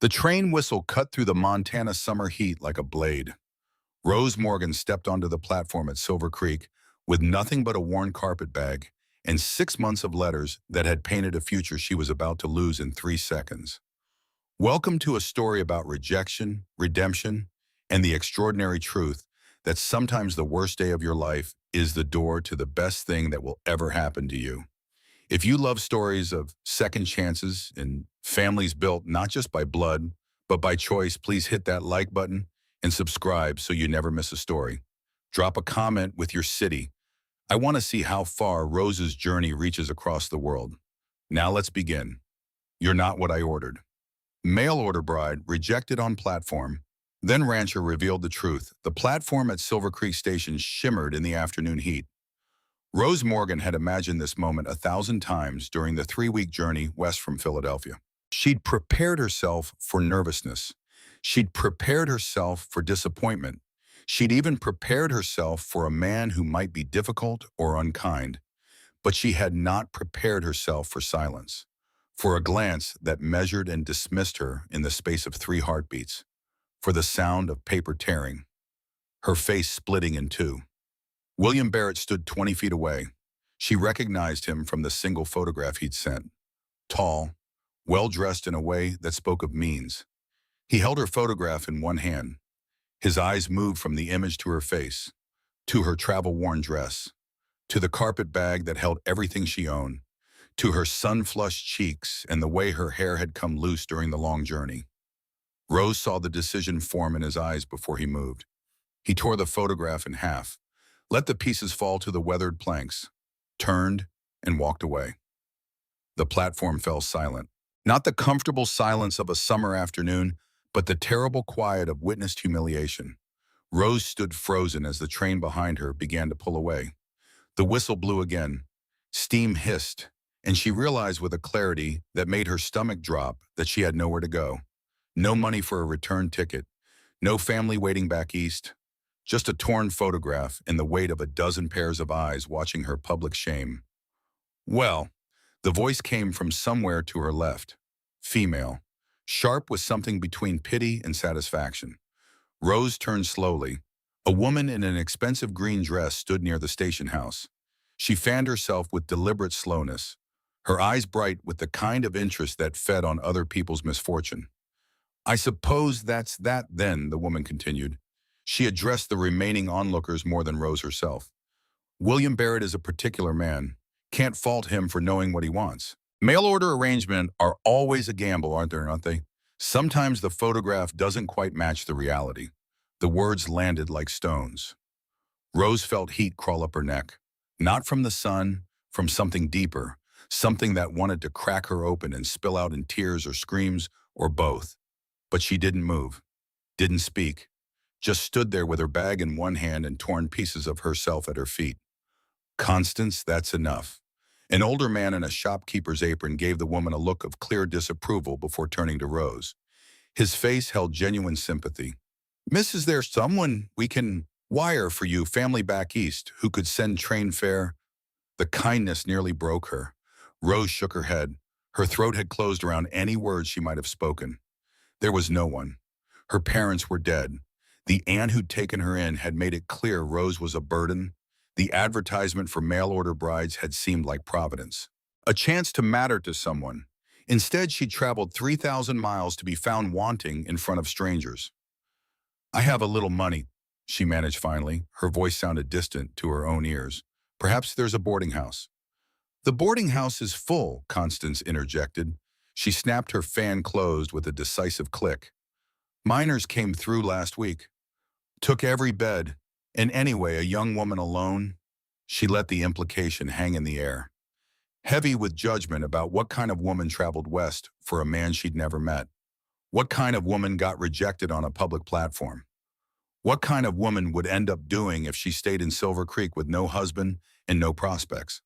The train whistle cut through the Montana summer heat like a blade. Rose Morgan stepped onto the platform at Silver Creek with nothing but a worn carpet bag and 6 months of letters that had painted a future she was about to lose in 3 seconds. Welcome to a story about rejection, redemption, and the extraordinary truth that sometimes the worst day of your life is the door to the best thing that will ever happen to you. If you love stories of second chances and families built not just by blood, but by choice, please hit that like button and subscribe so you never miss a story. Drop a comment with your city. I want to see how far Rose's journey reaches across the world. Now let's begin. You're not what I ordered. Mail order bride rejected on platform. Then rancher revealed the truth. The platform at Silver Creek Station shimmered in the afternoon heat. Rose Morgan had imagined this moment 1,000 times during the 3-week journey west from Philadelphia. She'd prepared herself for nervousness. She'd prepared herself for disappointment. She'd even prepared herself for a man who might be difficult or unkind. But she had not prepared herself for silence, for a glance that measured and dismissed her in the space of 3 heartbeats, for the sound of paper tearing, her face splitting in two. William Barrett stood 20 feet away. She recognized him from the single photograph he'd sent. Tall, well-dressed in a way that spoke of means. He held her photograph in one hand. His eyes moved from the image to her face, to her travel-worn dress, to the carpet bag that held everything she owned, to her sun-flushed cheeks and the way her hair had come loose during the long journey. Rose saw the decision form in his eyes before he moved. He tore the photograph in half, let the pieces fall to the weathered planks, turned, and walked away. The platform fell silent. Not the comfortable silence of a summer afternoon, but the terrible quiet of witnessed humiliation. Rose stood frozen as the train behind her began to pull away. The whistle blew again. Steam hissed, and she realized with a clarity that made her stomach drop that she had nowhere to go. No money for a return ticket, no family waiting back east, just a torn photograph and the weight of a dozen pairs of eyes watching her public shame. Well, the voice came from somewhere to her left. Female, sharp with something between pity and satisfaction. Rose turned slowly. A woman in an expensive green dress stood near the station house. She fanned herself with deliberate slowness, her eyes bright with the kind of interest that fed on other people's misfortune. "I suppose that's that then," the woman continued. She addressed the remaining onlookers more than Rose herself. "William Barrett is a particular man. Can't fault him for knowing what he wants. Mail-order arrangements are always a gamble, aren't they? Sometimes the photograph doesn't quite match the reality." The words landed like stones. Rose felt heat crawl up her neck. Not from the sun, from something deeper, something that wanted to crack her open and spill out in tears or screams or both. But she didn't move, didn't speak, just stood there with her bag in one hand and torn pieces of herself at her feet. "Constance, that's enough." An older man in a shopkeeper's apron gave the woman a look of clear disapproval before turning to Rose. His face held genuine sympathy. "Miss, is there someone we can wire for you, family back east, who could send train fare?" The kindness nearly broke her. Rose shook her head. Her throat had closed around any words she might have spoken. There was no one. Her parents were dead. The aunt who'd taken her in had made it clear Rose was a burden. The advertisement for mail-order brides had seemed like providence, a chance to matter to someone. Instead, she traveled 3,000 miles to be found wanting in front of strangers. "I have a little money," she managed finally. Her voice sounded distant to her own ears. "Perhaps there's a boarding house." "The boarding house is full," Constance interjected. She snapped her fan closed with a decisive click. "Miners came through last week. Took every bed. And anyway, a young woman alone." She let the implication hang in the air, heavy with judgment about what kind of woman traveled west for a man she'd never met. What kind of woman got rejected on a public platform? What kind of woman would end up doing if she stayed in Silver Creek with no husband and no prospects?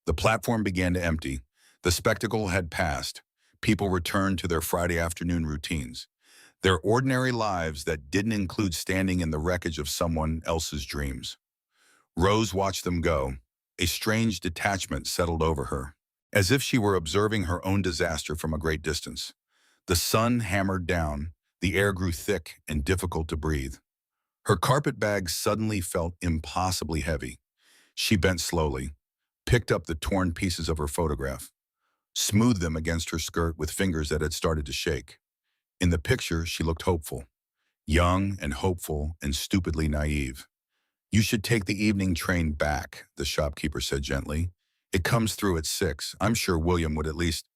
The platform began to empty. The spectacle had passed. People returned to their Friday afternoon routines, their ordinary lives that didn't include standing in the wreckage of someone else's dreams. Rose watched them go. A strange detachment settled over her, as if she were observing her own disaster from a great distance. The sun hammered down, the air grew thick and difficult to breathe. Her carpet bag suddenly felt impossibly heavy. She bent slowly, picked up the torn pieces of her photograph, smoothed them against her skirt with fingers that had started to shake. In the picture, she looked hopeful, young and hopeful and stupidly naive. "You should take the evening train back," the shopkeeper said gently. "It comes through at 6. I'm sure William would at least—"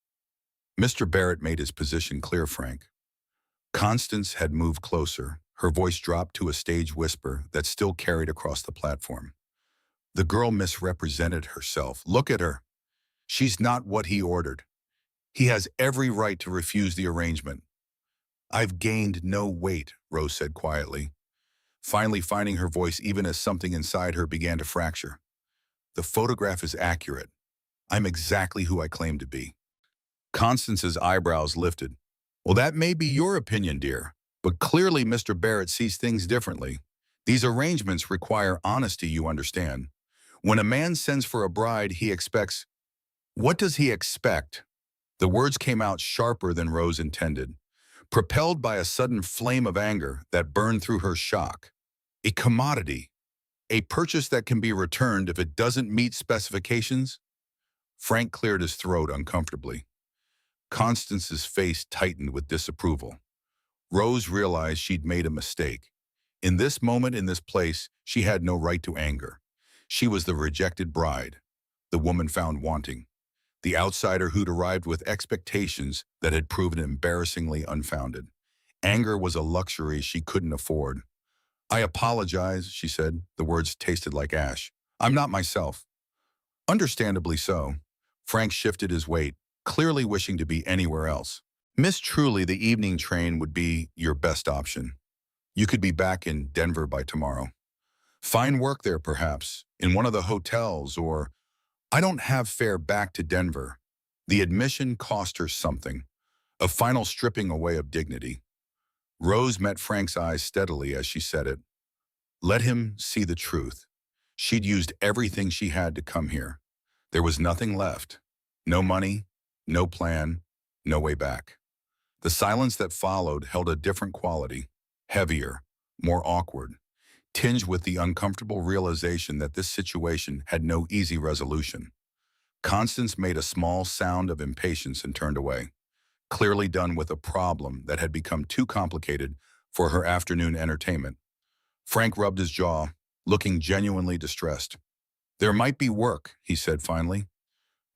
Mr. Barrett made his position clear, Frank. Constance had moved closer. Her voice dropped to a stage whisper that still carried across the platform. "The girl misrepresented herself. Look at her. She's not what he ordered. He has every right to refuse the arrangement." "I've gained no weight," Rose said quietly, finally finding her voice even as something inside her began to fracture. "The photograph is accurate. I'm exactly who I claim to be." Constance's eyebrows lifted. "Well, that may be your opinion, dear, but clearly Mr. Barrett sees things differently. These arrangements require honesty, you understand. When a man sends for a bride, he expects—" "What does he expect?" The words came out sharper than Rose intended, propelled by a sudden flame of anger that burned through her shock. "A commodity. A purchase that can be returned if it doesn't meet specifications?" Frank cleared his throat uncomfortably. Constance's face tightened with disapproval. Rose realized she'd made a mistake. In this moment, in this place, she had no right to anger. She was the rejected bride, the woman found wanting, the outsider who'd arrived with expectations that had proven embarrassingly unfounded. Anger was a luxury she couldn't afford. "I apologize," she said. The words tasted like ash. "I'm not myself." Understandably so. Frank shifted his weight, clearly wishing to be anywhere else. "Miss Truly, the evening train would be your best option. You could be back in Denver by tomorrow. Find work there, perhaps, in one of the hotels, or—" "I don't have fare back to Denver." The admission cost her something, a final stripping away of dignity. Rose met Frank's eyes steadily as she said it. Let him see the truth. She'd used everything she had to come here. There was nothing left. No money, no plan, no way back. The silence that followed held a different quality, heavier, more awkward, tinged with the uncomfortable realization that this situation had no easy resolution. Constance made a small sound of impatience and turned away, clearly done with a problem that had become too complicated for her afternoon entertainment. Frank rubbed his jaw, looking genuinely distressed. "There might be work," he said finally.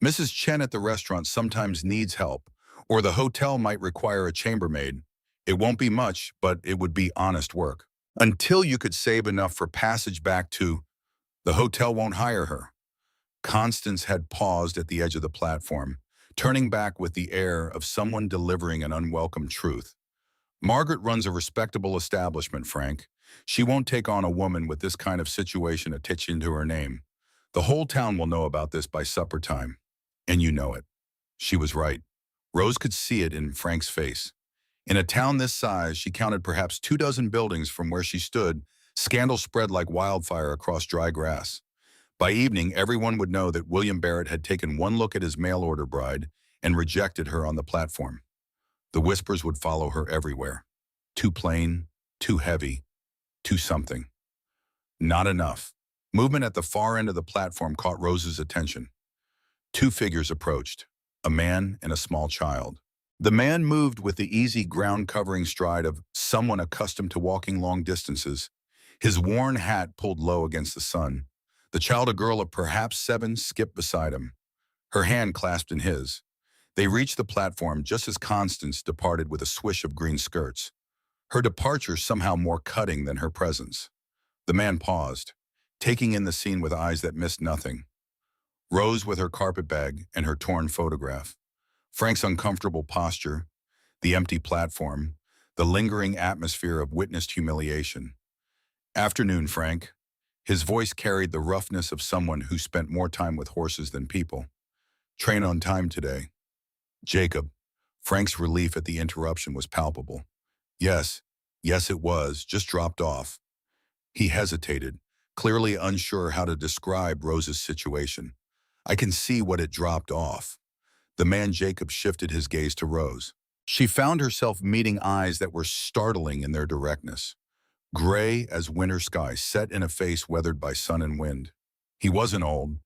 "Mrs. Chen at the restaurant sometimes needs help, or the hotel might require a chambermaid. It won't be much, but it would be honest work. Until you could save enough for passage back to—" "The hotel won't hire her." Constance had paused at the edge of the platform, turning back with the air of someone delivering an unwelcome truth. "Margaret runs a respectable establishment, Frank. She won't take on a woman with this kind of situation attached to her name. The whole town will know about this by supper time. And you know it." She was right. Rose could see it in Frank's face. In a town this size, she counted perhaps 24 buildings from where she stood. Scandal spread like wildfire across dry grass. By evening, everyone would know that William Barrett had taken one look at his mail-order bride and rejected her on the platform. The whispers would follow her everywhere. Too plain, too heavy, too something. Not enough. Movement at the far end of the platform caught Rose's attention. Two figures approached, a man and a small child. The man moved with the easy ground-covering stride of someone accustomed to walking long distances, his worn hat pulled low against the sun. The child, a girl of perhaps 7, skipped beside him, her hand clasped in his. They reached the platform just as Constance departed with a swish of green skirts, her departure somehow more cutting than her presence. The man paused, taking in the scene with eyes that missed nothing. Rose with her carpet bag and her torn photograph, Frank's uncomfortable posture, the empty platform, the lingering atmosphere of witnessed humiliation. "Afternoon, Frank." His voice carried the roughness of someone who spent more time with horses than people. "Train on time today." "Jacob." Frank's relief at the interruption was palpable. Yes, yes it was, just dropped off." He hesitated, clearly unsure how to describe Rose's situation. "I can see what it dropped off." The man Jacob shifted his gaze to Rose. She found herself meeting eyes that were startling in their directness, gray as winter sky set in a face weathered by sun and wind. He wasn't old,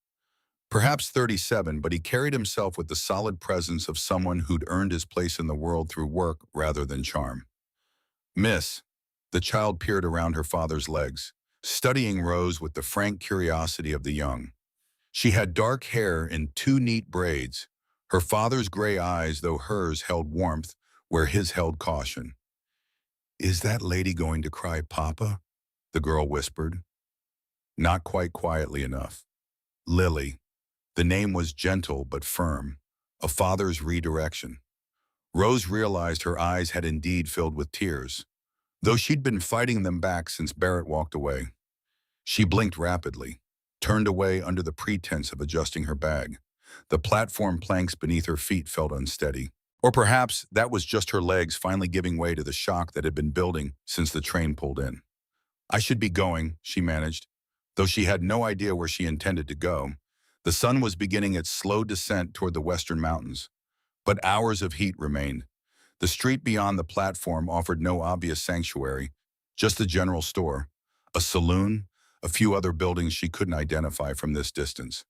perhaps 37, but he carried himself with the solid presence of someone who'd earned his place in the world through work rather than charm. Miss, the child peered around her father's legs, studying Rose with the frank curiosity of the young. She had dark hair in two neat braids, her father's gray eyes, though hers held warmth where his held caution. "Is that lady going to cry, Papa?" the girl whispered. Not quite quietly enough. Lily. The name was gentle but firm, a father's redirection. Rose realized her eyes had indeed filled with tears, though she'd been fighting them back since Barrett walked away. She blinked rapidly, turned away under the pretense of adjusting her bag. The platform planks beneath her feet felt unsteady. Or perhaps that was just her legs finally giving way to the shock that had been building since the train pulled in. "I should be going," she managed, though she had no idea where she intended to go. The sun was beginning its slow descent toward the western mountains, but hours of heat remained. The street beyond the platform offered no obvious sanctuary, just a general store, a saloon, a few other buildings she couldn't identify from this distance.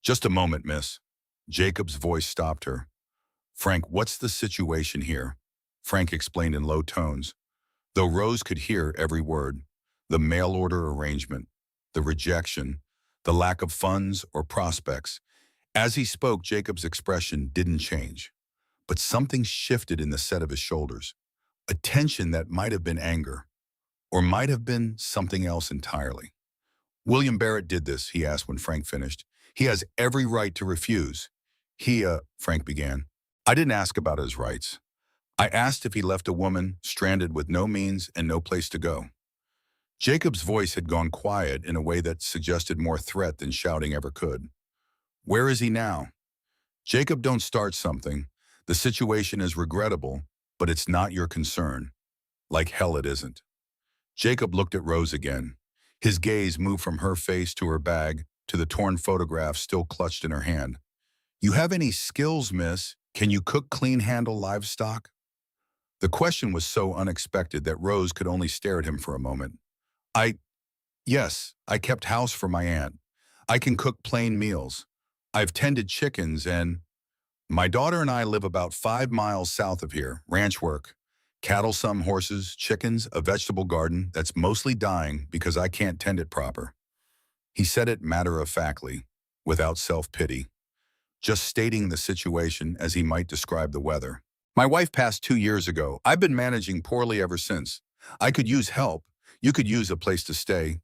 "Just a moment, miss." Jacob's voice stopped her. "Frank, what's the situation here?" Frank explained in low tones, though Rose could hear every word. The mail order arrangement, the rejection, the lack of funds or prospects. As he spoke, Jacob's expression didn't change, but something shifted in the set of his shoulders, a tension that might have been anger, or might have been something else entirely. "William Barrett did this," he asked when Frank finished. "He has every right to refuse." Frank began. "I didn't ask about his rights. I asked if he left a woman stranded with no means and no place to go." Jacob's voice had gone quiet in a way that suggested more threat than shouting ever could. "Where is he now?" "Jacob, don't start something. The situation is regrettable, but it's not your concern. Like hell it isn't." Jacob looked at Rose again. His gaze moved from her face to her bag to the torn photograph still clutched in her hand. "You have any skills, miss? Can you cook, clean, handle livestock?" The question was so unexpected that Rose could only stare at him for a moment. Yes, I kept house for my aunt. I can cook plain meals. I've tended chickens and my daughter and I live about 5 miles south of here, ranch work. Cattle, some horses, chickens, a vegetable garden that's mostly dying because I can't tend it proper." He said it matter-of-factly, without self-pity, just stating the situation as he might describe the weather. "My wife passed 2 years ago. I've been managing poorly ever since. I could use help. You could use a place to stay.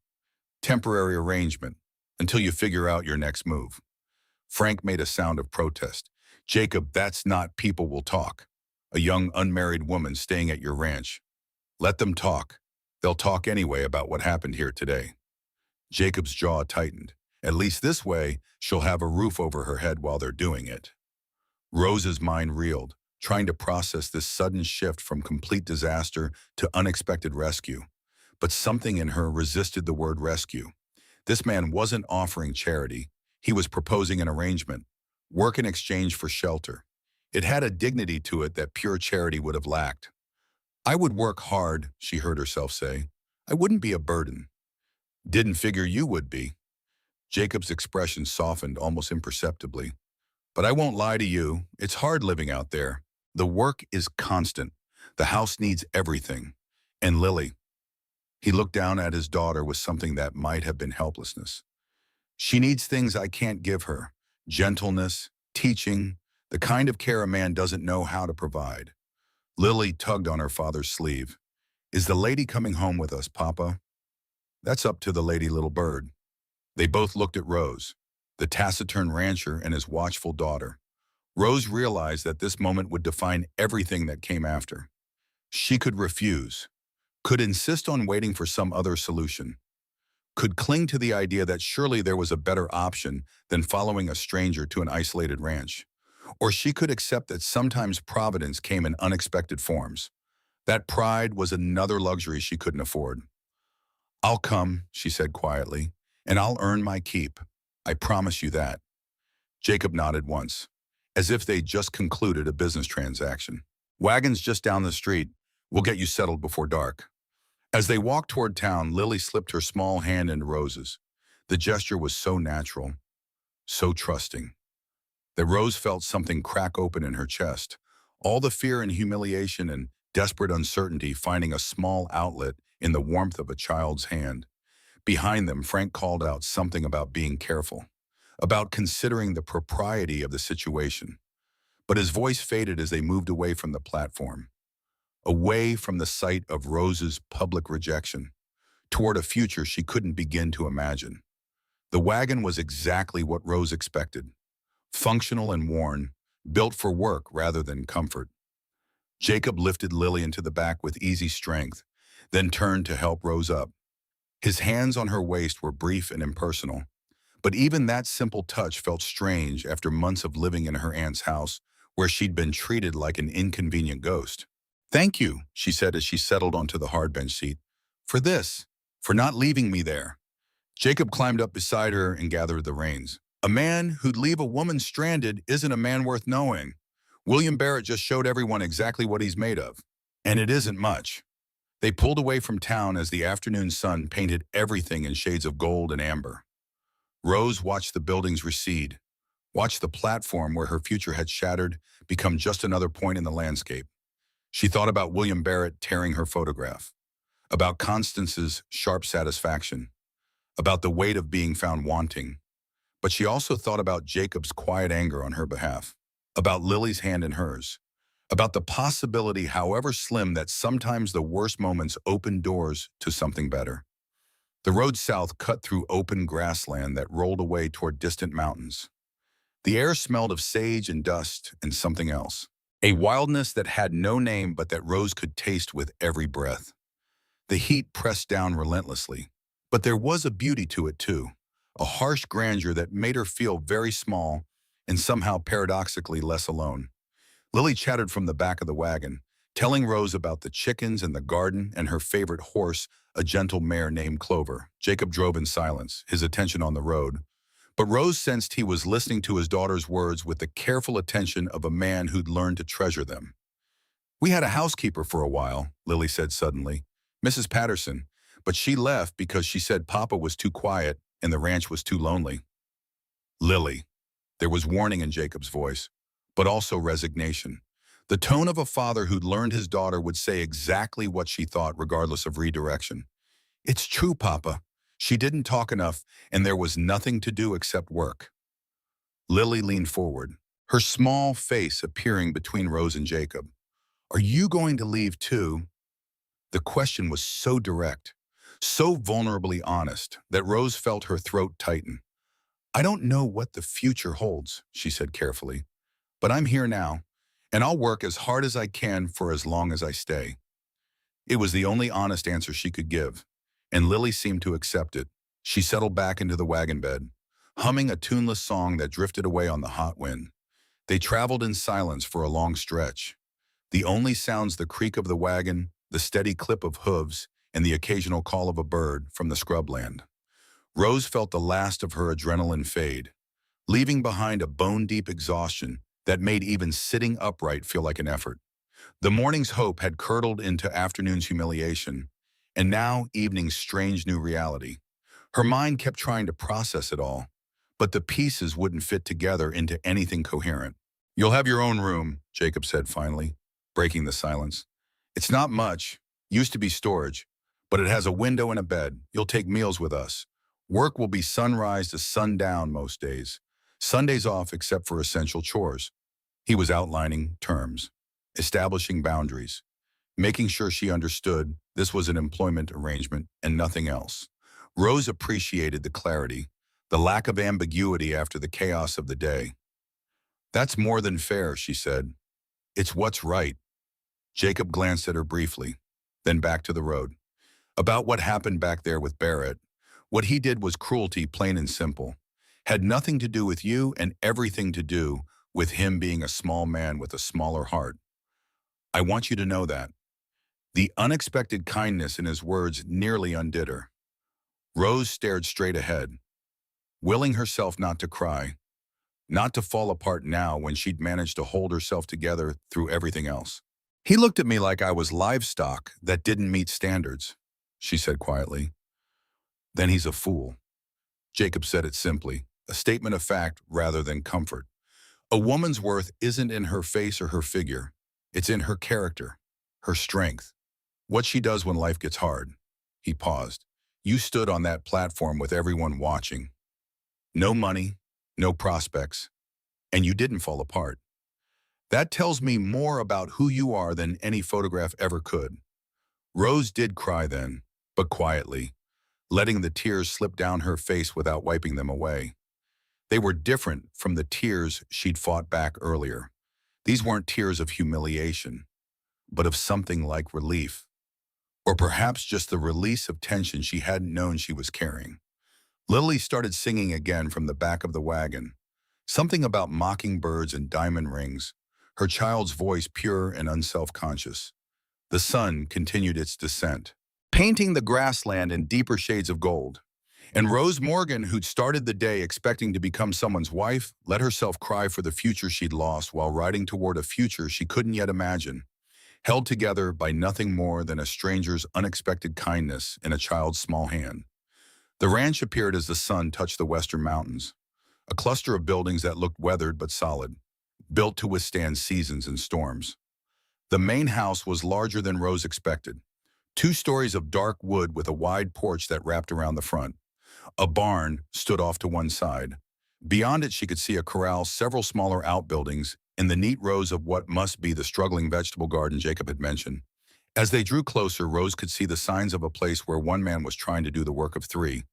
Temporary arrangement, until you figure out your next move." Frank made a sound of protest. "Jacob, that's not people will talk. A young unmarried woman staying at your ranch. Let them talk. They'll talk anyway about what happened here today." Jacob's jaw tightened. "At least this way, she'll have a roof over her head while they're doing it." Rose's mind reeled, trying to process this sudden shift from complete disaster to unexpected rescue. But something in her resisted the word rescue. This man wasn't offering charity. He was proposing an arrangement, work in exchange for shelter. It had a dignity to it that pure charity would have lacked. "I would work hard," she heard herself say. "I wouldn't be a burden." "Didn't figure you would be." Jacob's expression softened almost imperceptibly. "But I won't lie to you, it's hard living out there. The work is constant. The house needs everything. And Lily." He looked down at his daughter with something that might have been helplessness. "She needs things I can't give her. Gentleness, teaching, the kind of care a man doesn't know how to provide." Lily tugged on her father's sleeve. "Is the lady coming home with us, Papa?" "That's up to the lady, little bird." They both looked at Rose, the taciturn rancher and his watchful daughter. Rose realized that this moment would define everything that came after. She could refuse, could insist on waiting for some other solution, could cling to the idea that surely there was a better option than following a stranger to an isolated ranch. Or she could accept that sometimes providence came in unexpected forms. That pride was another luxury she couldn't afford. "I'll come," she said quietly, "and I'll earn my keep. I promise you that." Jacob nodded once, as if they'd just concluded a business transaction. Wagon's just down the street. We'll get you settled before dark. As they walked toward town, Lily slipped her small hand into Rose's. The gesture was so natural, so trusting, that Rose felt something crack open in her chest. All the fear and humiliation and desperate uncertainty finding a small outlet in the warmth of a child's hand. Behind them, Frank called out something about being careful, about considering the propriety of the situation. But his voice faded as they moved away from the platform, away from the sight of Rose's public rejection, toward a future she couldn't begin to imagine. The wagon was exactly what Rose expected, functional and worn, built for work rather than comfort. Jacob lifted Lily into the back with easy strength, then turned to help Rose up. His hands on her waist were brief and impersonal, but even that simple touch felt strange after months of living in her aunt's house, where she'd been treated like an inconvenient ghost. "Thank you," she said as she settled onto the hard bench seat. "For this, for not leaving me there." Jacob climbed up beside her and gathered the reins. "A man who'd leave a woman stranded isn't a man worth knowing. William Barrett just showed everyone exactly what he's made of. And it isn't much." They pulled away from town as the afternoon sun painted everything in shades of gold and amber. Rose watched the buildings recede, watched the platform where her future had shattered become just another point in the landscape. She thought about William Barrett tearing her photograph, about Constance's sharp satisfaction, about the weight of being found wanting. But she also thought about Jacob's quiet anger on her behalf, about Lily's hand in hers, about the possibility, however slim, that sometimes the worst moments open doors to something better. The road south cut through open grassland that rolled away toward distant mountains. The air smelled of sage and dust and something else, a wildness that had no name but that Rose could taste with every breath. The heat pressed down relentlessly, but there was a beauty to it too, a harsh grandeur that made her feel very small and somehow paradoxically less alone. Lily chattered from the back of the wagon, telling Rose about the chickens and the garden and her favorite horse, a gentle mare named Clover. Jacob drove in silence, his attention on the road. But Rose sensed he was listening to his daughter's words with the careful attention of a man who'd learned to treasure them. "We had a housekeeper for a while," Lily said suddenly, "Mrs. Patterson, but she left because she said Papa was too quiet and the ranch was too lonely." "Lily." There was warning in Jacob's voice, but also resignation. The tone of a father who'd learned his daughter would say exactly what she thought regardless of redirection. "It's true, Papa. She didn't talk enough, and there was nothing to do except work." Lily leaned forward, her small face appearing between Rose and Jacob. "Are you going to leave too?" The question was so direct, so vulnerably honest, that Rose felt her throat tighten. "I don't know what the future holds," she said carefully, "but I'm here now, and I'll work as hard as I can for as long as I stay." It was the only honest answer she could give, and Lily seemed to accept it. She settled back into the wagon bed, humming a tuneless song that drifted away on the hot wind. They traveled in silence for a long stretch. The only sounds the creak of the wagon, the steady clip of hooves, and the occasional call of a bird from the scrubland. Rose felt the last of her adrenaline fade, leaving behind a bone-deep exhaustion that made even sitting upright feel like an effort. The morning's hope had curdled into afternoon's humiliation, and now evening's strange new reality. Her mind kept trying to process it all, but the pieces wouldn't fit together into anything coherent. "You'll have your own room," Jacob said finally, breaking the silence. "It's not much, used to be storage, but it has a window and a bed. You'll take meals with us. Work will be sunrise to sundown most days. Sundays off except for essential chores." He was outlining terms, establishing boundaries, making sure she understood this was an employment arrangement and nothing else. Rose appreciated the clarity, the lack of ambiguity after the chaos of the day. "That's more than fair," she said. "It's what's right." Jacob glanced at her briefly, then back to the road. "About what happened back there with Barrett. What he did was cruelty, plain and simple. Had nothing to do with you and everything to do with him being a small man with a smaller heart. I want you to know that." The unexpected kindness in his words nearly undid her. Rose stared straight ahead, willing herself not to cry, not to fall apart now when she'd managed to hold herself together through everything else. He looked at me like I was livestock that didn't meet standards, she said quietly. Then he's a fool. Jacob said it simply, a statement of fact rather than comfort. A woman's worth isn't in her face or her figure. It's in her character, her strength, what she does when life gets hard. He paused. You stood on that platform with everyone watching. No money, no prospects, and you didn't fall apart. That tells me more about who you are than any photograph ever could. Rose did cry then, but quietly, letting the tears slip down her face without wiping them away. They were different from the tears she'd fought back earlier. These weren't tears of humiliation, but of something like relief, or perhaps just the release of tension she hadn't known she was carrying. Lily started singing again from the back of the wagon, something about mockingbirds and diamond rings, her child's voice pure and unself-conscious. The sun continued its descent, painting the grassland in deeper shades of gold. And Rose Morgan, who'd started the day expecting to become someone's wife, let herself cry for the future she'd lost while riding toward a future she couldn't yet imagine, held together by nothing more than a stranger's unexpected kindness in a child's small hand. The ranch appeared as the sun touched the western mountains, a cluster of buildings that looked weathered but solid, built to withstand seasons and storms. The main house was larger than Rose expected, 2 stories of dark wood with a wide porch that wrapped around the front. A barn stood off to one side. Beyond it, she could see a corral, several smaller outbuildings, and the neat rows of what must be the struggling vegetable garden Jacob had mentioned. As they drew closer, Rose could see the signs of a place where one man was trying to do the work of 3.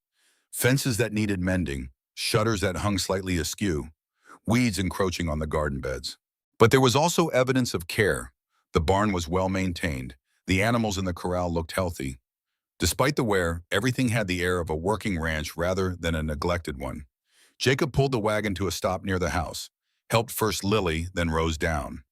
Fences that needed mending, shutters that hung slightly askew, weeds encroaching on the garden beds. But there was also evidence of care. The barn was well maintained. The animals in the corral looked healthy. Despite the wear, everything had the air of a working ranch rather than a neglected one. Jacob pulled the wagon to a stop near the house, helped first Lily, then Rose down.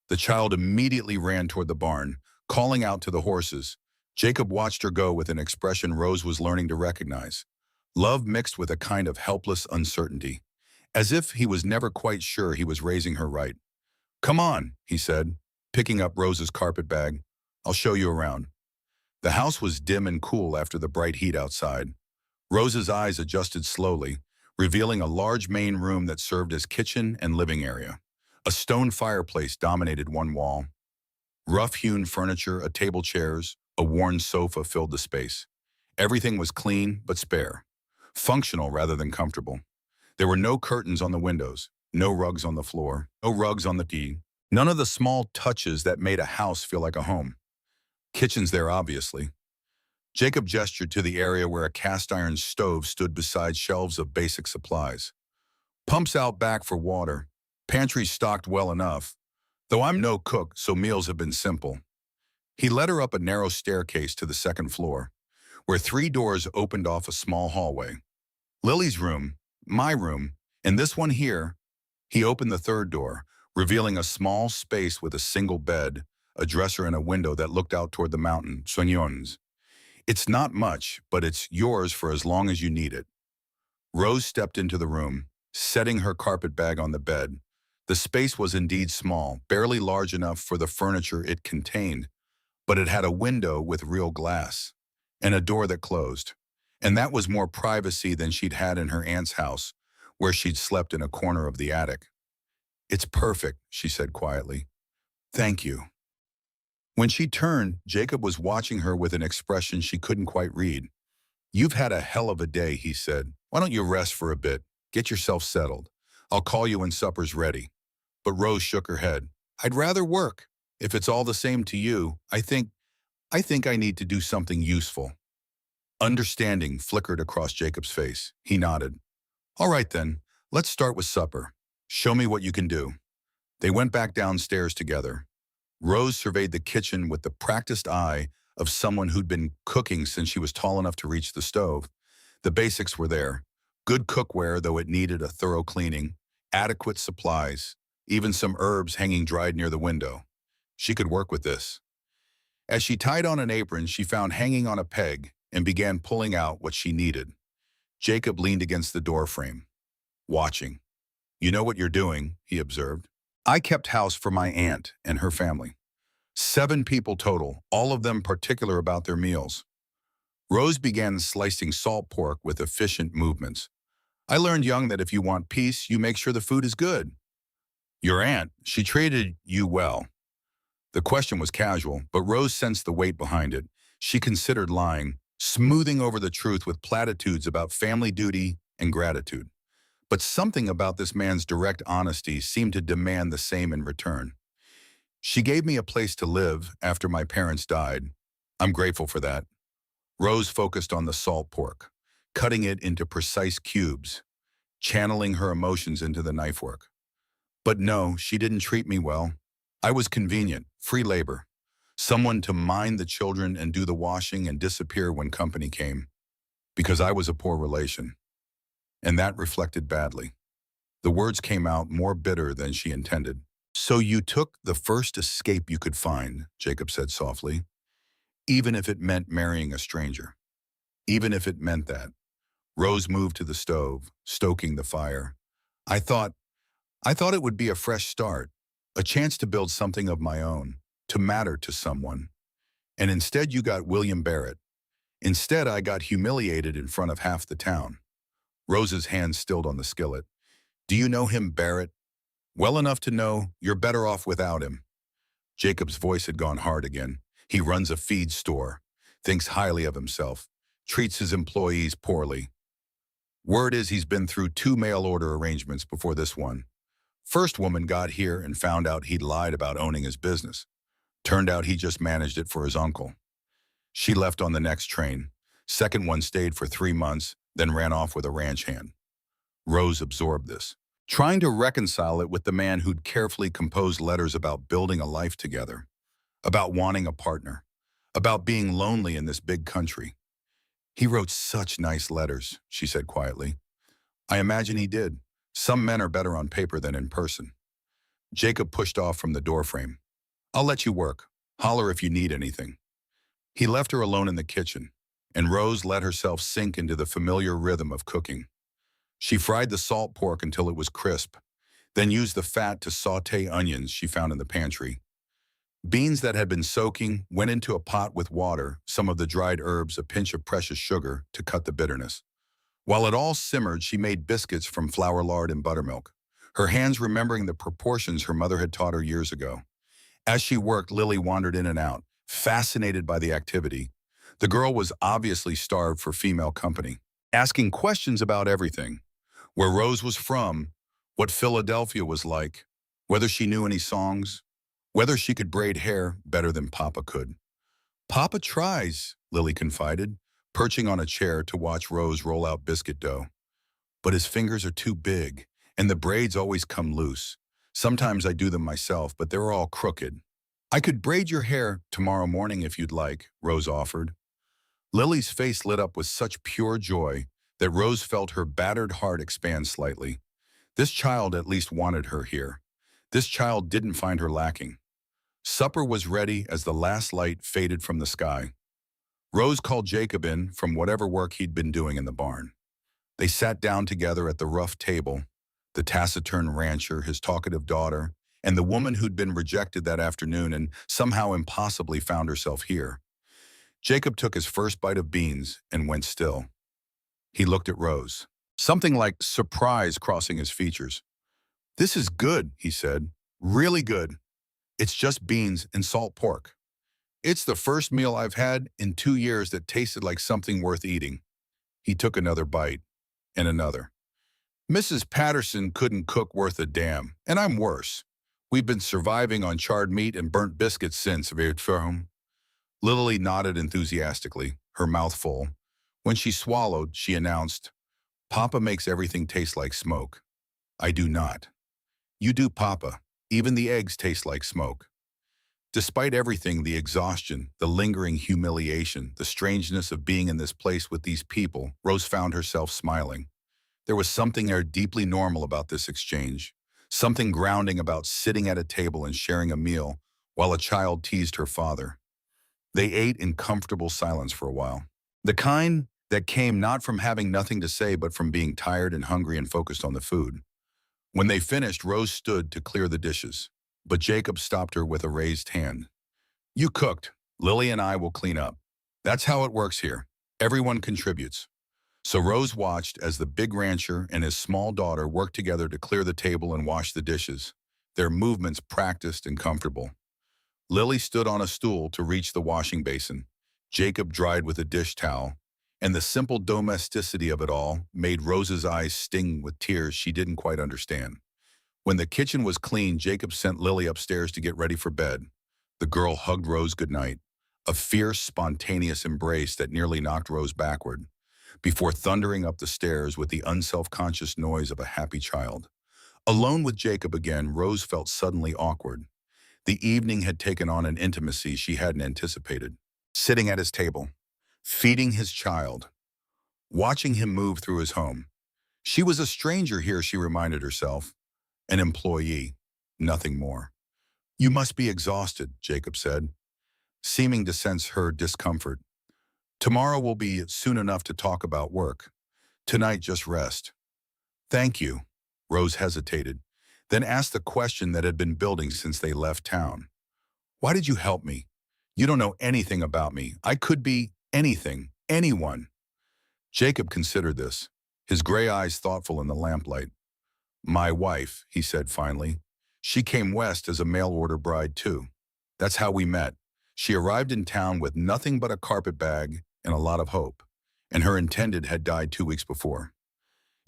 The child immediately ran toward the barn, calling out to the horses. Jacob watched her go with an expression Rose was learning to recognize. Love mixed with a kind of helpless uncertainty, as if he was never quite sure he was raising her right. Come on, he said, picking up Rose's carpet bag. I'll show you around. The house was dim and cool after the bright heat outside. Rose's eyes adjusted slowly, revealing a large main room that served as kitchen and living area. A stone fireplace dominated one wall. Rough-hewn furniture, a table, chairs, a worn sofa filled the space. Everything was clean but spare, functional rather than comfortable. There were no curtains on the windows, no rugs on the floor, no rugs on the tea, none of the small touches that made a house feel like a home. Kitchen's there, obviously. Jacob gestured to the area where a cast-iron stove stood beside shelves of basic supplies. Pumps out back for water. Pantry stocked well enough, though I'm no cook, so meals have been simple. He led her up a narrow staircase to the second floor, where 3 doors opened off a small hallway. Lily's room, my room, and this one here. He opened the third door, revealing a small space with a single bed, a dresser and a window that looked out toward the mountain, Soignes. It's not much, but it's yours for as long as you need it. Rose stepped into the room, setting her carpet bag on the bed. The space was indeed small, barely large enough for the furniture it contained, but it had a window with real glass, and a door that closed. And that was more privacy than she'd had in her aunt's house, where she'd slept in a corner of the attic. It's perfect, she said quietly. Thank you. When she turned, Jacob was watching her with an expression she couldn't quite read. You've had a hell of a day, he said. Why don't you rest for a bit? Get yourself settled. I'll call you when supper's ready. But Rose shook her head. I'd rather work. If it's all the same to you, I think I need to do something useful. Understanding flickered across Jacob's face. He nodded. All right then, let's start with supper. Show me what you can do. They went back downstairs together. Rose surveyed the kitchen with the practiced eye of someone who'd been cooking since she was tall enough to reach the stove. The basics were there. Good cookware, though it needed a thorough cleaning. Adequate supplies. Even some herbs hanging dried near the window. She could work with this. As she tied on an apron, she found hanging on a peg and began pulling out what she needed. Jacob leaned against the doorframe, watching. You know what you're doing, he observed. I kept house for my aunt and her family. 7 people total, all of them particular about their meals. Rose began slicing salt pork with efficient movements. I learned young that if you want peace, you make sure the food is good. Your aunt, she treated you well. The question was casual, but Rose sensed the weight behind it. She considered lying, smoothing over the truth with platitudes about family duty and gratitude. But something about this man's direct honesty seemed to demand the same in return. She gave me a place to live after my parents died. I'm grateful for that. Rose focused on the salt pork, cutting it into precise cubes, channeling her emotions into the knife work. But no, she didn't treat me well. I was convenient, free labor, someone to mind the children and do the washing and disappear when company came, because I was a poor relation. And that reflected badly. The words came out more bitter than she intended. So you took the first escape you could find, Jacob said softly, even if it meant marrying a stranger. Even if it meant that. Rose moved to the stove, stoking the fire. I thought it would be a fresh start, a chance to build something of my own, to matter to someone. And instead you got William Barrett. Instead I got humiliated in front of half the town. Rose's hand stilled on the skillet. Do you know him, Barrett? Well enough to know you're better off without him. Jacob's voice had gone hard again. He runs a feed store, thinks highly of himself, treats his employees poorly. Word is he's been through 2 mail-order arrangements before this one. First woman got here and found out he'd lied about owning his business. Turned out he just managed it for his uncle. She left on the next train. Second one stayed for 3 months, then ran off with a ranch hand. Rose absorbed this, trying to reconcile it with the man who'd carefully composed letters about building a life together, about wanting a partner, about being lonely in this big country. He wrote such nice letters, she said quietly. I imagine he did. Some men are better on paper than in person. Jacob pushed off from the doorframe. I'll let you work. Holler if you need anything. He left her alone in the kitchen, and Rose let herself sink into the familiar rhythm of cooking. She fried the salt pork until it was crisp, then used the fat to saute onions she found in the pantry. Beans that had been soaking went into a pot with water, some of the dried herbs, a pinch of precious sugar to cut the bitterness. While it all simmered, she made biscuits from flour, lard, and buttermilk, her hands remembering the proportions her mother had taught her years ago. As she worked, Lily wandered in and out, fascinated by the activity. The girl was obviously starved for female company, asking questions about everything. Where Rose was from, what Philadelphia was like, whether she knew any songs, whether she could braid hair better than Papa could. Papa tries, Lily confided, perching on a chair to watch Rose roll out biscuit dough. But his fingers are too big, and the braids always come loose. Sometimes I do them myself, but they're all crooked. I could braid your hair tomorrow morning if you'd like, Rose offered. Lily's face lit up with such pure joy that Rose felt her battered heart expand slightly. This child at least wanted her here. This child didn't find her lacking. Supper was ready as the last light faded from the sky. Rose called Jacob in from whatever work he'd been doing in the barn. They sat down together at the rough table, the taciturn rancher, his talkative daughter, and the woman who'd been rejected that afternoon and somehow impossibly found herself here. Jacob took his first bite of beans and went still. He looked at Rose, something like surprise crossing his features. This is good, he said, really good. It's just beans and salt pork. It's the first meal I've had in 2 years that tasted like something worth eating. He took another bite, and another. Mrs. Patterson couldn't cook worth a damn, and I'm worse. We've been surviving on charred meat and burnt biscuits since we're home. Lily nodded enthusiastically, her mouth full. When she swallowed, she announced, Papa makes everything taste like smoke. I do not. You do, Papa. Even the eggs taste like smoke. Despite everything, the exhaustion, the lingering humiliation, the strangeness of being in this place with these people, Rose found herself smiling. There was something deeply normal about this exchange, something grounding about sitting at a table and sharing a meal while a child teased her father. They ate in comfortable silence for a while. The kind that came not from having nothing to say but from being tired and hungry and focused on the food. When they finished, Rose stood to clear the dishes, but Jacob stopped her with a raised hand. You cooked. Lily and I will clean up. That's how it works here. Everyone contributes. So Rose watched as the big rancher and his small daughter worked together to clear the table and wash the dishes, their movements practiced and comfortable. Lily stood on a stool to reach the washing basin. Jacob dried with a dish towel, and the simple domesticity of it all made Rose's eyes sting with tears she didn't quite understand. When the kitchen was clean, Jacob sent Lily upstairs to get ready for bed. The girl hugged Rose goodnight, a fierce, spontaneous embrace that nearly knocked Rose backward, before thundering up the stairs with the unself-conscious noise of a happy child. Alone with Jacob again, Rose felt suddenly awkward. The evening had taken on an intimacy she hadn't anticipated. Sitting at his table, feeding his child, watching him move through his home. She was a stranger here, she reminded herself. An employee, nothing more. You must be exhausted, Jacob said, seeming to sense her discomfort. Tomorrow will be soon enough to talk about work. Tonight, just rest. Thank you. Rose hesitated, then asked the question that had been building since they left town. Why did you help me? You don't know anything about me. I could be anything, anyone. Jacob considered this, his gray eyes thoughtful in the lamplight. My wife, he said finally. She came west as a mail-order bride too. That's how we met. She arrived in town with nothing but a carpet bag and a lot of hope, and her intended had died 2 weeks before.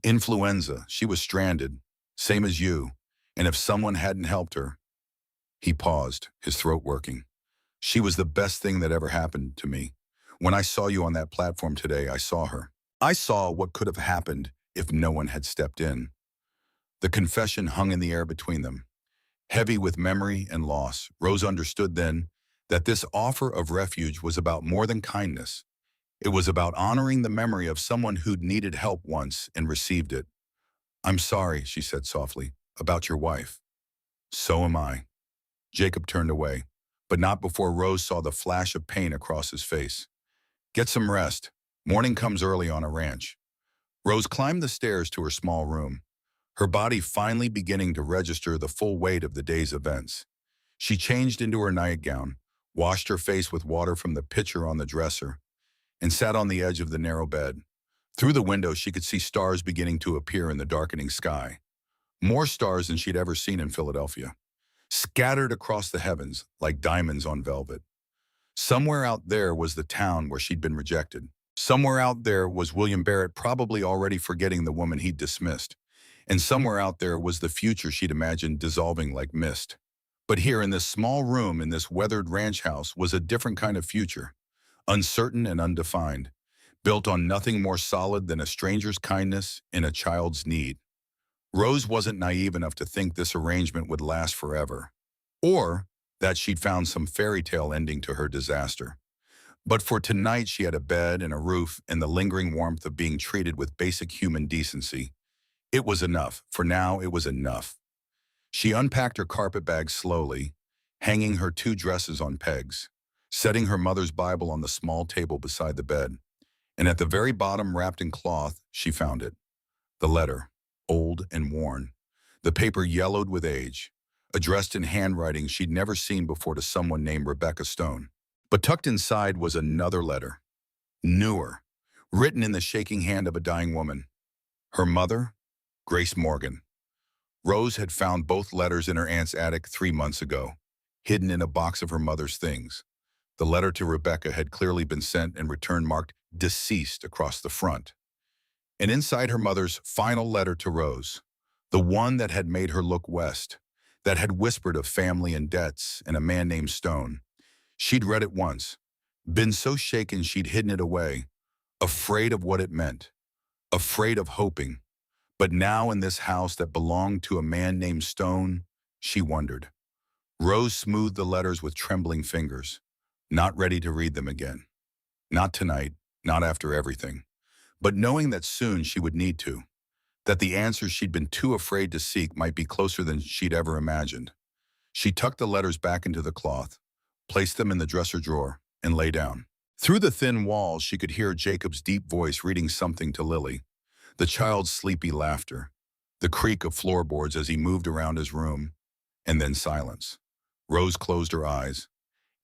Influenza, she was stranded, same as you, and if someone hadn't helped her. He paused, his throat working. She was the best thing that ever happened to me. When I saw you on that platform today, I saw her. I saw what could have happened if no one had stepped in. The confession hung in the air between them. Heavy with memory and loss, Rose understood then that this offer of refuge was about more than kindness. It was about honoring the memory of someone who'd needed help once and received it. I'm sorry, she said softly, about your wife. So am I. Jacob turned away, but not before Rose saw the flash of pain across his face. Get some rest. Morning comes early on a ranch. Rose climbed the stairs to her small room, her body finally beginning to register the full weight of the day's events. She changed into her nightgown, washed her face with water from the pitcher on the dresser, and sat on the edge of the narrow bed. Through the window, she could see stars beginning to appear in the darkening sky. More stars than she'd ever seen in Philadelphia, scattered across the heavens like diamonds on velvet. Somewhere out there was the town where she'd been rejected. Somewhere out there was William Barrett probably already forgetting the woman he'd dismissed. And somewhere out there was the future she'd imagined dissolving like mist. But here in this small room in this weathered ranch house was a different kind of future, uncertain and undefined, built on nothing more solid than a stranger's kindness and a child's need. Rose wasn't naive enough to think this arrangement would last forever, or that she'd found some fairy tale ending to her disaster. But for tonight, she had a bed and a roof and the lingering warmth of being treated with basic human decency. It was enough. For now, it was enough. She unpacked her carpet bag slowly, hanging her 2 dresses on pegs, setting her mother's Bible on the small table beside the bed. And at the very bottom, wrapped in cloth, she found it. The letter, old and worn, the paper yellowed with age, addressed in handwriting she'd never seen before to someone named Rebecca Stone. But tucked inside was another letter, newer, written in the shaking hand of a dying woman. Her mother, Grace Morgan. Rose had found both letters in her aunt's attic 3 months ago, hidden in a box of her mother's things. The letter to Rebecca had clearly been sent and returned marked deceased across the front. And inside her mother's final letter to Rose, the one that had made her look west, that had whispered of family and debts and a man named Stone. She'd read it once, been so shaken she'd hidden it away, afraid of what it meant, afraid of hoping. But now in this house that belonged to a man named Stone, she wondered. Rose smoothed the letters with trembling fingers, not ready to read them again. Not tonight, not after everything, but knowing that soon she would need to, that the answers she'd been too afraid to seek might be closer than she'd ever imagined. She tucked the letters back into the cloth, placed them in the dresser drawer, and lay down. Through the thin walls, she could hear Jacob's deep voice reading something to Lily, the child's sleepy laughter, the creak of floorboards as he moved around his room, and then silence. Rose closed her eyes,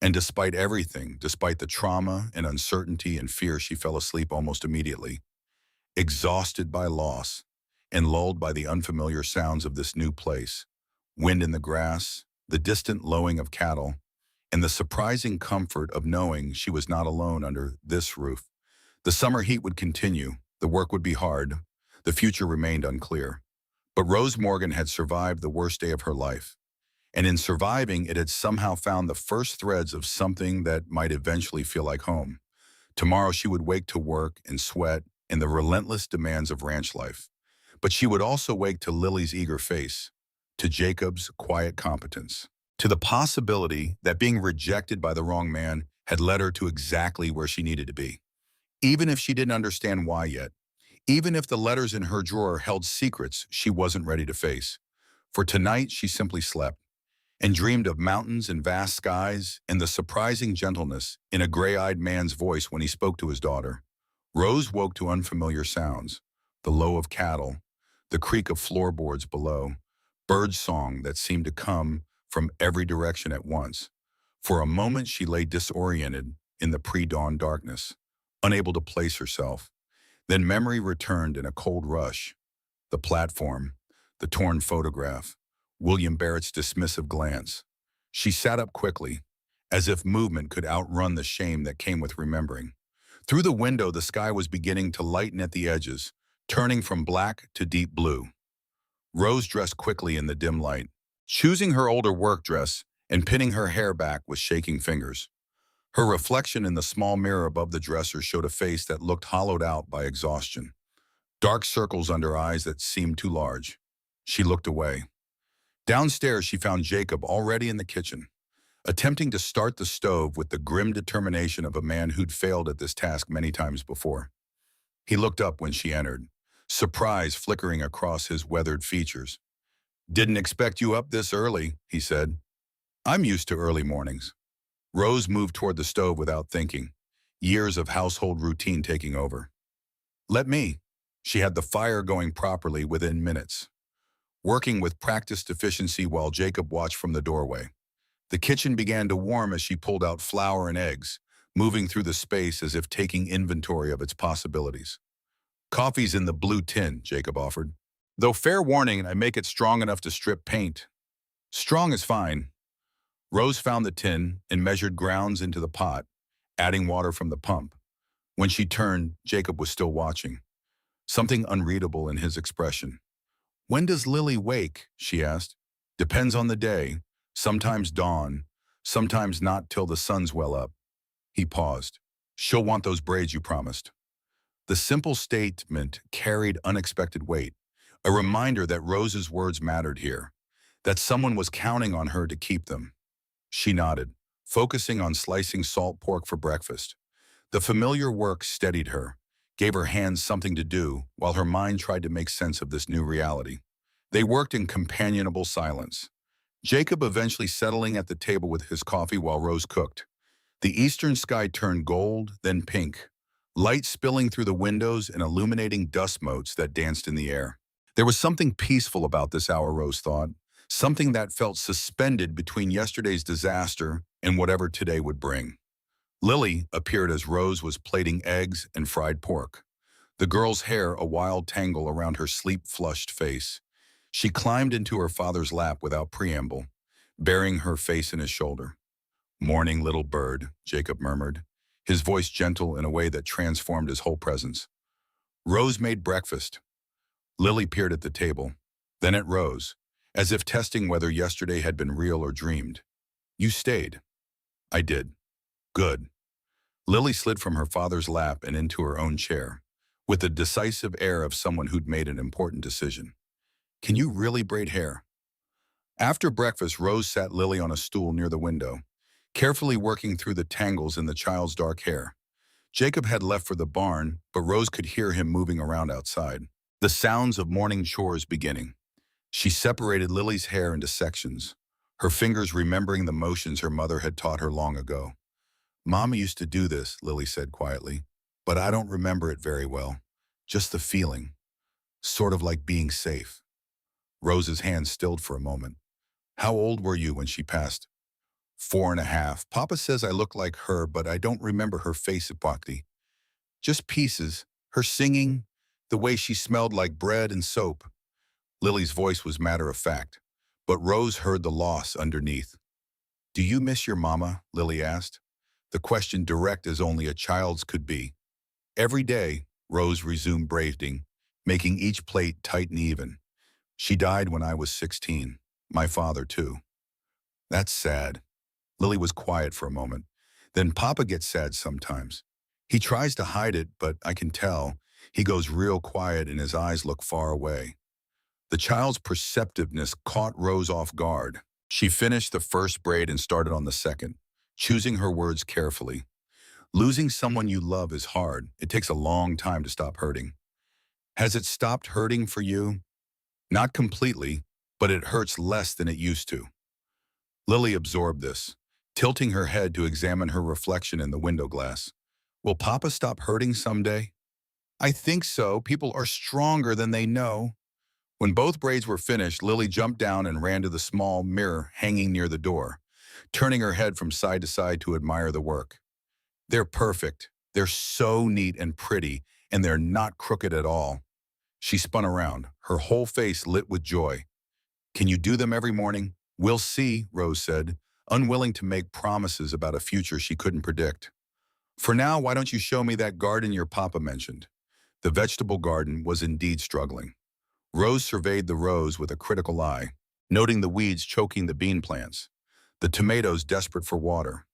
And despite everything, despite the trauma and uncertainty and fear, she fell asleep almost immediately, exhausted by loss and lulled by the unfamiliar sounds of this new place. Wind in the grass, the distant lowing of cattle, and the surprising comfort of knowing she was not alone under this roof. The summer heat would continue, the work would be hard, the future remained unclear. But Rose Morgan had survived the worst day of her life. And in surviving, it had somehow found the first threads of something that might eventually feel like home. Tomorrow she would wake to work and sweat and the relentless demands of ranch life. But she would also wake to Lily's eager face, to Jacob's quiet competence, to the possibility that being rejected by the wrong man had led her to exactly where she needed to be. Even if she didn't understand why yet, even if the letters in her drawer held secrets she wasn't ready to face. For tonight she simply slept and dreamed of mountains and vast skies and the surprising gentleness in a gray-eyed man's voice when he spoke to his daughter. Rose woke to unfamiliar sounds, the low of cattle, the creak of floorboards below, bird song that seemed to come from every direction at once. For a moment she lay disoriented in the pre-dawn darkness, unable to place herself. Then memory returned in a cold rush. The platform, the torn photograph, William Barrett's dismissive glance. She sat up quickly, as if movement could outrun the shame that came with remembering. Through the window, the sky was beginning to lighten at the edges, turning from black to deep blue. Rose dressed quickly in the dim light, choosing her older work dress and pinning her hair back with shaking fingers. Her reflection in the small mirror above the dresser showed a face that looked hollowed out by exhaustion. Dark circles under eyes that seemed too large. She looked away. Downstairs, she found Jacob already in the kitchen, attempting to start the stove with the grim determination of a man who'd failed at this task many times before. He looked up when she entered, surprise flickering across his weathered features. "Didn't expect you up this early," he said. "I'm used to early mornings." Rose moved toward the stove without thinking, years of household routine taking over. "Let me." She had the fire going properly within minutes, working with practiced efficiency while Jacob watched from the doorway. The kitchen began to warm as she pulled out flour and eggs, moving through the space as if taking inventory of its possibilities. "Coffee's in the blue tin," Jacob offered. "Though fair warning, I make it strong enough to strip paint." "Strong is fine." Rose found the tin and measured grounds into the pot, adding water from the pump. When she turned, Jacob was still watching, something unreadable in his expression. "When does Lily wake?" she asked. "Depends on the day. Sometimes dawn, sometimes not till the sun's well up." He paused. "She'll want those braids you promised." The simple statement carried unexpected weight, a reminder that Rose's words mattered here, that someone was counting on her to keep them. She nodded, focusing on slicing salt pork for breakfast. The familiar work steadied her, gave her hands something to do, while her mind tried to make sense of this new reality. They worked in companionable silence, Jacob eventually settling at the table with his coffee while Rose cooked. The eastern sky turned gold, then pink, light spilling through the windows and illuminating dust motes that danced in the air. There was something peaceful about this hour, Rose thought, something that felt suspended between yesterday's disaster and whatever today would bring. Lily appeared as Rose was plating eggs and fried pork, the girl's hair a wild tangle around her sleep-flushed face. She climbed into her father's lap without preamble, burying her face in his shoulder. "Morning, little bird," Jacob murmured, his voice gentle in a way that transformed his whole presence. Rose made breakfast. Lily peered at the table, then at Rose, as if testing whether yesterday had been real or dreamed. "You stayed." "I did." "Good." Lily slid from her father's lap and into her own chair, with the decisive air of someone who'd made an important decision. "Can you really braid hair?" After breakfast, Rose sat Lily on a stool near the window, carefully working through the tangles in the child's dark hair. Jacob had left for the barn, but Rose could hear him moving around outside, the sounds of morning chores beginning. She separated Lily's hair into sections, her fingers remembering the motions her mother had taught her long ago. "Mama used to do this," Lily said quietly, "but I don't remember it very well. Just the feeling, sort of like being safe." Rose's hand stilled for a moment. "How old were you when she passed?" 4.5. Papa says I look like her, but I don't remember her face apocty. Just pieces. Her singing, the way she smelled like bread and soap. Lily's voice was matter of fact, but Rose heard the loss underneath. Do you miss your mama? Lily asked. The question direct as only a child's could be. Every day, Rose resumed braiding, making each plait tight and even. She died when I was 16. My father, too. That's sad. Lily was quiet for a moment. Then Papa gets sad sometimes. He tries to hide it, but I can tell. He goes real quiet and his eyes look far away. The child's perceptiveness caught Rose off guard. She finished the first braid and started on the second, choosing her words carefully. Losing someone you love is hard. It takes a long time to stop hurting. Has it stopped hurting for you? Not completely, but it hurts less than it used to. Lily absorbed this, tilting her head to examine her reflection in the window glass. Will Papa stop hurting someday? I think so. People are stronger than they know. When both braids were finished, Lily jumped down and ran to the small mirror hanging near the door, turning her head from side to side to admire the work. They're perfect. They're so neat and pretty, and they're not crooked at all. She spun around, her whole face lit with joy. Can you do them every morning? We'll see, Rose said, unwilling to make promises about a future she couldn't predict. For now, why don't you show me that garden your papa mentioned? The vegetable garden was indeed struggling. Rose surveyed the rows with a critical eye, noting the weeds choking the bean plants, the tomatoes desperate for water,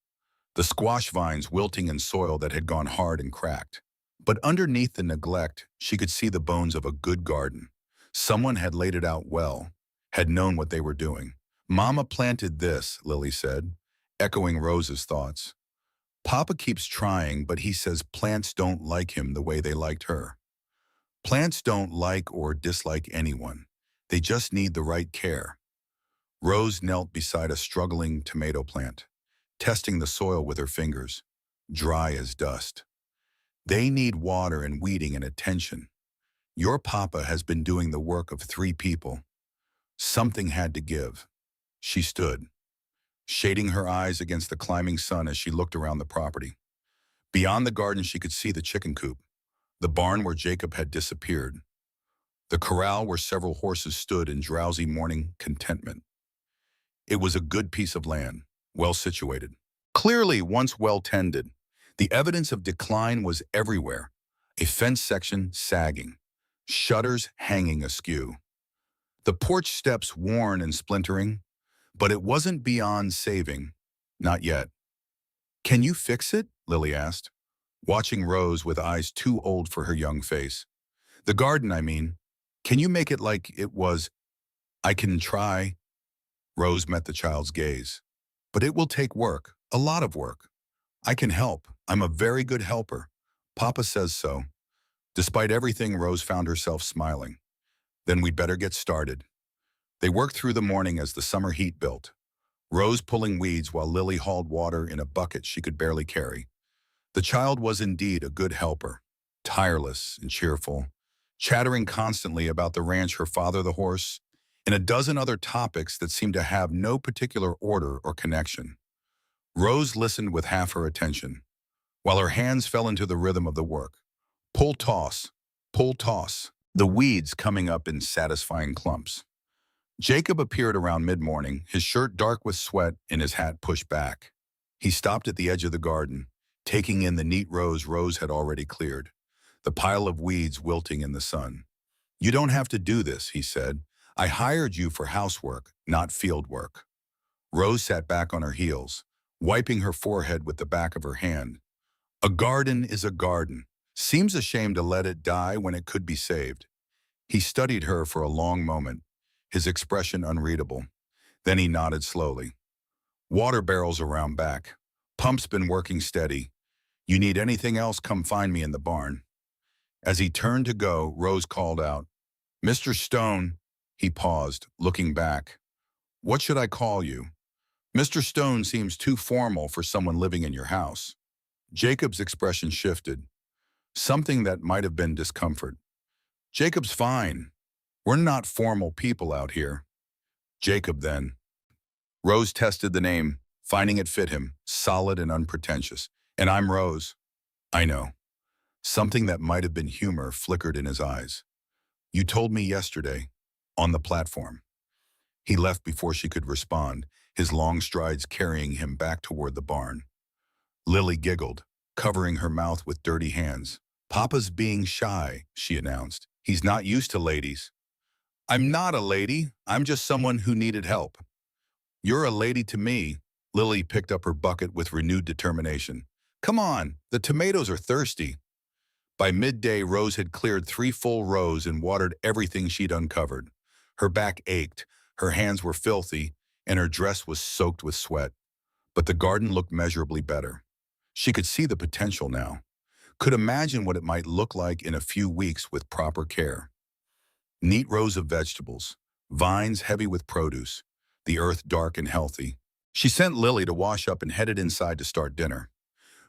the squash vines wilting in soil that had gone hard and cracked. But underneath the neglect, she could see the bones of a good garden. Someone had laid it out well, had known what they were doing. Mama planted this, Lily said, echoing Rose's thoughts. Papa keeps trying, but he says plants don't like him the way they liked her. Plants don't like or dislike anyone. They just need the right care. Rose knelt beside a struggling tomato plant, testing the soil with her fingers, dry as dust. They need water and weeding and attention. Your papa has been doing the work of 3 people. Something had to give. She stood, shading her eyes against the climbing sun as she looked around the property. Beyond the garden, she could see the chicken coop, the barn where Jacob had disappeared, the corral where several horses stood in drowsy morning contentment. It was a good piece of land, well situated. Clearly once well tended. The evidence of decline was everywhere. A fence section sagging, shutters hanging askew. The porch steps worn and splintering, but it wasn't beyond saving. Not yet. Can you fix it? Lily asked, watching Rose with eyes too old for her young face. The garden, I mean. Can you make it like it was? I can try. Rose met the child's gaze. But it will take work, a lot of work. I can help. I'm a very good helper. Papa says so. Despite everything, Rose found herself smiling. Then we'd better get started. They worked through the morning as the summer heat built. Rose pulling weeds while Lily hauled water in a bucket she could barely carry. The child was indeed a good helper, tireless and cheerful, chattering constantly about the ranch, her father the horse, and a dozen other topics that seemed to have no particular order or connection. Rose listened with half her attention, while her hands fell into the rhythm of the work. Pull, toss, the weeds coming up in satisfying clumps. Jacob appeared around mid-morning, his shirt dark with sweat and his hat pushed back. He stopped at the edge of the garden, taking in the neat rows Rose had already cleared, the pile of weeds wilting in the sun. You don't have to do this, he said. I hired you for housework, not field work. Rose sat back on her heels, wiping her forehead with the back of her hand. A garden is a garden. Seems a shame to let it die when it could be saved. He studied her for a long moment, his expression unreadable. Then he nodded slowly. Water barrels around back. Pump's been working steady. You need anything else, come find me in the barn. As he turned to go, Rose called out, Mr. Stone. He paused, looking back. What should I call you? Mr. Stone seems too formal for someone living in your house. Jacob's expression shifted, something that might have been discomfort. Jacob's fine. We're not formal people out here. Jacob, then. Rose tested the name, finding it fit him, solid and unpretentious. And I'm Rose. I know. Something that might have been humor flickered in his eyes. You told me yesterday, on the platform. He left before she could respond, his long strides carrying him back toward the barn. Lily giggled, covering her mouth with dirty hands. Papa's being shy, she announced. He's not used to ladies. I'm not a lady. I'm just someone who needed help. You're a lady to me. Lily picked up her bucket with renewed determination. Come on, the tomatoes are thirsty. By midday, Rose had cleared 3 full rows and watered everything she'd uncovered. Her back ached, her hands were filthy, and her dress was soaked with sweat. But the garden looked measurably better. She could see the potential now, could imagine what it might look like in a few weeks with proper care. Neat rows of vegetables, vines heavy with produce, the earth dark and healthy. She sent Lily to wash up and headed inside to start dinner.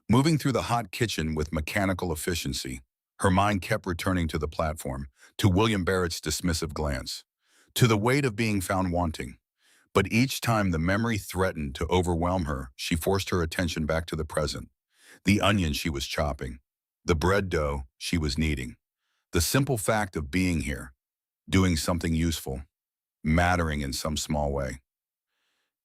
Moving through the hot kitchen with mechanical efficiency, her mind kept returning to the platform, to William Barrett's dismissive glance, to the weight of being found wanting. But each time the memory threatened to overwhelm her, she forced her attention back to the present. The onion she was chopping, the bread dough she was kneading, the simple fact of being here, doing something useful, mattering in some small way.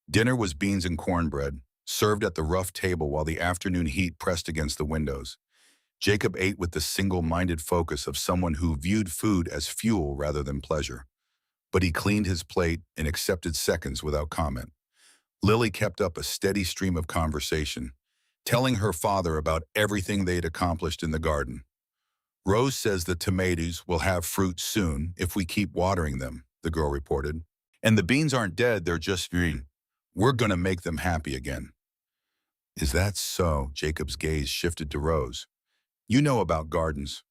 Dinner was beans and cornbread, served at the rough table while the afternoon heat pressed against the windows. Jacob ate with the single-minded focus of someone who viewed food as fuel rather than pleasure. But he cleaned his plate and accepted seconds without comment. Lily kept up a steady stream of conversation, telling her father about everything they'd accomplished in the garden. Rose says the tomatoes will have fruit soon if we keep watering them, the girl reported. And the beans aren't dead, they're just green. We're gonna make them happy again. Is that so? Jacob's gaze shifted to Rose. You know about gardens.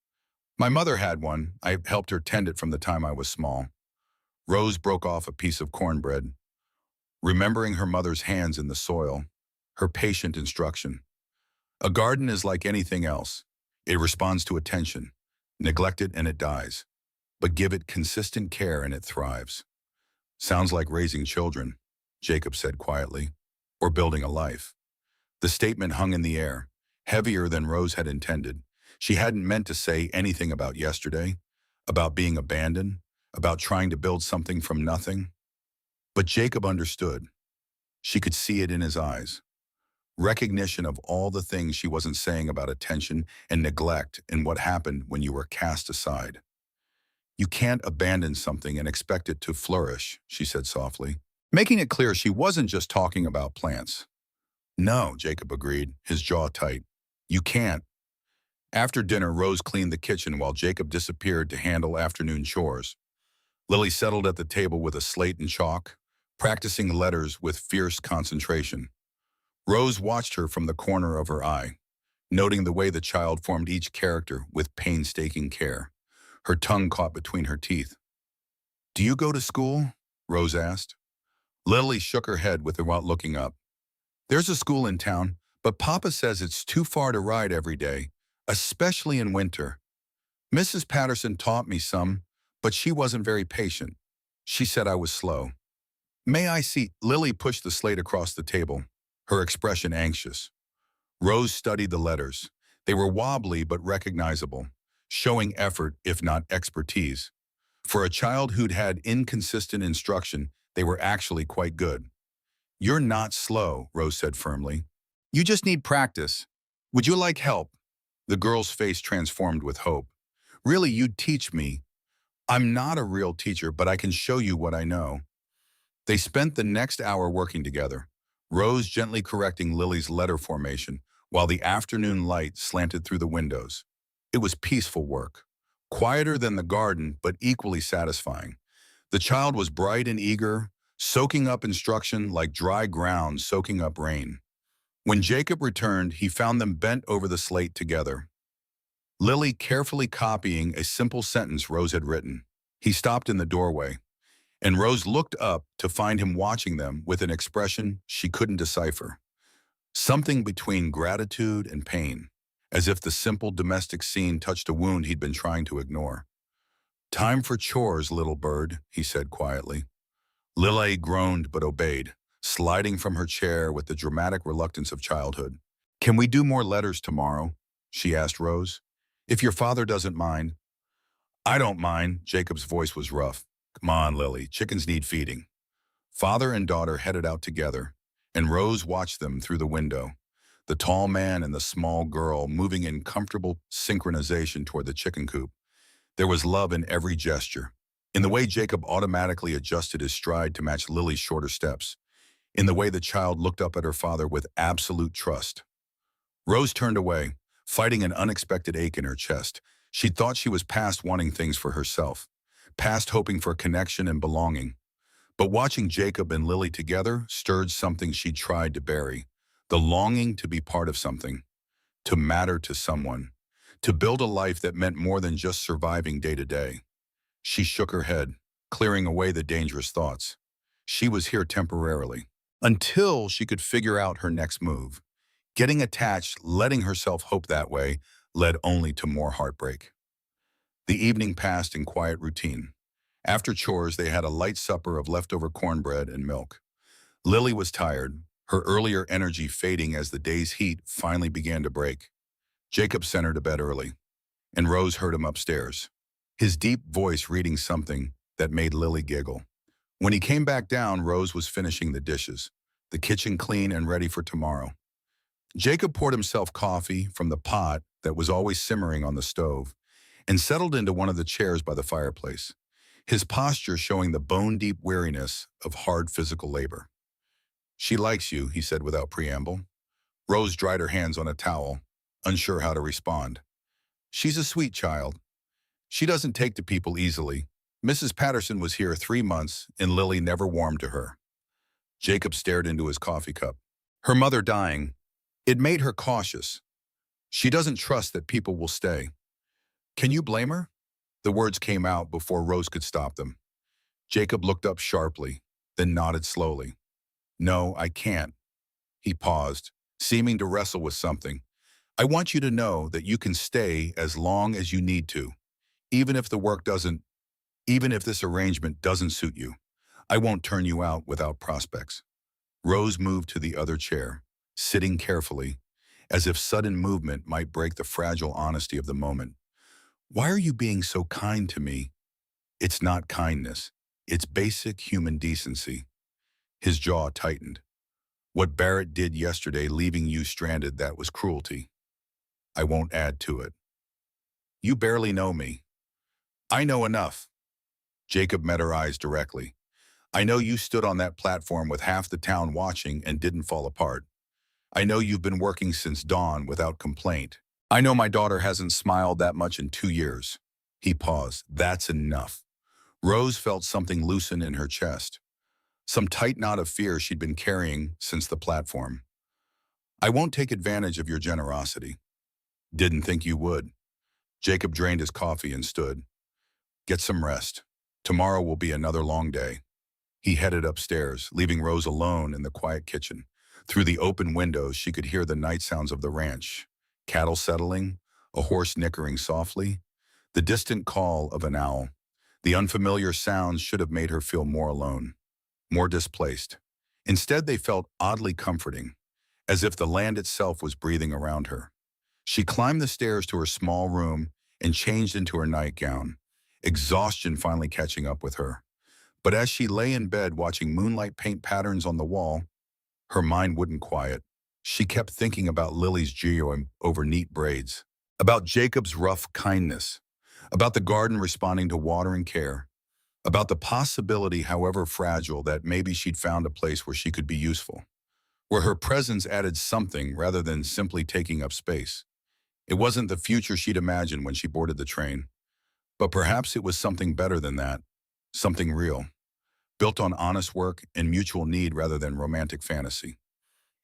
My mother had one. I helped her tend it from the time I was small. Rose broke off a piece of cornbread, remembering her mother's hands in the soil, her patient instruction. A garden is like anything else. It responds to attention. Neglect it and it dies. But give it consistent care and it thrives. Sounds like raising children, Jacob said quietly, or building a life. The statement hung in the air, heavier than Rose had intended. She hadn't meant to say anything about yesterday, about being abandoned, about trying to build something from nothing. But Jacob understood. She could see it in his eyes. Recognition of all the things she wasn't saying about attention and neglect and what happened when you were cast aside. You can't abandon something and expect it to flourish, she said softly, making it clear she wasn't just talking about plants. No, Jacob agreed, his jaw tight. You can't. After dinner, Rose cleaned the kitchen while Jacob disappeared to handle afternoon chores. Lily settled at the table with a slate and chalk, practicing letters with fierce concentration. Rose watched her from the corner of her eye, noting the way the child formed each character with painstaking care. Her tongue caught between her teeth. Do you go to school? Rose asked. Lily shook her head without looking up. There's a school in town, but Papa says it's too far to ride every day, especially in winter. Mrs. Patterson taught me some, but she wasn't very patient. She said I was slow. May I see? Lily pushed the slate across the table, her expression anxious. Rose studied the letters. They were wobbly but recognizable, showing effort if not expertise. For a child who'd had inconsistent instruction, they were actually quite good. You're not slow, Rose said firmly. You just need practice. Would you like help? The girl's face transformed with hope. Really, you'd teach me. I'm not a real teacher, but I can show you what I know. They spent the next hour working together, Rose gently correcting Lily's letter formation while the afternoon light slanted through the windows. It was peaceful work, quieter than the garden, but equally satisfying. The child was bright and eager, soaking up instruction like dry ground soaking up rain. When Jacob returned, he found them bent over the slate together. Lily carefully copying a simple sentence Rose had written. He stopped in the doorway, and Rose looked up to find him watching them with an expression she couldn't decipher. Something between gratitude and pain, as if the simple domestic scene touched a wound he'd been trying to ignore. Time for chores, little bird, he said quietly. Lily groaned but obeyed, sliding from her chair with the dramatic reluctance of childhood. "Can we do more letters tomorrow?" she asked Rose. "If your father doesn't mind." "I don't mind." Jacob's voice was rough. "Come on, Lily, chickens need feeding." Father and daughter headed out together, and Rose watched them through the window, the tall man and the small girl moving in comfortable synchronization toward the chicken coop. There was love in every gesture, in the way Jacob automatically adjusted his stride to match Lily's shorter steps, in the way the child looked up at her father with absolute trust. Rose turned away, fighting an unexpected ache in her chest. She thought she was past wanting things for herself, past hoping for connection and belonging. But watching Jacob and Lily together stirred something she tried to bury, the longing to be part of something, to matter to someone, to build a life that meant more than just surviving day to day. She shook her head, clearing away the dangerous thoughts. She was here temporarily, until she could figure out her next move. Getting attached, letting herself hope that way, led only to more heartbreak. The evening passed in quiet routine. After chores, they had a light supper of leftover cornbread and milk. Lily was tired, her earlier energy fading as the day's heat finally began to break. Jacob sent her to bed early, and Rose heard him upstairs, his deep voice reading something that made Lily giggle. When he came back down, Rose was finishing the dishes, the kitchen clean and ready for tomorrow. Jacob poured himself coffee from the pot that was always simmering on the stove and settled into one of the chairs by the fireplace, his posture showing the bone-deep weariness of hard physical labor. "She likes you," he said without preamble. Rose dried her hands on a towel, unsure how to respond. "She's a sweet child. She doesn't take to people easily. Mrs. Patterson was here 3 months, and Lily never warmed to her." Jacob stared into his coffee cup. "Her mother dying. It made her cautious. She doesn't trust that people will stay. Can you blame her?" The words came out before Rose could stop them. Jacob looked up sharply, then nodded slowly. "No, I can't." He paused, seeming to wrestle with something. "I want you to know that you can stay as long as you need to, even if the work doesn't, even if this arrangement doesn't suit you. I won't turn you out without prospects." Rose moved to the other chair, sitting carefully, as if sudden movement might break the fragile honesty of the moment. "Why are you being so kind to me?" "It's not kindness. It's basic human decency." His jaw tightened. "What Barrett did yesterday, leaving you stranded, that was cruelty. I won't add to it. You barely know me." "I know enough." Jacob met her eyes directly. "I know you stood on that platform with half the town watching and didn't fall apart. I know you've been working since dawn without complaint. I know my daughter hasn't smiled that much in 2 years." He paused. "That's enough." Rose felt something loosen in her chest, some tight knot of fear she'd been carrying since the platform. "I won't take advantage of your generosity." "Didn't think you would." Jacob drained his coffee and stood. "Get some rest. Tomorrow will be another long day." He headed upstairs, leaving Rose alone in the quiet kitchen. Through the open windows, she could hear the night sounds of the ranch. Cattle settling, a horse nickering softly, the distant call of an owl. The unfamiliar sounds should have made her feel more alone, more displaced. Instead, they felt oddly comforting, as if the land itself was breathing around her. She climbed the stairs to her small room and changed into her nightgown, exhaustion finally catching up with her. But as she lay in bed watching moonlight paint patterns on the wall, her mind wouldn't quiet. She kept thinking about Lily's geoing over neat braids, about Jacob's rough kindness, about the garden responding to water and care, about the possibility, however fragile, that maybe she'd found a place where she could be useful, where her presence added something rather than simply taking up space. It wasn't the future she'd imagined when she boarded the train, but perhaps it was something better than that, something real, built on honest work and mutual need rather than romantic fantasy.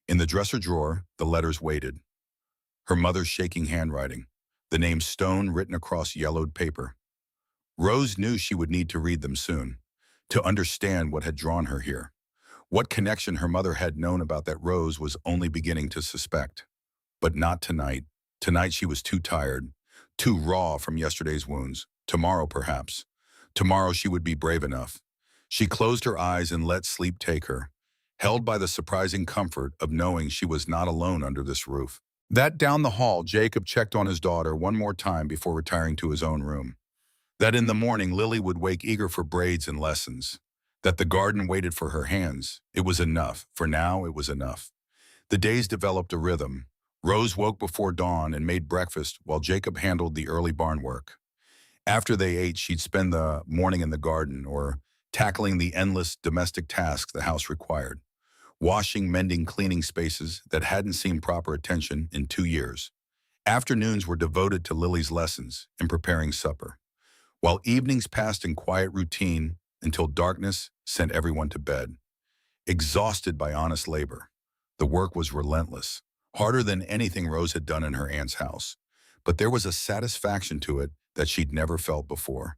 In the dresser drawer, the letters waited. Her mother's shaking handwriting, the name stone written across yellowed paper. Rose knew she would need to read them soon, to understand what had drawn her here, what connection her mother had known about that Rose was only beginning to suspect. But not tonight. Tonight she was too tired, too raw from yesterday's wounds. Tomorrow, perhaps. Tomorrow she would be brave enough. She closed her eyes and let sleep take her, held by the surprising comfort of knowing she was not alone under this roof. That down the hall, Jacob checked on his daughter one more time before retiring to his own room. That in the morning, Lily would wake eager for braids and lessons. That the garden waited for her hands. It was enough. For now, it was enough. The days developed a rhythm. Rose woke before dawn and made breakfast while Jacob handled the early barn work. After they ate, she'd spend the morning in the garden or tackling the endless domestic tasks the house required. Washing, mending, cleaning spaces that hadn't seen proper attention in 2 years. Afternoons were devoted to Lily's lessons and preparing supper, while evenings passed in quiet routine until darkness sent everyone to bed. Exhausted by honest labor, the work was relentless, harder than anything Rose had done in her aunt's house. But there was a satisfaction to it that she'd never felt before.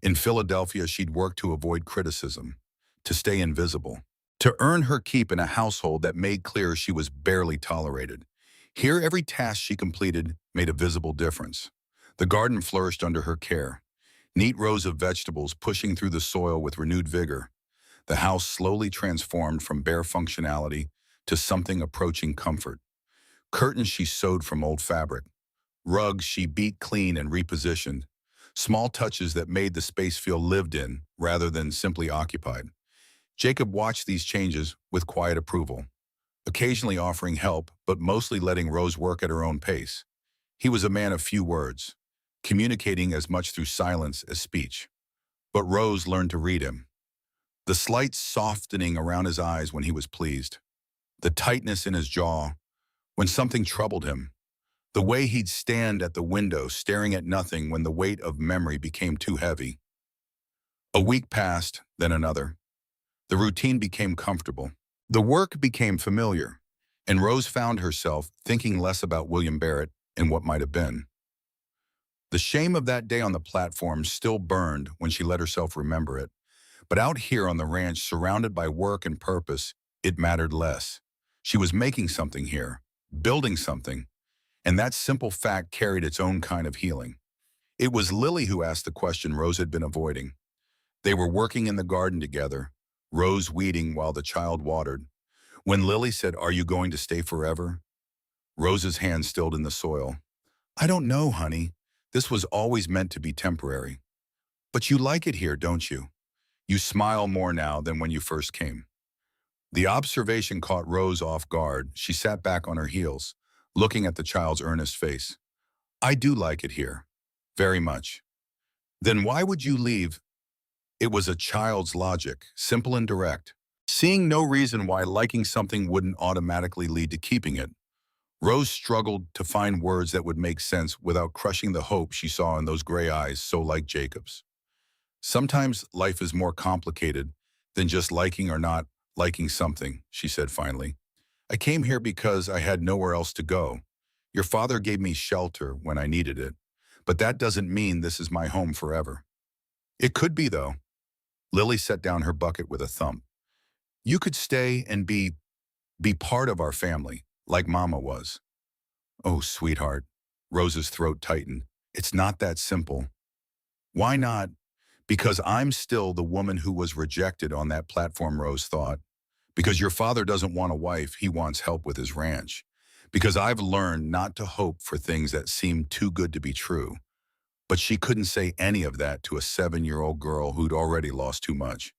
In Philadelphia, she'd worked to avoid criticism, to stay invisible, to earn her keep in a household that made clear she was barely tolerated. Here, every task she completed made a visible difference. The garden flourished under her care, neat rows of vegetables pushing through the soil with renewed vigor. The house slowly transformed from bare functionality to something approaching comfort. Curtains she sewed from old fabric, rugs she beat clean and repositioned, small touches that made the space feel lived in rather than simply occupied. Jacob watched these changes with quiet approval, occasionally offering help, but mostly letting Rose work at her own pace. He was a man of few words, communicating as much through silence as speech. But Rose learned to read him. The slight softening around his eyes when he was pleased, the tightness in his jaw when something troubled him, the way he'd stand at the window staring at nothing when the weight of memory became too heavy. A week passed, then another. The routine became comfortable. The work became familiar, and Rose found herself thinking less about William Barrett and what might have been. The shame of that day on the platform still burned when she let herself remember it. But out here on the ranch, surrounded by work and purpose, it mattered less. She was making something here, building something, and that simple fact carried its own kind of healing. It was Lily who asked the question Rose had been avoiding. They were working in the garden together, Rose weeding while the child watered. When Lily said, "Are you going to stay forever?" Rose's hand stilled in the soil. "I don't know, honey. This was always meant to be temporary. But you like it here, don't you? You smile more now than when you first came." The observation caught Rose off guard. She sat back on her heels, looking at the child's earnest face. "I do like it here. Very much." "Then why would you leave?" It was a child's logic, simple and direct, seeing no reason why liking something wouldn't automatically lead to keeping it. Rose struggled to find words that would make sense without crushing the hope she saw in those gray eyes so like Jacob's. "Sometimes life is more complicated than just liking or not liking something," she said finally. "I came here because I had nowhere else to go. Your father gave me shelter when I needed it, but that doesn't mean this is my home forever." "It could be, though." Lily set down her bucket with a thump. "You could stay and be part of our family, like Mama was." "Oh, sweetheart." Rose's throat tightened. "It's not that simple." "Why not?" "Because I'm still the woman who was rejected on that platform," Rose thought. "Because your father doesn't want a wife, he wants help with his ranch. Because I've learned not to hope for things that seem too good to be true." But she couldn't say any of that to a 7-year-old girl who'd already lost too much.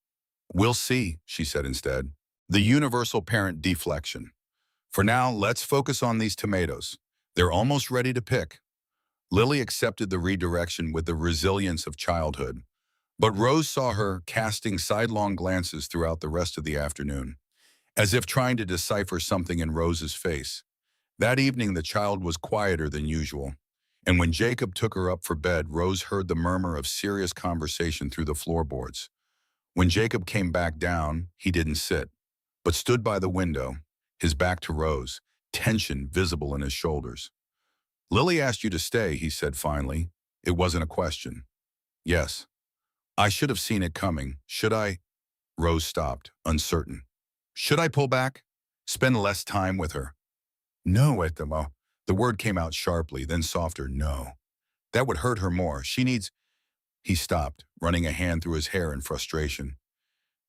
"We'll see," she said instead. The universal parent deflection. "For now, let's focus on these tomatoes. They're almost ready to pick." Lily accepted the redirection with the resilience of childhood. But Rose saw her casting sidelong glances throughout the rest of the afternoon, as if trying to decipher something in Rose's face. That evening, the child was quieter than usual, and when Jacob took her up for bed, Rose heard the murmur of serious conversation through the floorboards. When Jacob came back down, he didn't sit, but stood by the window, his back to Rose, tension visible in his shoulders. "Lily asked you to stay," he said finally. It wasn't a question. "Yes." "I should have seen it coming. Should I?" Rose stopped, uncertain. "Should I pull back? Spend less time with her?" "No, Etamo." The word came out sharply, then softer. "No. That would hurt her more. She needs—" He stopped, running a hand through his hair in frustration.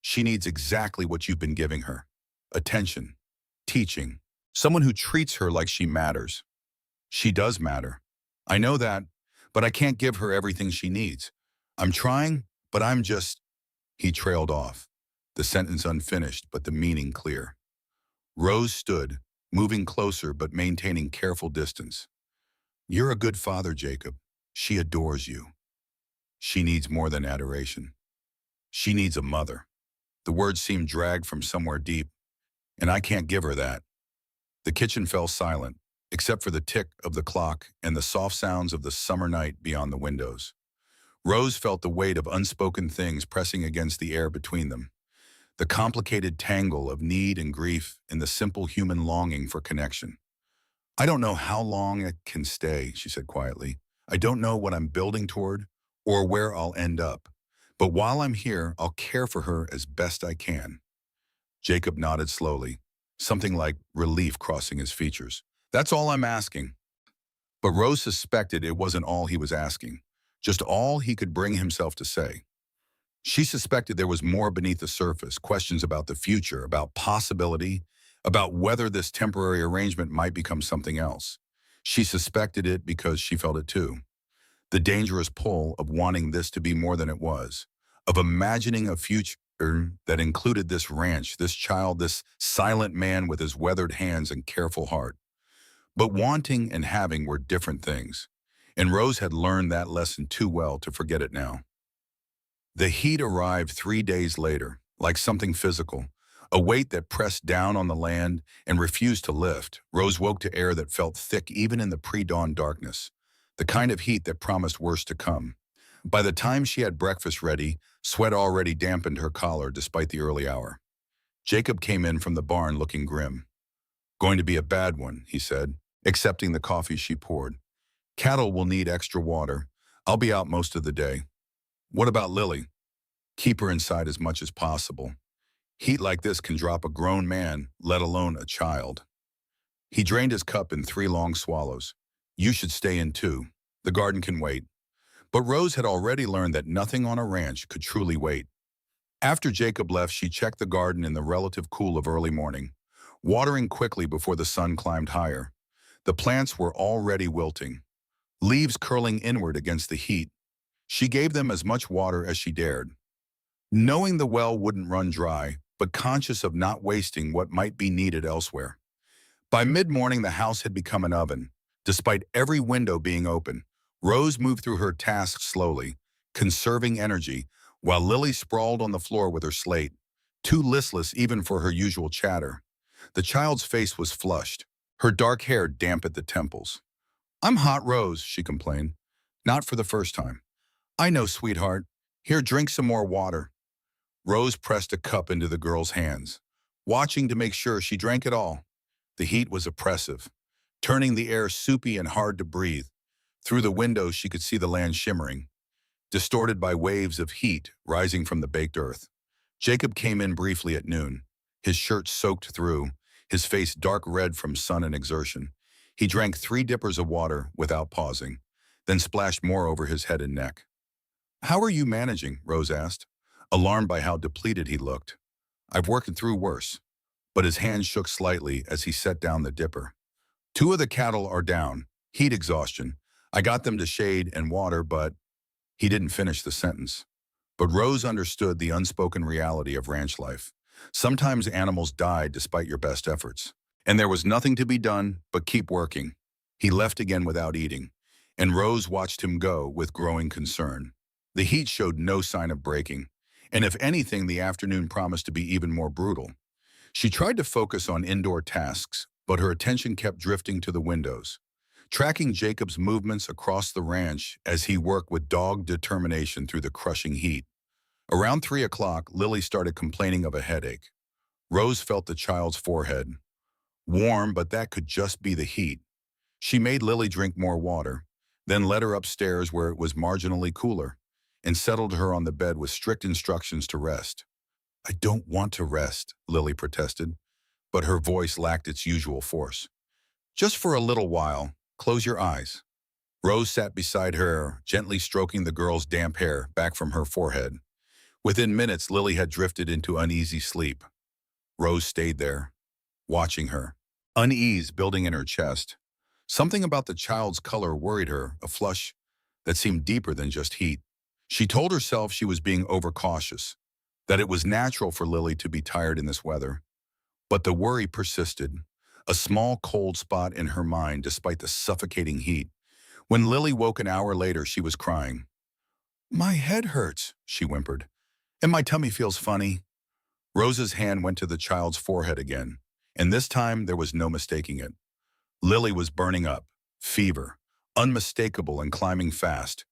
"She needs exactly what you've been giving her. attention, teaching, someone who treats her like she matters. She does matter. I know that, but I can't give her everything she needs. I'm trying, but I'm just... He trailed off, the sentence unfinished, but the meaning clear. Rose stood, moving closer but maintaining careful distance. You're a good father, Jacob. She adores you. She needs more than adoration. She needs a mother. The words seemed dragged from somewhere deep, and I can't give her that. The kitchen fell silent, except for the tick of the clock and the soft sounds of the summer night beyond the windows. Rose felt the weight of unspoken things pressing against the air between them, the complicated tangle of need and grief and the simple human longing for connection. I don't know how long it can stay, she said quietly. I don't know what I'm building toward or where I'll end up. But while I'm here, I'll care for her as best I can. Jacob nodded slowly, something like relief crossing his features. That's all I'm asking. But Rose suspected it wasn't all he was asking, just all he could bring himself to say. She suspected there was more beneath the surface, questions about the future, about possibility, about whether this temporary arrangement might become something else. She suspected it because she felt it too. The dangerous pull of wanting this to be more than it was, of imagining a future that included this ranch, this child, this silent man with his weathered hands and careful heart. But wanting and having were different things, and Rose had learned that lesson too well to forget it now. The heat arrived 3 days later, like something physical, a weight that pressed down on the land and refused to lift. Rose woke to air that felt thick even in the pre-dawn darkness, the kind of heat that promised worse to come. By the time she had breakfast ready, sweat already dampened her collar despite the early hour. Jacob came in from the barn looking grim. Going to be a bad one, he said, accepting the coffee she poured. Cattle will need extra water. I'll be out most of the day. What about Lily? Keep her inside as much as possible. Heat like this can drop a grown man, let alone a child. He drained his cup in 3 long swallows. You should stay in too. The garden can wait. But Rose had already learned that nothing on a ranch could truly wait. After Jacob left, she checked the garden in the relative cool of early morning, watering quickly before the sun climbed higher. The plants were already wilting, leaves curling inward against the heat. She gave them as much water as she dared, knowing the well wouldn't run dry, but conscious of not wasting what might be needed elsewhere. By mid-morning, the house had become an oven. Despite every window being open, Rose moved through her tasks slowly, conserving energy, while Lily sprawled on the floor with her slate, too listless even for her usual chatter. The child's face was flushed, her dark hair damp at the temples. I'm hot, Rose, she complained. Not for the first time. I know, sweetheart. Here, drink some more water. Rose pressed a cup into the girl's hands, watching to make sure she drank it all. The heat was oppressive, turning the air soupy and hard to breathe. Through the window, she could see the land shimmering, distorted by waves of heat rising from the baked earth. Jacob came in briefly at noon, his shirt soaked through, his face dark red from sun and exertion. He drank 3 dippers of water without pausing, then splashed more over his head and neck. How are you managing? Rose asked, alarmed by how depleted he looked. I've worked through worse. But his hand shook slightly as he set down the dipper. 2 of the cattle are down, heat exhaustion. I got them to shade and water, but... He didn't finish the sentence. But Rose understood the unspoken reality of ranch life. Sometimes animals die despite your best efforts. And there was nothing to be done but keep working. He left again without eating, and Rose watched him go with growing concern. The heat showed no sign of breaking, and if anything, the afternoon promised to be even more brutal. She tried to focus on indoor tasks, but her attention kept drifting to the windows, tracking Jacob's movements across the ranch as he worked with dogged determination through the crushing heat. Around 3 o'clock, Lily started complaining of a headache. Rose felt the child's forehead. Warm, but that could just be the heat. She made Lily drink more water, then led her upstairs where it was marginally cooler, and settled her on the bed with strict instructions to rest. I don't want to rest, Lily protested, but her voice lacked its usual force. Just for a little while, close your eyes. Rose sat beside her, gently stroking the girl's damp hair back from her forehead. Within minutes, Lily had drifted into uneasy sleep. Rose stayed there, watching her, unease building in her chest. Something about the child's color worried her, a flush that seemed deeper than just heat. She told herself she was being overcautious, that it was natural for Lily to be tired in this weather. But the worry persisted, a small cold spot in her mind despite the suffocating heat. When Lily woke an hour later, she was crying. "My head hurts," she whimpered, "and my tummy feels funny." Rose's hand went to the child's forehead again, and this time there was no mistaking it. Lily was burning up, fever, unmistakable and climbing fast.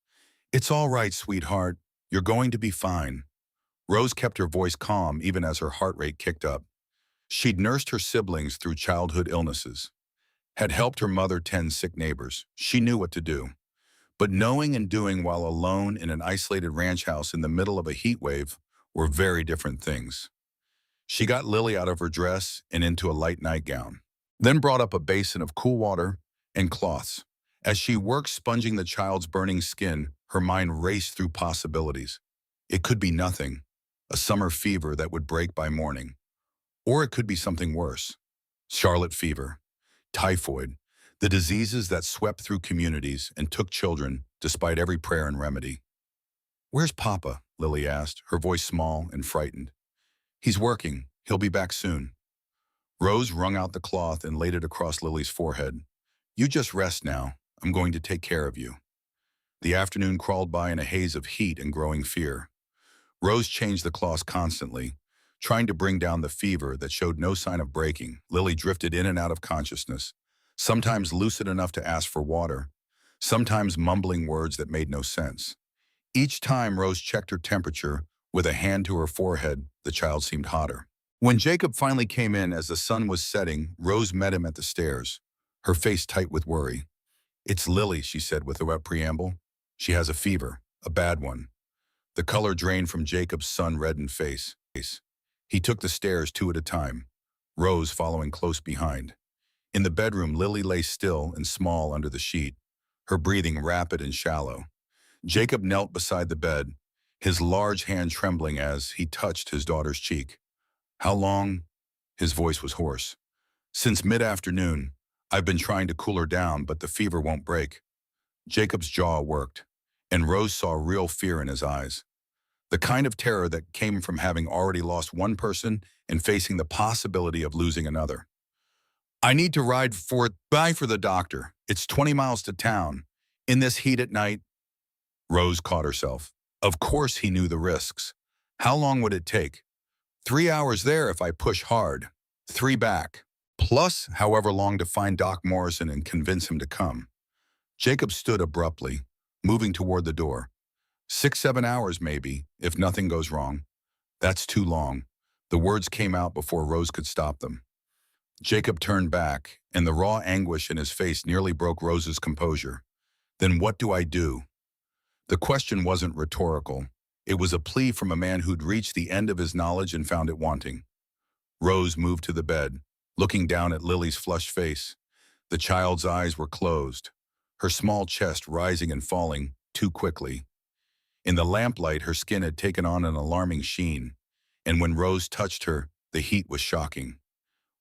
"It's all right, sweetheart. You're going to be fine." Rose kept her voice calm even as her heart rate kicked up. She'd nursed her siblings through childhood illnesses, had helped her mother tend sick neighbors. She knew what to do. But knowing and doing while alone in an isolated ranch house in the middle of a heat wave were very different things. She got Lily out of her dress and into a light nightgown, then brought up a basin of cool water and cloths. As she worked sponging the child's burning skin, her mind raced through possibilities. It could be nothing, a summer fever that would break by morning. Or it could be something worse. Scarlet fever, typhoid, the diseases that swept through communities and took children despite every prayer and remedy. "Where's Papa?" Lily asked, her voice small and frightened. "He's working. He'll be back soon." Rose wrung out the cloth and laid it across Lily's forehead. "You just rest now. I'm going to take care of you." The afternoon crawled by in a haze of heat and growing fear. Rose changed the cloths constantly, trying to bring down the fever that showed no sign of breaking. Lily drifted in and out of consciousness, sometimes lucid enough to ask for water, sometimes mumbling words that made no sense. Each time Rose checked her temperature with a hand to her forehead, the child seemed hotter. When Jacob finally came in as the sun was setting, Rose met him at the stairs, her face tight with worry. "It's Lily," she said without preamble. "She has a fever, a bad one." The color drained from Jacob's sun-reddened face. He took the stairs two at a time, Rose following close behind. In the bedroom, Lily lay still and small under the sheet, her breathing rapid and shallow. Jacob knelt beside the bed, his large hand trembling as he touched his daughter's cheek. "How long?" His voice was hoarse. "Since mid-afternoon. I've been trying to cool her down, but the fever won't break." Jacob's jaw worked, and Rose saw real fear in his eyes. The kind of terror that came from having already lost one person and facing the possibility of losing another. "I need to ride by for the doctor. It's 20 miles to town. In this heat at night." Rose caught herself. Of course he knew the risks. How long would it take? 3 hours there if I push hard. 3 back. Plus however long to find Doc Morrison and convince him to come. Jacob stood abruptly, moving toward the door. 6, 7 hours maybe, if nothing goes wrong. That's too long. The words came out before Rose could stop them. Jacob turned back, and the raw anguish in his face nearly broke Rose's composure. "Then what do I do?" The question wasn't rhetorical. It was a plea from a man who'd reached the end of his knowledge and found it wanting. Rose moved to the bed, looking down at Lily's flushed face. The child's eyes were closed, her small chest rising and falling too quickly. In the lamplight, her skin had taken on an alarming sheen, and when Rose touched her, the heat was shocking.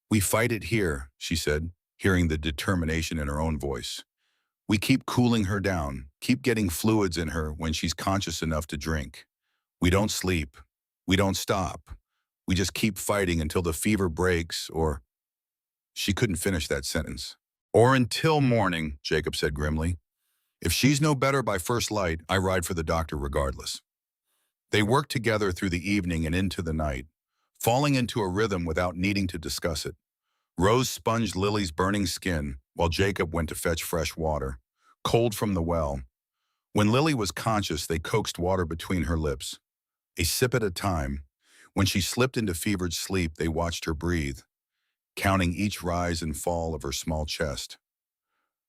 "We fight it here," she said, hearing the determination in her own voice. "We keep cooling her down, keep getting fluids in her when she's conscious enough to drink. We don't sleep. We don't stop. We just keep fighting until the fever breaks or—" She couldn't finish that sentence. "Or until morning," Jacob said grimly. "If she's no better by first light, I ride for the doctor regardless." They worked together through the evening and into the night, falling into a rhythm without needing to discuss it. Rose sponged Lily's burning skin while Jacob went to fetch fresh water, cold from the well. When Lily was conscious, they coaxed water between her lips, a sip at a time. When she slipped into fevered sleep, they watched her breathe, counting each rise and fall of her small chest.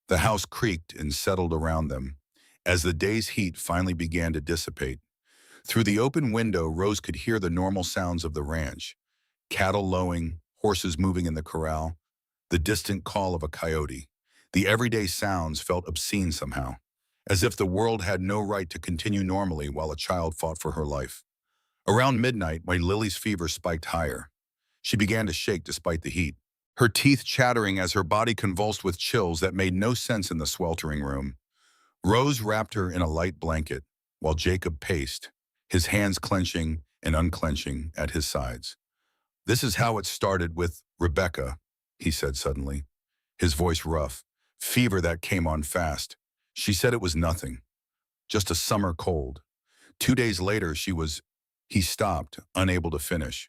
The house creaked and settled around them as the day's heat finally began to dissipate. Through the open window, Rose could hear the normal sounds of the ranch, cattle lowing, horses moving in the corral, the distant call of a coyote. The everyday sounds felt obscene somehow, as if the world had no right to continue normally while a child fought for her life. Around midnight, when Lily's fever spiked higher, She began to shake despite the heat, her teeth chattering as her body convulsed with chills that made no sense in the sweltering room. Rose wrapped her in a light blanket, while Jacob paced, his hands clenching and unclenching at his sides. "This is how it started with Rebecca," he said suddenly, his voice rough, fever that came on fast. "She said it was nothing, just a summer cold. 2 days later, she was—" He stopped, unable to finish.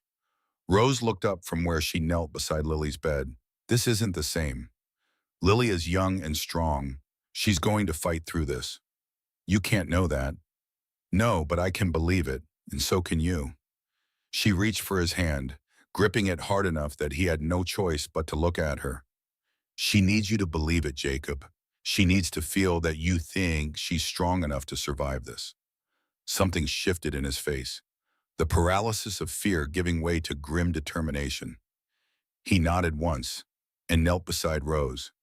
Rose looked up from where she knelt beside Lily's bed. "This isn't the same. Lily is young and strong. She's going to fight through this. You can't know that." "No, but I can believe it, and so can you." She reached for his hand, gripping it hard enough that he had no choice but to look at her. "She needs you to believe it, Jacob. She needs to feel that you think she's strong enough to survive this." Something shifted in his face, the paralysis of fear giving way to grim determination. He nodded once and knelt beside Rose,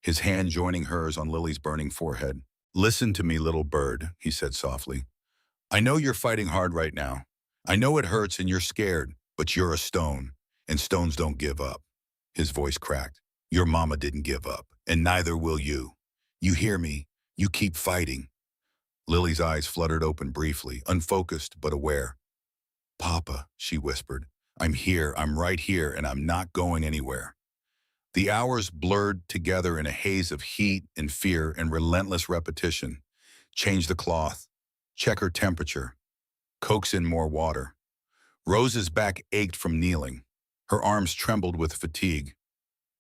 his hand joining hers on Lily's burning forehead. "Listen to me, little bird," he said softly. "I know you're fighting hard right now. I know it hurts and you're scared, but you're a stone, and stones don't give up." His voice cracked. "Your mama didn't give up, and neither will you. You hear me? You keep fighting." Lily's eyes fluttered open briefly, unfocused but aware. "Papa," she whispered, "I'm here, I'm right here, and I'm not going anywhere." The hours blurred together in a haze of heat and fear and relentless repetition. Change the cloth, check her temperature, coax in more water. Rose's back ached from kneeling. Her arms trembled with fatigue,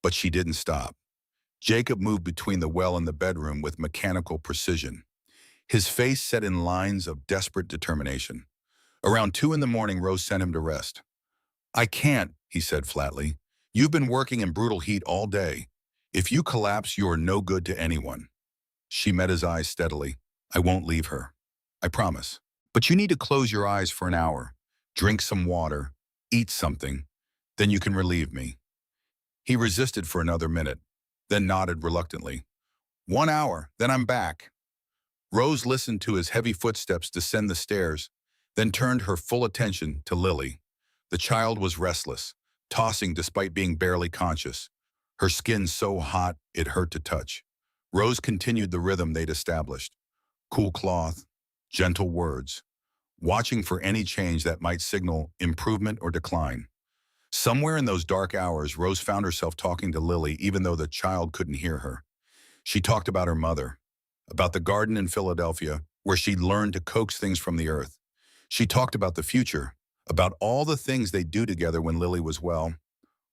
but she didn't stop. Jacob moved between the well and the bedroom with mechanical precision, his face set in lines of desperate determination. Around 2 in the morning, Rose sent him to rest. "I can't," he said flatly. "You've been working in brutal heat all day. If you collapse, you are no good to anyone." She met his eyes steadily. "I won't leave her. I promise. But you need to close your eyes for an hour, drink some water, eat something. Then you can relieve me." He resisted for another minute, then nodded reluctantly. "1 hour, then I'm back." Rose listened to his heavy footsteps descend the stairs, then turned her full attention to Lily. The child was restless, tossing despite being barely conscious, her skin so hot it hurt to touch. Rose continued the rhythm they'd established. Cool cloth, gentle words, watching for any change that might signal improvement or decline. Somewhere in those dark hours, Rose found herself talking to Lily even though the child couldn't hear her. She talked about her mother, about the garden in Philadelphia where she'd learned to coax things from the earth. She talked about the future, about all the things they'd do together when Lily was well.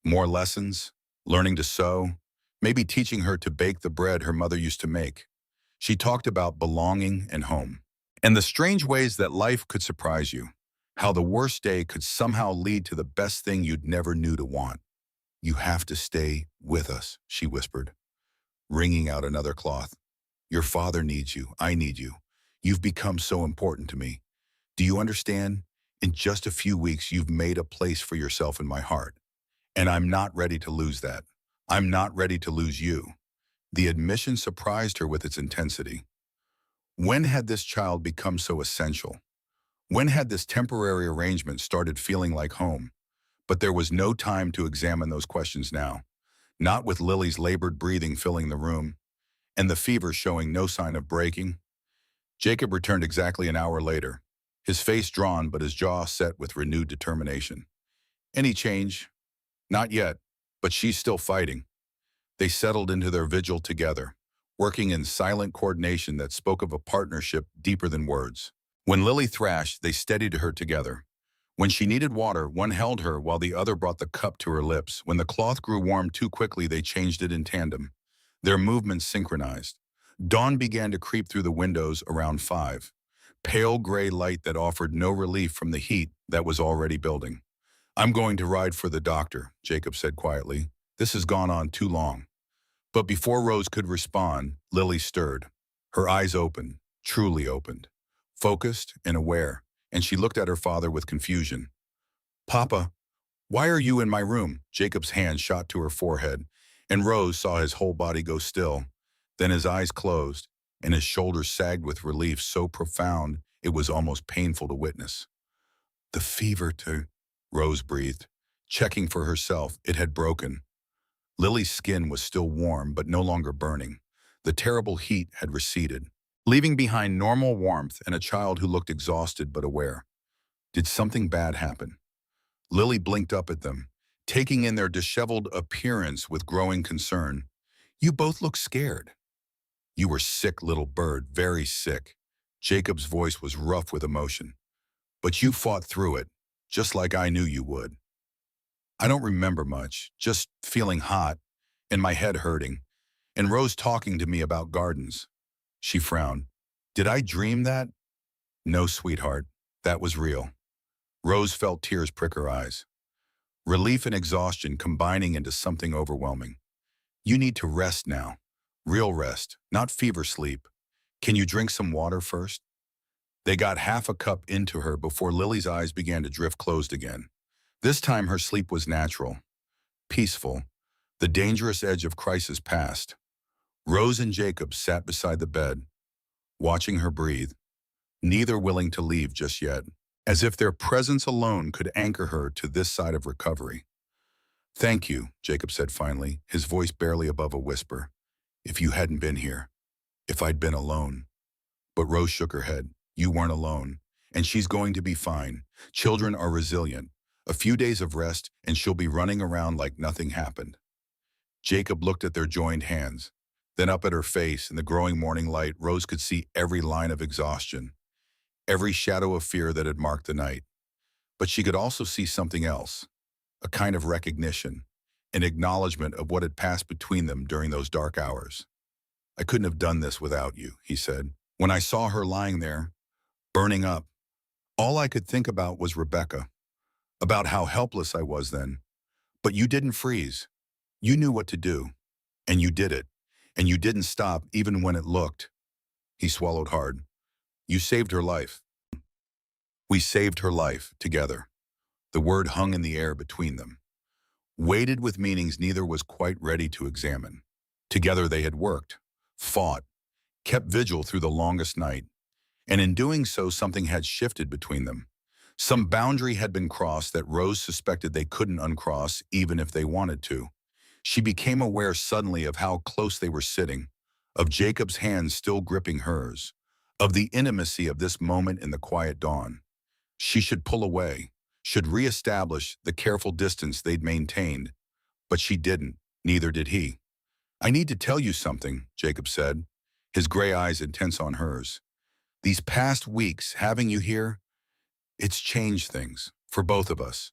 More lessons, learning to sew, maybe teaching her to bake the bread her mother used to make. She talked about belonging and home, and the strange ways that life could surprise you, how the worst day could somehow lead to the best thing you'd never knew to want. "You have to stay with us," she whispered, wringing out another cloth. "Your father needs you. I need you. You've become so important to me. Do you understand? In just a few weeks, you've made a place for yourself in my heart. And I'm not ready to lose that. I'm not ready to lose you." The admission surprised her with its intensity. When had this child become so essential? When had this temporary arrangement started feeling like home? But there was no time to examine those questions now, not with Lily's labored breathing filling the room, and the fever showing no sign of breaking. Jacob returned exactly an hour later, his face drawn but his jaw set with renewed determination. "Any change?" "Not yet, but she's still fighting." They settled into their vigil together, working in silent coordination that spoke of a partnership deeper than words. When Lily thrashed, they steadied her together. When she needed water, one held her while the other brought the cup to her lips. When the cloth grew warm too quickly, they changed it in tandem, their movements synchronized. Dawn began to creep through the windows around 5, pale gray light that offered no relief from the heat that was already building. "I'm going to ride for the doctor," Jacob said quietly. "This has gone on too long." But before Rose could respond, Lily stirred. Her eyes opened, truly opened, focused and aware, and she looked at her father with confusion. "Papa, why are you in my room?" Jacob's hand shot to her forehead, and Rose saw his whole body go still. Then his eyes closed, and his shoulders sagged with relief so profound it was almost painful to witness. "The fever to—" Rose breathed. Checking for herself, it had broken. Lily's skin was still warm but no longer burning. The terrible heat had receded, leaving behind normal warmth and a child who looked exhausted but aware. Did something bad happen? Lily blinked up at them, taking in their disheveled appearance with growing concern. You both look scared. You were sick, little bird, very sick. Jacob's voice was rough with emotion. But you fought through it, just like I knew you would. I don't remember much, just feeling hot, and my head hurting, and Rose talking to me about gardens. She frowned. Did I dream that? No, sweetheart, that was real. Rose felt tears prick her eyes. Relief and exhaustion combining into something overwhelming. You need to rest now. Real rest, not fever sleep. Can you drink some water first? They got half a cup into her before Lily's eyes began to drift closed again. This time her sleep was natural, peaceful. The dangerous edge of crisis passed. Rose and Jacob sat beside the bed, watching her breathe, neither willing to leave just yet, as if their presence alone could anchor her to this side of recovery. Thank you, Jacob said finally, his voice barely above a whisper. If you hadn't been here, if I'd been alone. But Rose shook her head. You weren't alone, and she's going to be fine. Children are resilient. A few days of rest, and she'll be running around like nothing happened. Jacob looked at their joined hands, then up at her face. In the growing morning light, Rose could see every line of exhaustion, every shadow of fear that had marked the night. But she could also see something else, a kind of recognition, an acknowledgement of what had passed between them during those dark hours. I couldn't have done this without you, he said. When I saw her lying there, burning up, all I could think about was Rebecca, about how helpless I was then. But you didn't freeze. You knew what to do, and you did it, and you didn't stop even when it looked. He swallowed hard. You saved her life. We saved her life together. The word hung in the air between them, weighted with meanings neither was quite ready to examine. Together they had worked, fought, kept vigil through the longest night, and in doing so something had shifted between them. Some boundary had been crossed that Rose suspected they couldn't uncross even if they wanted to. She became aware suddenly of how close they were sitting, of Jacob's hands still gripping hers, of the intimacy of this moment in the quiet dawn. She should pull away, should reestablish the careful distance they'd maintained, but she didn't, neither did he. I need to tell you something, Jacob said, his gray eyes intense on hers. These past weeks, having you here, it's changed things, for both of us.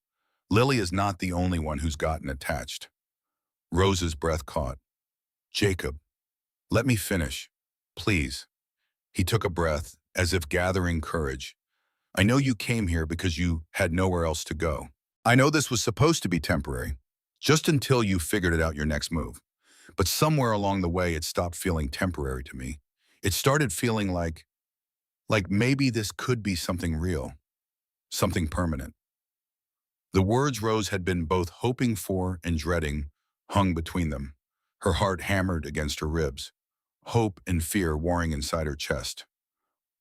Lily is not the only one who's gotten attached. Rose's breath caught. Jacob, let me finish, please. He took a breath, as if gathering courage. I know you came here because you had nowhere else to go. I know this was supposed to be temporary, just until you figured it out your next move. But somewhere along the way, it stopped feeling temporary to me. It started feeling like maybe this could be something real, something permanent. The words Rose had been both hoping for and dreading hung between them, her heart hammered against her ribs, hope and fear warring inside her chest.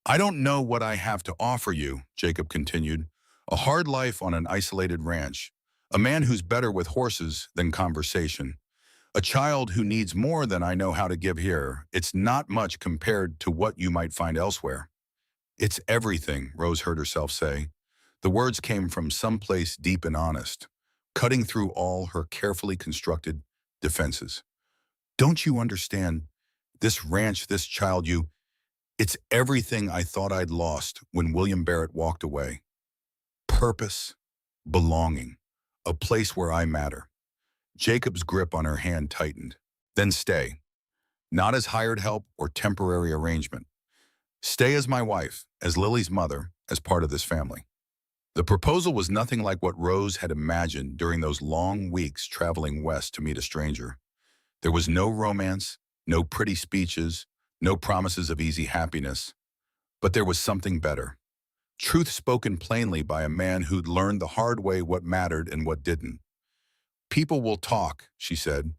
I don't know what I have to offer you, Jacob continued. A hard life on an isolated ranch, a man who's better with horses than conversation, a child who needs more than I know how to give here. It's not much compared to what you might find elsewhere. It's everything, Rose heard herself say. The words came from someplace deep and honest, cutting through all her carefully constructed defenses. Don't you understand? This ranch, this child, it's everything I thought I'd lost when William Barrett walked away. Purpose, belonging, a place where I matter. Jacob's grip on her hand tightened. Then stay, not as hired help or temporary arrangement. Stay as my wife, as Lily's mother, as part of this family. The proposal was nothing like what Rose had imagined during those long weeks traveling west to meet a stranger. There was no romance, no pretty speeches, no promises of easy happiness. But there was something better. Truth spoken plainly by a man who'd learned the hard way what mattered and what didn't. People will talk, she said,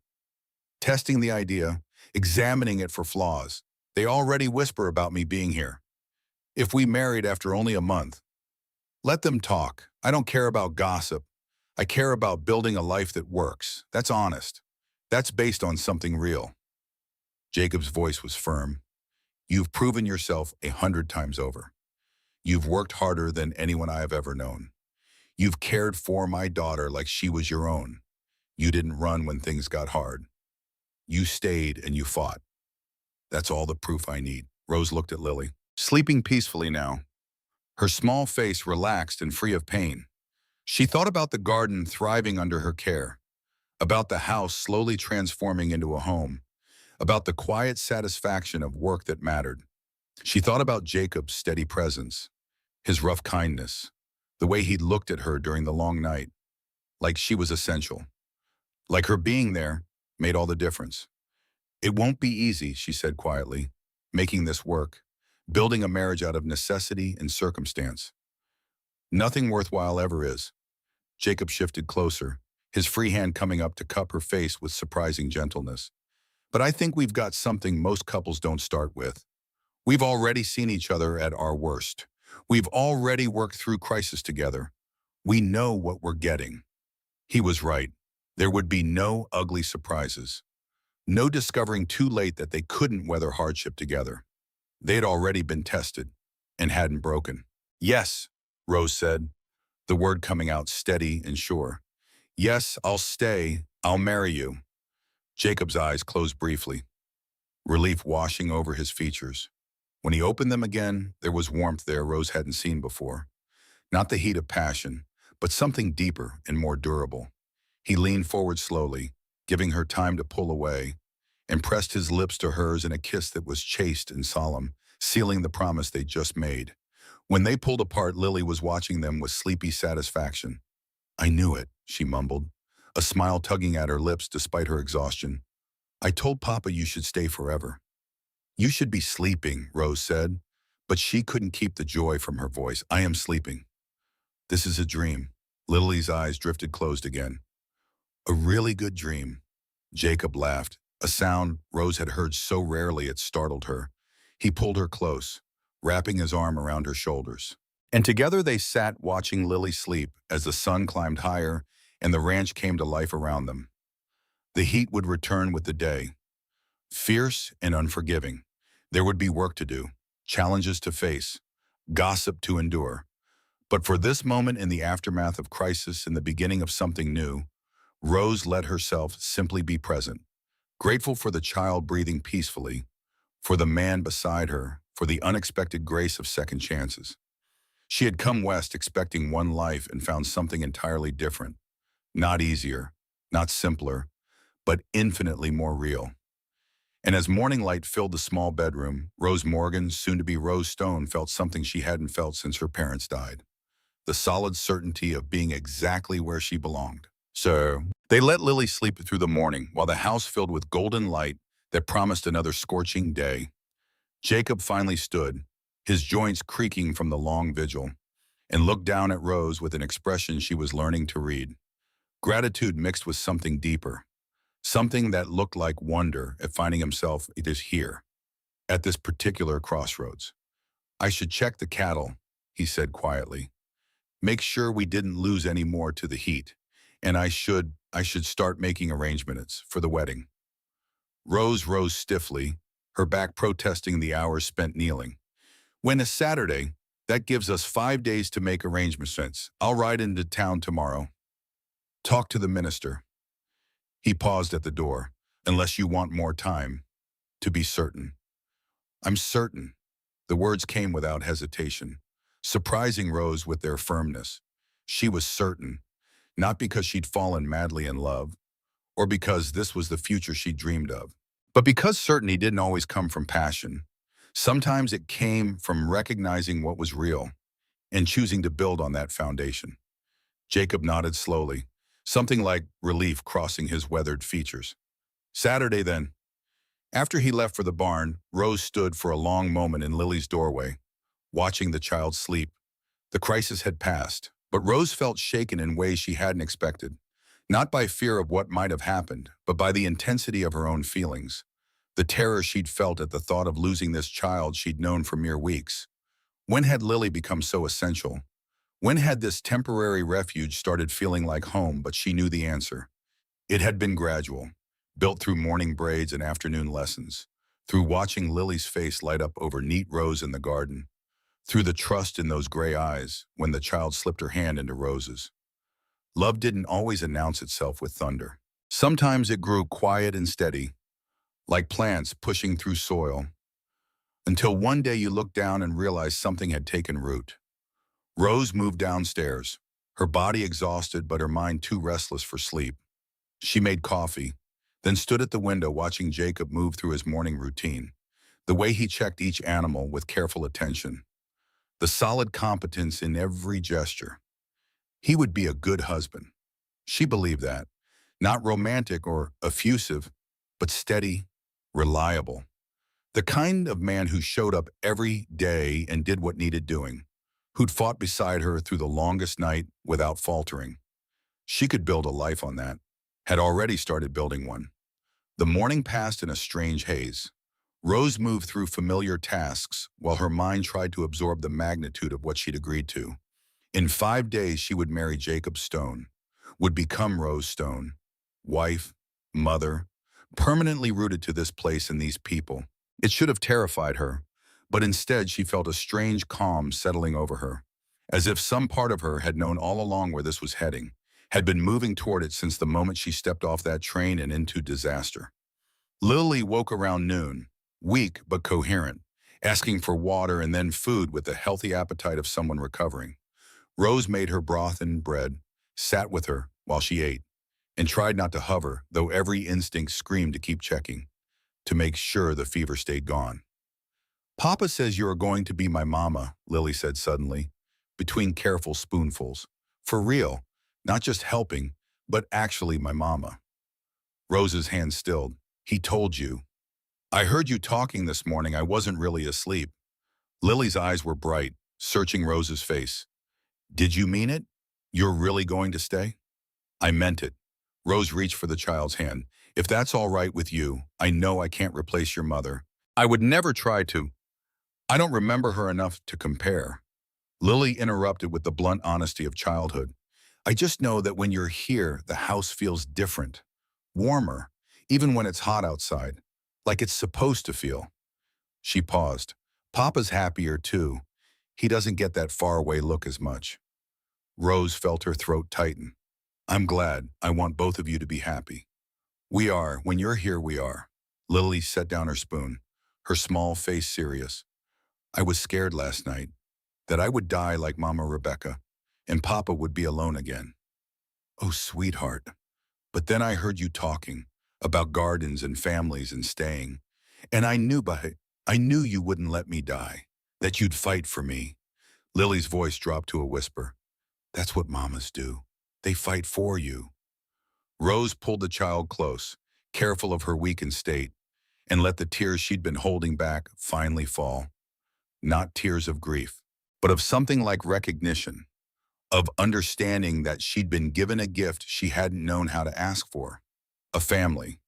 testing the idea, examining it for flaws. They already whisper about me being here. If we married after only a month, let them talk. I don't care about gossip. I care about building a life that works. That's honest. That's based on something real. Jacob's voice was firm. You've proven yourself 100 times over. You've worked harder than anyone I have ever known. You've cared for my daughter like she was your own. You didn't run when things got hard. You stayed and you fought. That's all the proof I need. Rose looked at Lily, sleeping peacefully now, her small face relaxed and free of pain. She thought about the garden thriving under her care, about the house slowly transforming into a home, about the quiet satisfaction of work that mattered. She thought about Jacob's steady presence, his rough kindness, the way he'd looked at her during the long night, like she was essential, like her being there made all the difference. It won't be easy, she said quietly, making this work, building a marriage out of necessity and circumstance. Nothing worthwhile ever is. Jacob shifted closer, his free hand coming up to cup her face with surprising gentleness. But I think we've got something most couples don't start with. We've already seen each other at our worst. We've already worked through crisis together. We know what we're getting. He was right. There would be no ugly surprises. No discovering too late that they couldn't weather hardship together. They'd already been tested and hadn't broken. Yes, Rose said, the word coming out steady and sure. Yes, I'll stay. I'll marry you. Jacob's eyes closed briefly, relief washing over his features. When he opened them again, there was warmth there Rose hadn't seen before. Not the heat of passion, but something deeper and more durable. He leaned forward slowly, giving her time to pull away, and pressed his lips to hers in a kiss that was chaste and solemn, sealing the promise they'd just made. When they pulled apart, Lily was watching them with sleepy satisfaction. I knew it, she mumbled, a smile tugging at her lips despite her exhaustion. I told Papa you should stay forever. You should be sleeping, Rose said, but she couldn't keep the joy from her voice. I am sleeping. This is a dream. Lily's eyes drifted closed again. A really good dream. Jacob laughed, a sound Rose had heard so rarely it startled her. He pulled her close, wrapping his arm around her shoulders. And together they sat watching Lily sleep as the sun climbed higher and the ranch came to life around them. The heat would return with the day, fierce and unforgiving. There would be work to do, challenges to face, gossip to endure. But for this moment in the aftermath of crisis and the beginning of something new, Rose let herself simply be present, grateful for the child breathing peacefully, for the man beside her, for the unexpected grace of second chances. She had come west expecting one life and found something entirely different, not easier, not simpler, but infinitely more real. And as morning light filled the small bedroom, Rose Morgan, soon to be Rose Stone, felt something she hadn't felt since her parents died. The solid certainty of being exactly where she belonged. So, they let Lily sleep through the morning while the house filled with golden light that promised another scorching day. Jacob finally stood, his joints creaking from the long vigil, and looked down at Rose with an expression she was learning to read. Gratitude mixed with something deeper, something that looked like wonder at finding himself here, at this particular crossroads. I should check the cattle, he said quietly. Make sure we didn't lose any more to the heat, and I should start making arrangements for the wedding. Rose rose stiffly, her back protesting the hours spent kneeling. When it's Saturday, that gives us 5 days to make arrangements. I'll ride into town tomorrow. Talk to the minister. He paused at the door. Unless you want more time. To be certain. I'm certain. The words came without hesitation, surprising Rose with their firmness. She was certain, not because she'd fallen madly in love, or because this was the future she dreamed of, but because certainty didn't always come from passion. Sometimes it came from recognizing what was real and choosing to build on that foundation. Jacob nodded slowly, something like relief crossing his weathered features. Saturday, then. After he left for the barn, Rose stood for a long moment in Lily's doorway, watching the child sleep. The crisis had passed, but Rose felt shaken in ways she hadn't expected, not by fear of what might have happened, but by the intensity of her own feelings, the terror she'd felt at the thought of losing this child she'd known for mere weeks. When had Lily become so essential? When had this temporary refuge started feeling like home, but she knew the answer. It had been gradual, built through morning braids and afternoon lessons, through watching Lily's face light up over neat rows in the garden, through the trust in those gray eyes when the child slipped her hand into Rose's. Love didn't always announce itself with thunder. Sometimes it grew quiet and steady, like plants pushing through soil, until one day you looked down and realized something had taken root. Rose moved downstairs, her body exhausted but her mind too restless for sleep. She made coffee, then stood at the window watching Jacob move through his morning routine, the way he checked each animal with careful attention, the solid competence in every gesture. He would be a good husband. She believed that, not romantic or effusive, but steady, reliable. The kind of man who showed up every day and did what needed doing, who'd fought beside her through the longest night without faltering. She could build a life on that, had already started building one. The morning passed in a strange haze. Rose moved through familiar tasks while her mind tried to absorb the magnitude of what she'd agreed to. In 5 days, she would marry Jacob Stone, would become Rose Stone, wife, mother, permanently rooted to this place and these people. It should have terrified her, but instead she felt a strange calm settling over her, as if some part of her had known all along where this was heading, had been moving toward it since the moment she stepped off that train and into disaster. Lily woke around noon, weak but coherent, asking for water and then food with the healthy appetite of someone recovering. Rose made her broth and bread, sat with her while she ate, and tried not to hover, though every instinct screamed to keep checking, to make sure the fever stayed gone. "Papa says you are going to be my mama," Lily said suddenly, between careful spoonfuls. "For real, not just helping, but actually my mama." Rose's hand stilled. "He told you." "I heard you talking this morning. I wasn't really asleep." Lily's eyes were bright, searching Rose's face. "Did you mean it? You're really going to stay?" "I meant it." Rose reached for the child's hand. "If that's all right with you, I know I can't replace your mother. I would never try to. I don't remember her enough to compare." Lily interrupted with the blunt honesty of childhood. "I just know that when you're here, the house feels different, warmer, even when it's hot outside, like it's supposed to feel." She paused. "Papa's happier too. He doesn't get that faraway look as much." Rose felt her throat tighten. "I'm glad. I want both of you to be happy." "We are. When you're here, we are." Lily set down her spoon, her small face serious. "I was scared last night that I would die like Mama Rebecca, and Papa would be alone again." "Oh, sweetheart. But then I heard you talking about gardens and families and staying, and I knew you wouldn't let me die, that you'd fight for me." Lily's voice dropped to a whisper. "That's what mamas do. They fight for you." Rose pulled the child close, careful of her weakened state, and let the tears she'd been holding back finally fall. Not tears of grief, but of something like recognition, of understanding that she'd been given a gift she hadn't known how to ask for. A family,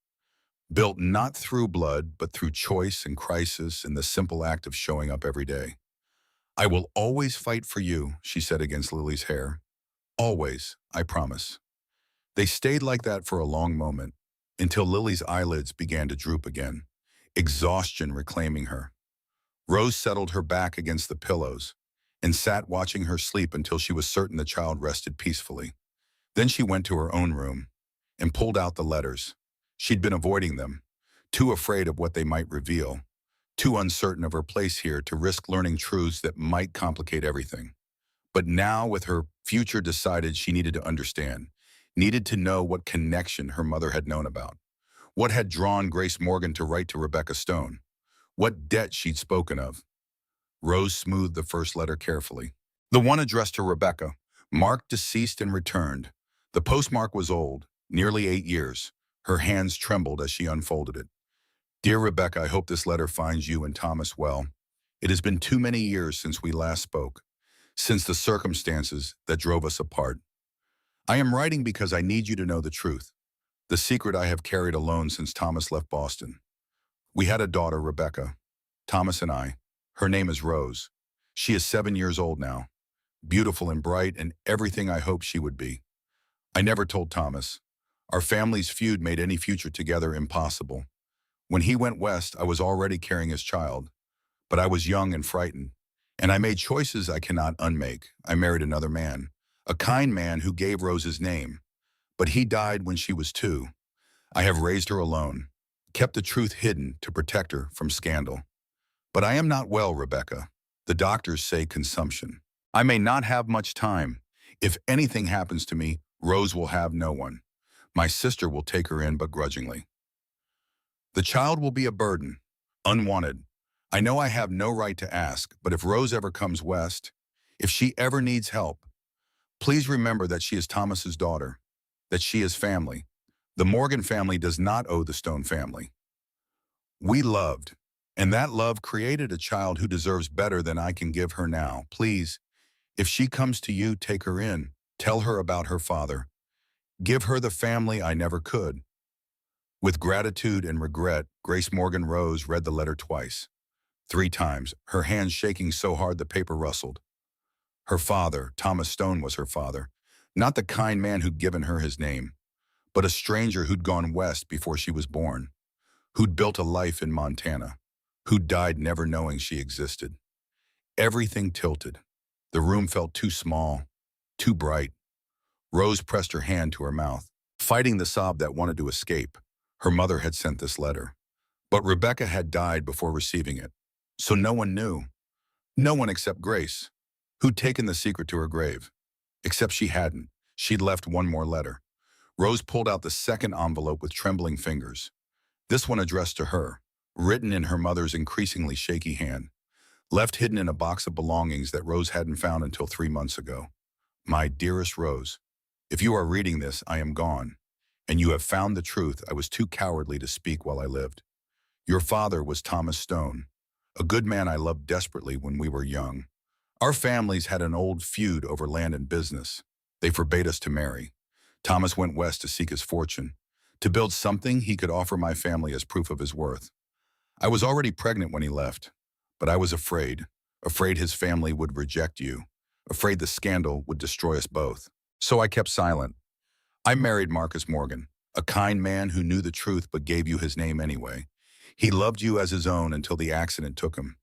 built not through blood, but through choice and crisis and the simple act of showing up every day. "I will always fight for you," she said against Lily's hair. "Always, I promise." They stayed like that for a long moment, until Lily's eyelids began to droop again, exhaustion reclaiming her. Rose settled her back against the pillows and sat watching her sleep until she was certain the child rested peacefully. Then she went to her own room and pulled out the letters. She'd been avoiding them, too afraid of what they might reveal, too uncertain of her place here to risk learning truths that might complicate everything. But now, with her future decided, she needed to understand, needed to know what connection her mother had known about, what had drawn Grace Morgan to write to Rebecca Stone, what debt she'd spoken of. Rose smoothed the first letter carefully. The one addressed to Rebecca, marked deceased and returned. The postmark was old, nearly 8 years. Her hands trembled as she unfolded it. "Dear Rebecca, I hope this letter finds you and Thomas well. It has been too many years since we last spoke, since the circumstances that drove us apart. I am writing because I need you to know the truth, the secret I have carried alone since Thomas left Boston. We had a daughter, Rebecca, Thomas and I. Her name is Rose. She is 7 years old now. beautiful and bright and everything I hoped she would be. I never told Thomas. Our family's feud made any future together impossible. When he went west, I was already carrying his child, but I was young and frightened, and I made choices I cannot unmake. I married another man, a kind man who gave Rose his name, but he died when she was 2. I have raised her alone, kept the truth hidden to protect her from scandal. But I am not well, Rebecca. The doctors say consumption. I may not have much time. If anything happens to me, Rose will have no one. My sister will take her in, but grudgingly. The child will be a burden, unwanted. I know I have no right to ask, but if Rose ever comes west, if she ever needs help, please remember that she is Thomas's daughter, that she is family. The Morgan family does not owe the Stone family. We loved, and that love created a child who deserves better than I can give her now. Please, if she comes to you, take her in. Tell her about her father. Give her the family I never could. With gratitude and regret, Grace Morgan Rose read the letter twice, 3 times, her hands shaking so hard the paper rustled. Her father, Thomas Stone, was her father, not the kind man who'd given her his name, but a stranger who'd gone west before she was born, who'd built a life in Montana, who'd died never knowing she existed. Everything tilted. The room felt too small, too bright. Rose pressed her hand to her mouth, fighting the sob that wanted to escape. Her mother had sent this letter, but Rebecca had died before receiving it, so no one knew. No one except Grace, who'd taken the secret to her grave. Except she hadn't. She'd left one more letter. Rose pulled out the second envelope with trembling fingers. This one addressed to her, written in her mother's increasingly shaky hand, left hidden in a box of belongings that Rose hadn't found until 3 months ago. My dearest Rose, if you are reading this, I am gone, and you have found the truth I was too cowardly to speak while I lived. Your father was Thomas Stone, a good man I loved desperately when we were young. Our families had an old feud over land and business. They forbade us to marry. Thomas went west to seek his fortune, to build something he could offer my family as proof of his worth. I was already pregnant when he left, but I was afraid his family would reject you, afraid the scandal would destroy us both. So I kept silent. I married Marcus Morgan, a kind man who knew the truth but gave you his name anyway. He loved you as his own until the accident took him.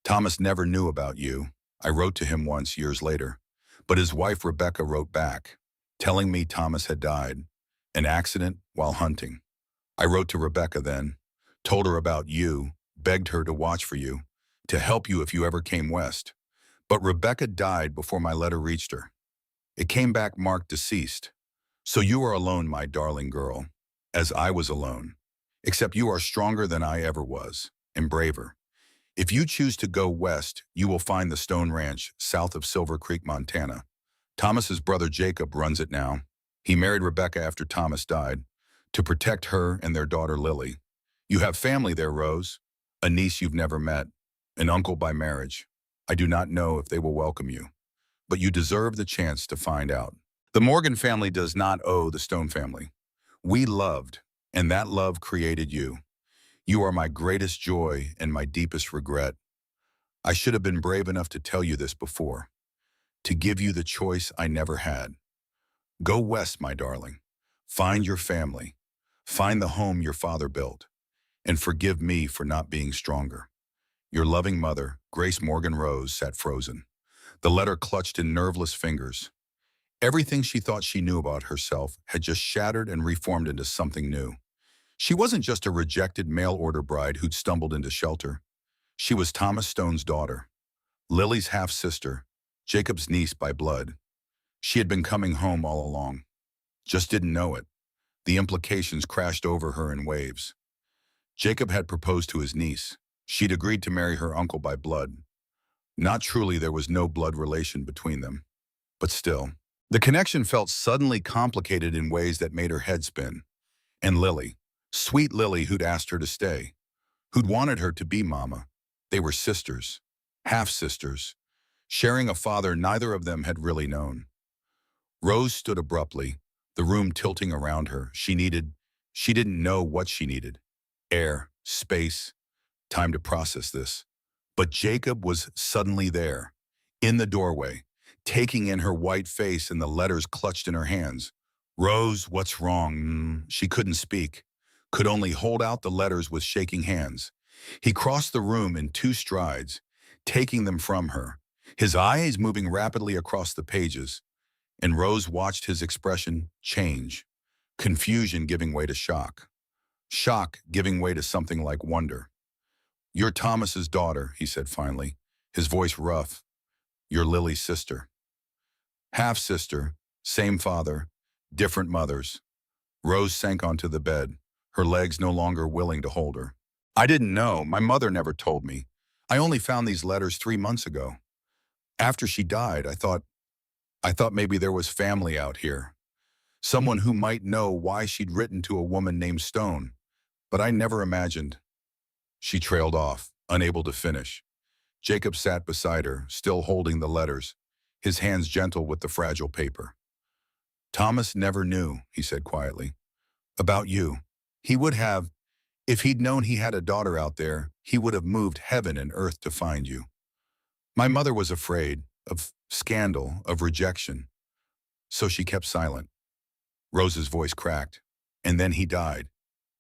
Thomas never knew about you. I wrote to him once years later, but his wife Rebecca wrote back, telling me Thomas had died, an accident while hunting. I wrote to Rebecca then, told her about you, begged her to watch for you, to help you if you ever came west. But Rebecca died before my letter reached her. It came back marked deceased. So you are alone, my darling girl, as I was alone. Except you are stronger than I ever was, and braver. If you choose to go west, you will find the Stone Ranch, south of Silver Creek, Montana. Thomas's brother Jacob runs it now. He married Rebecca after Thomas died, to protect her and their daughter Lily. You have family there, Rose, a niece you've never met, an uncle by marriage. I do not know if they will welcome you, but you deserve the chance to find out. The Morgan family does not owe the Stone family. We loved, and that love created you. You are my greatest joy and my deepest regret. I should have been brave enough to tell you this before, to give you the choice I never had. Go west, my darling. Find your family. Find the home your father built. And forgive me for not being stronger. Your loving mother, Grace Morgan Rose, sat frozen, the letter clutched in nerveless fingers. Everything she thought she knew about herself had just shattered and reformed into something new. She wasn't just a rejected mail-order bride who'd stumbled into shelter. She was Thomas Stone's daughter, Lily's half-sister, Jacob's niece by blood. She had been coming home all along, just didn't know it. The implications crashed over her in waves. Jacob had proposed to his niece. She'd agreed to marry her uncle by blood. Not truly, there was no blood relation between them, but still. The connection felt suddenly complicated in ways that made her head spin. And Lily, sweet Lily who'd asked her to stay, who'd wanted her to be mama. They were sisters, half-sisters, sharing a father neither of them had really known. Rose stood abruptly, the room tilting around her. She didn't know what she needed. Air, space, time to process this. But Jacob was suddenly there, in the doorway, taking in her white face and the letters clutched in her hands. "Rose, what's wrong?" She couldn't speak, could only hold out the letters with shaking hands. He crossed the room in 2 strides, taking them from her, his eyes moving rapidly across the pages, and Rose watched his expression change, confusion giving way to shock, shock giving way to something like wonder. "You're Thomas's daughter," he said finally, his voice rough. "You're Lily's sister." Half-sister, same father, different mothers. Rose sank onto the bed, her legs no longer willing to hold her. "I didn't know. My mother never told me. I only found these letters 3 months ago. After she died, I thought maybe there was family out here. Someone who might know why she'd written to a woman named Stone. But I never imagined." She trailed off, unable to finish. Jacob sat beside her, still holding the letters, his hands gentle with the fragile paper. "Thomas never knew," he said quietly, "about you. He would have. If he'd known he had a daughter out there, he would have moved heaven and earth to find you. My mother was afraid of scandal, of rejection, so she kept silent." Rose's voice cracked. "And then he died,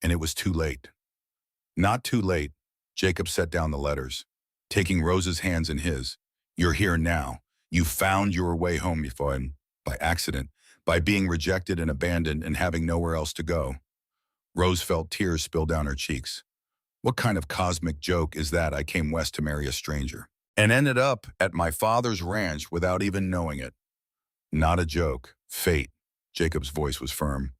and it was too late." "Not too late." Jacob set down the letters, taking Rose's hands in his. "You're here now. You found your way home before, by accident, by being rejected and abandoned and having nowhere else to go." Rose felt tears spill down her cheeks. "What kind of cosmic joke is that I came west to marry a stranger and ended up at my father's ranch without even knowing it?" "Not a joke. Fate." Jacob's voice was firm.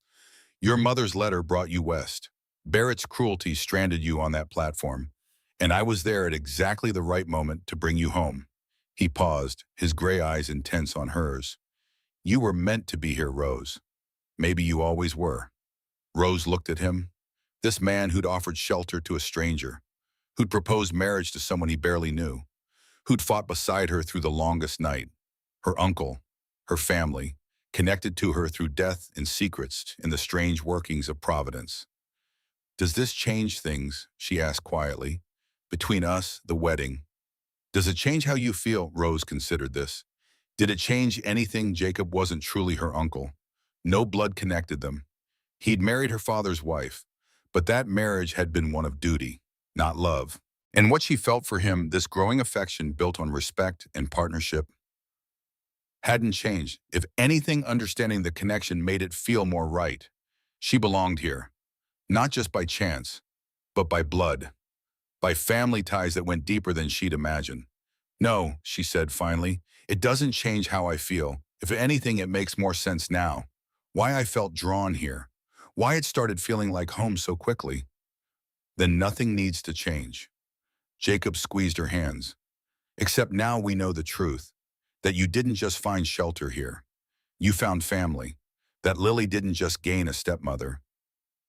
"Your mother's letter brought you west. Barrett's cruelty stranded you on that platform, and I was there at exactly the right moment to bring you home." He paused, his gray eyes intense on hers. "You were meant to be here, Rose. Maybe you always were." Rose looked at him, this man who'd offered shelter to a stranger, who'd proposed marriage to someone he barely knew, who'd fought beside her through the longest night. Her uncle, her family, connected to her through death and secrets in the strange workings of Providence. "Does this change things?" she asked quietly. "Between us, the wedding. Does it change how you feel?" Rose considered this. Did it change anything? Jacob wasn't truly her uncle. No blood connected them. He'd married her father's wife, but that marriage had been one of duty, not love. And what she felt for him, this growing affection built on respect and partnership, hadn't changed. If anything, understanding the connection made it feel more right. She belonged here, not just by chance, but by blood, by family ties that went deeper than she'd imagined. "No," she said finally, "it doesn't change how I feel. If anything, it makes more sense now. Why I felt drawn here. Why it started feeling like home so quickly." "Then nothing needs to change." Jacob squeezed her hands. "Except now we know the truth, that you didn't just find shelter here. You found family. That Lily didn't just gain a stepmother.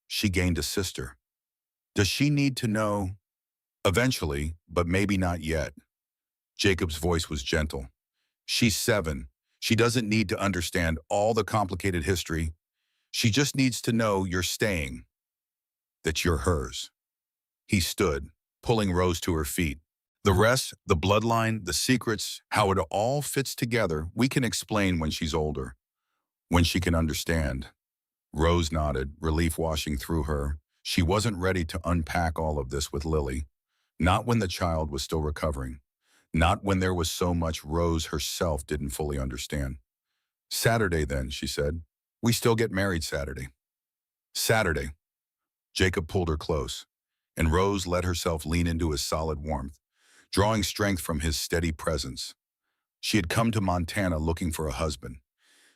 She gained a sister. Does she need to know?" "Eventually, but maybe not yet." Jacob's voice was gentle. "She's 7. She doesn't need to understand all the complicated history. She just needs to know you're staying, that you're hers." He stood, pulling Rose to her feet. "The rest, the bloodline, the secrets, how it all fits together, we can explain when she's older, when she can understand." Rose nodded, relief washing through her. She wasn't ready to unpack all of this with Lily. Not when the child was still recovering. Not when there was so much Rose herself didn't fully understand. "Saturday then," she said. "We still get married Saturday." "Saturday." Jacob pulled her close, and Rose let herself lean into his solid warmth, drawing strength from his steady presence. She had come to Montana looking for a husband.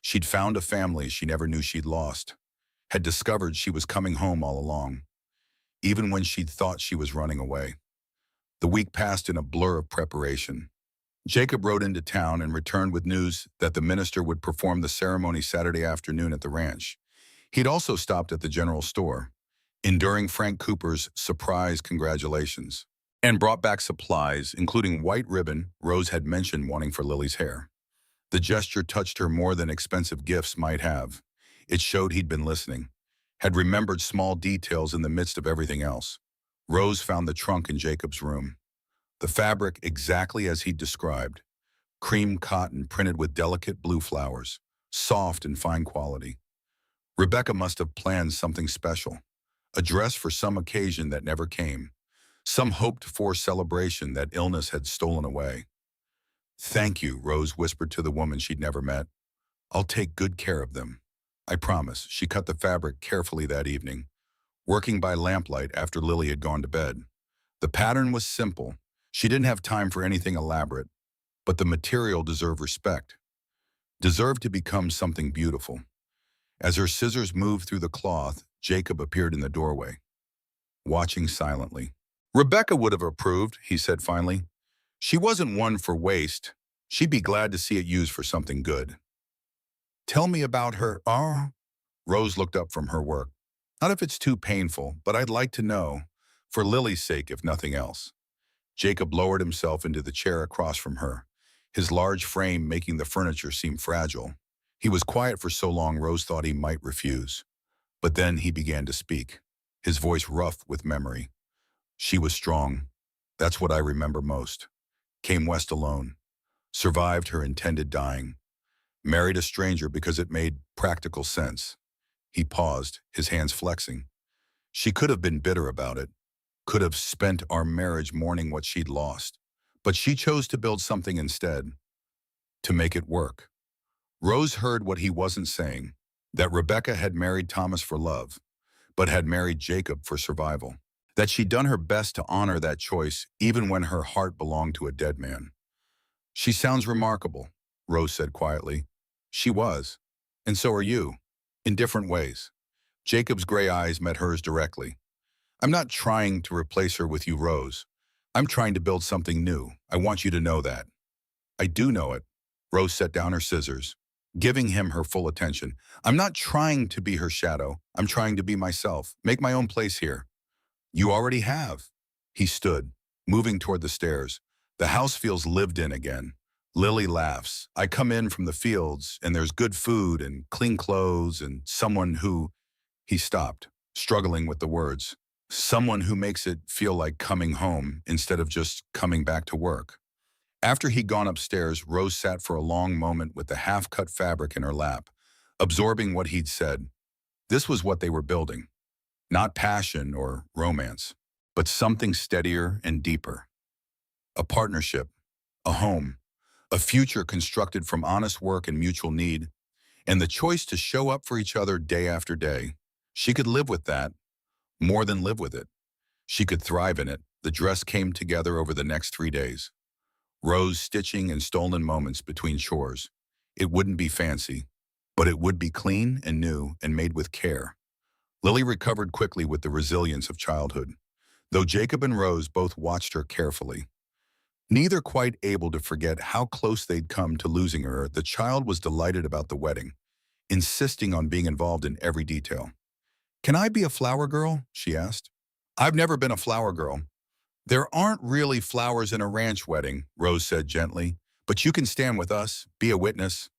She'd found a family she never knew she'd lost, had discovered she was coming home all along, even when she'd thought she was running away. The week passed in a blur of preparation. Jacob rode into town and returned with news that the minister would perform the ceremony Saturday afternoon at the ranch. He'd also stopped at the general store, enduring Frank Cooper's surprise congratulations, and brought back supplies, including white ribbon Rose had mentioned wanting for Lily's hair. The gesture touched her more than expensive gifts might have. It showed he'd been listening, had remembered small details in the midst of everything else. Rose found the trunk in Jacob's room. The fabric exactly as he'd described. cream cotton printed with delicate blue flowers, soft and fine quality. Rebecca must have planned something special, a dress for some occasion that never came, some hoped-for celebration that illness had stolen away. "Thank you," Rose whispered to the woman she'd never met. "I'll take good care of them. I promise." She cut the fabric carefully that evening, working by lamplight after Lily had gone to bed. The pattern was simple. She didn't have time for anything elaborate, but the material deserved respect, deserved to become something beautiful. As her scissors moved through the cloth, Jacob appeared in the doorway, watching silently. "Rebecca would have approved," he said finally. "She wasn't one for waste. She'd be glad to see it used for something good." "Tell me about her." "Oh." Rose looked up from her work. "Not if it's too painful, but I'd like to know, for Lily's sake if nothing else." Jacob lowered himself into the chair across from her, his large frame making the furniture seem fragile. He was quiet for so long Rose thought he might refuse. But then he began to speak, his voice rough with memory. "She was strong. That's what I remember most. Came west alone. Survived her intended dying. Married a stranger because it made practical sense." He paused, his hands flexing. "She could have been bitter about it, could have spent our marriage mourning what she'd lost. But she chose to build something instead, to make it work." Rose heard what he wasn't saying, that Rebecca had married Thomas for love, but had married Jacob for survival. That she'd done her best to honor that choice even when her heart belonged to a dead man. "She sounds remarkable," Rose said quietly. "She was. And so are you. In different ways." Jacob's gray eyes met hers directly. "I'm not trying to replace her with you, Rose. I'm trying to build something new. I want you to know that." "I do know it." Rose set down her scissors, giving him her full attention. "I'm not trying to be her shadow. I'm trying to be myself, make my own place here." "You already have." He stood, moving toward the stairs. "The house feels lived in again." Lily laughs. "I come in from the fields, and there's good food and clean clothes and someone who—" He stopped, struggling with the words. "Someone who makes it feel like coming home instead of just coming back to work." After he'd gone upstairs, Rose sat for a long moment with the half-cut fabric in her lap, absorbing what he'd said. This was what they were building. Not passion or romance, but something steadier and deeper. A partnership, a home, a future constructed from honest work and mutual need, and the choice to show up for each other day after day. She could live with that, more than live with it. She could thrive in it. The dress came together over the next 3 days. Rose stitching and stolen moments between chores. It wouldn't be fancy, but it would be clean and new and made with care. Lily recovered quickly with the resilience of childhood, though Jacob and Rose both watched her carefully. Neither quite able to forget how close they'd come to losing her, the child was delighted about the wedding, insisting on being involved in every detail. "Can I be a flower girl?" she asked. "I've never been a flower girl." "There aren't really flowers in a ranch wedding," Rose said gently, "but you can stand with us, be a witness."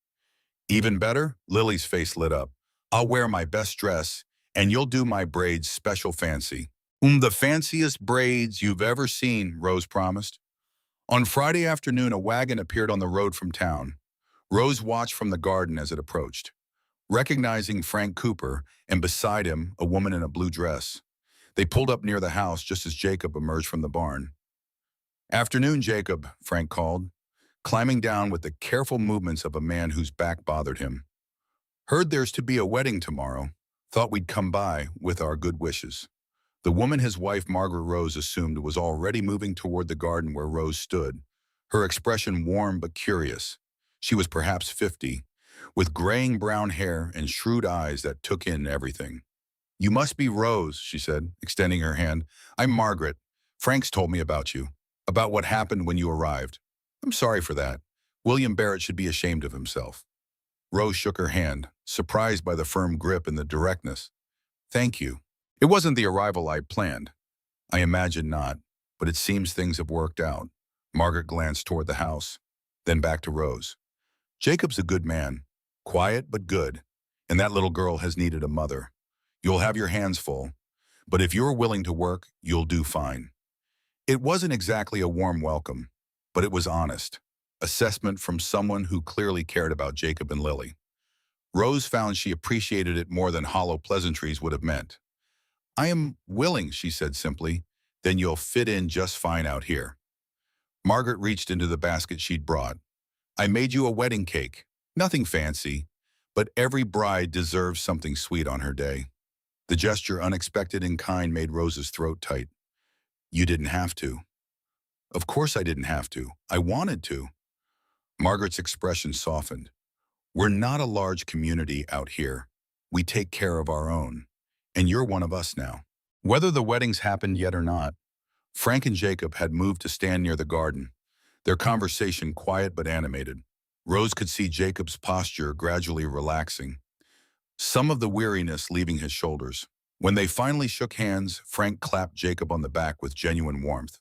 "Even better," Lily's face lit up. "I'll wear my best dress, and you'll do my braids special fancy." The fanciest braids you've ever seen," Rose promised. On Friday afternoon, a wagon appeared on the road from town. Rose watched from the garden as it approached, recognizing Frank Cooper, and beside him, a woman in a blue dress. They pulled up near the house just as Jacob emerged from the barn. "Afternoon, Jacob," Frank called, climbing down with the careful movements of a man whose back bothered him. "Heard there's to be a wedding tomorrow. Thought we'd come by with our good wishes." The woman his wife Margaret Rose assumed was already moving toward the garden where Rose stood, her expression warm but curious. She was perhaps 50, with graying brown hair and shrewd eyes that took in everything. "You must be Rose," she said, extending her hand. "I'm Margaret. Frank's told me about you, about what happened when you arrived. I'm sorry for that. William Barrett should be ashamed of himself." Rose shook her hand, surprised by the firm grip and the directness. "Thank you. It wasn't the arrival I planned. I imagine not, but it seems things have worked out." Margaret glanced toward the house, then back to Rose. "Jacob's a good man, quiet but good, and that little girl has needed a mother. You'll have your hands full, but if you're willing to work, you'll do fine." It wasn't exactly a warm welcome, but it was honest. assessment from someone who clearly cared about Jacob and Lily. Rose found she appreciated it more than hollow pleasantries would have meant. I am willing, she said simply. Then you'll fit in just fine out here. Margaret reached into the basket she'd brought. I made you a wedding cake. Nothing fancy, but every bride deserves something sweet on her day. The gesture, unexpected and kind, made Rose's throat tight. You didn't have to. Of course I didn't have to. I wanted to. Margaret's expression softened. We're not a large community out here. We take care of our own. And you're one of us now. Whether the weddings happened yet or not, Frank and Jacob had moved to stand near the garden, their conversation quiet but animated. Rose could see Jacob's posture gradually relaxing, some of the weariness leaving his shoulders. When they finally shook hands, Frank clapped Jacob on the back with genuine warmth.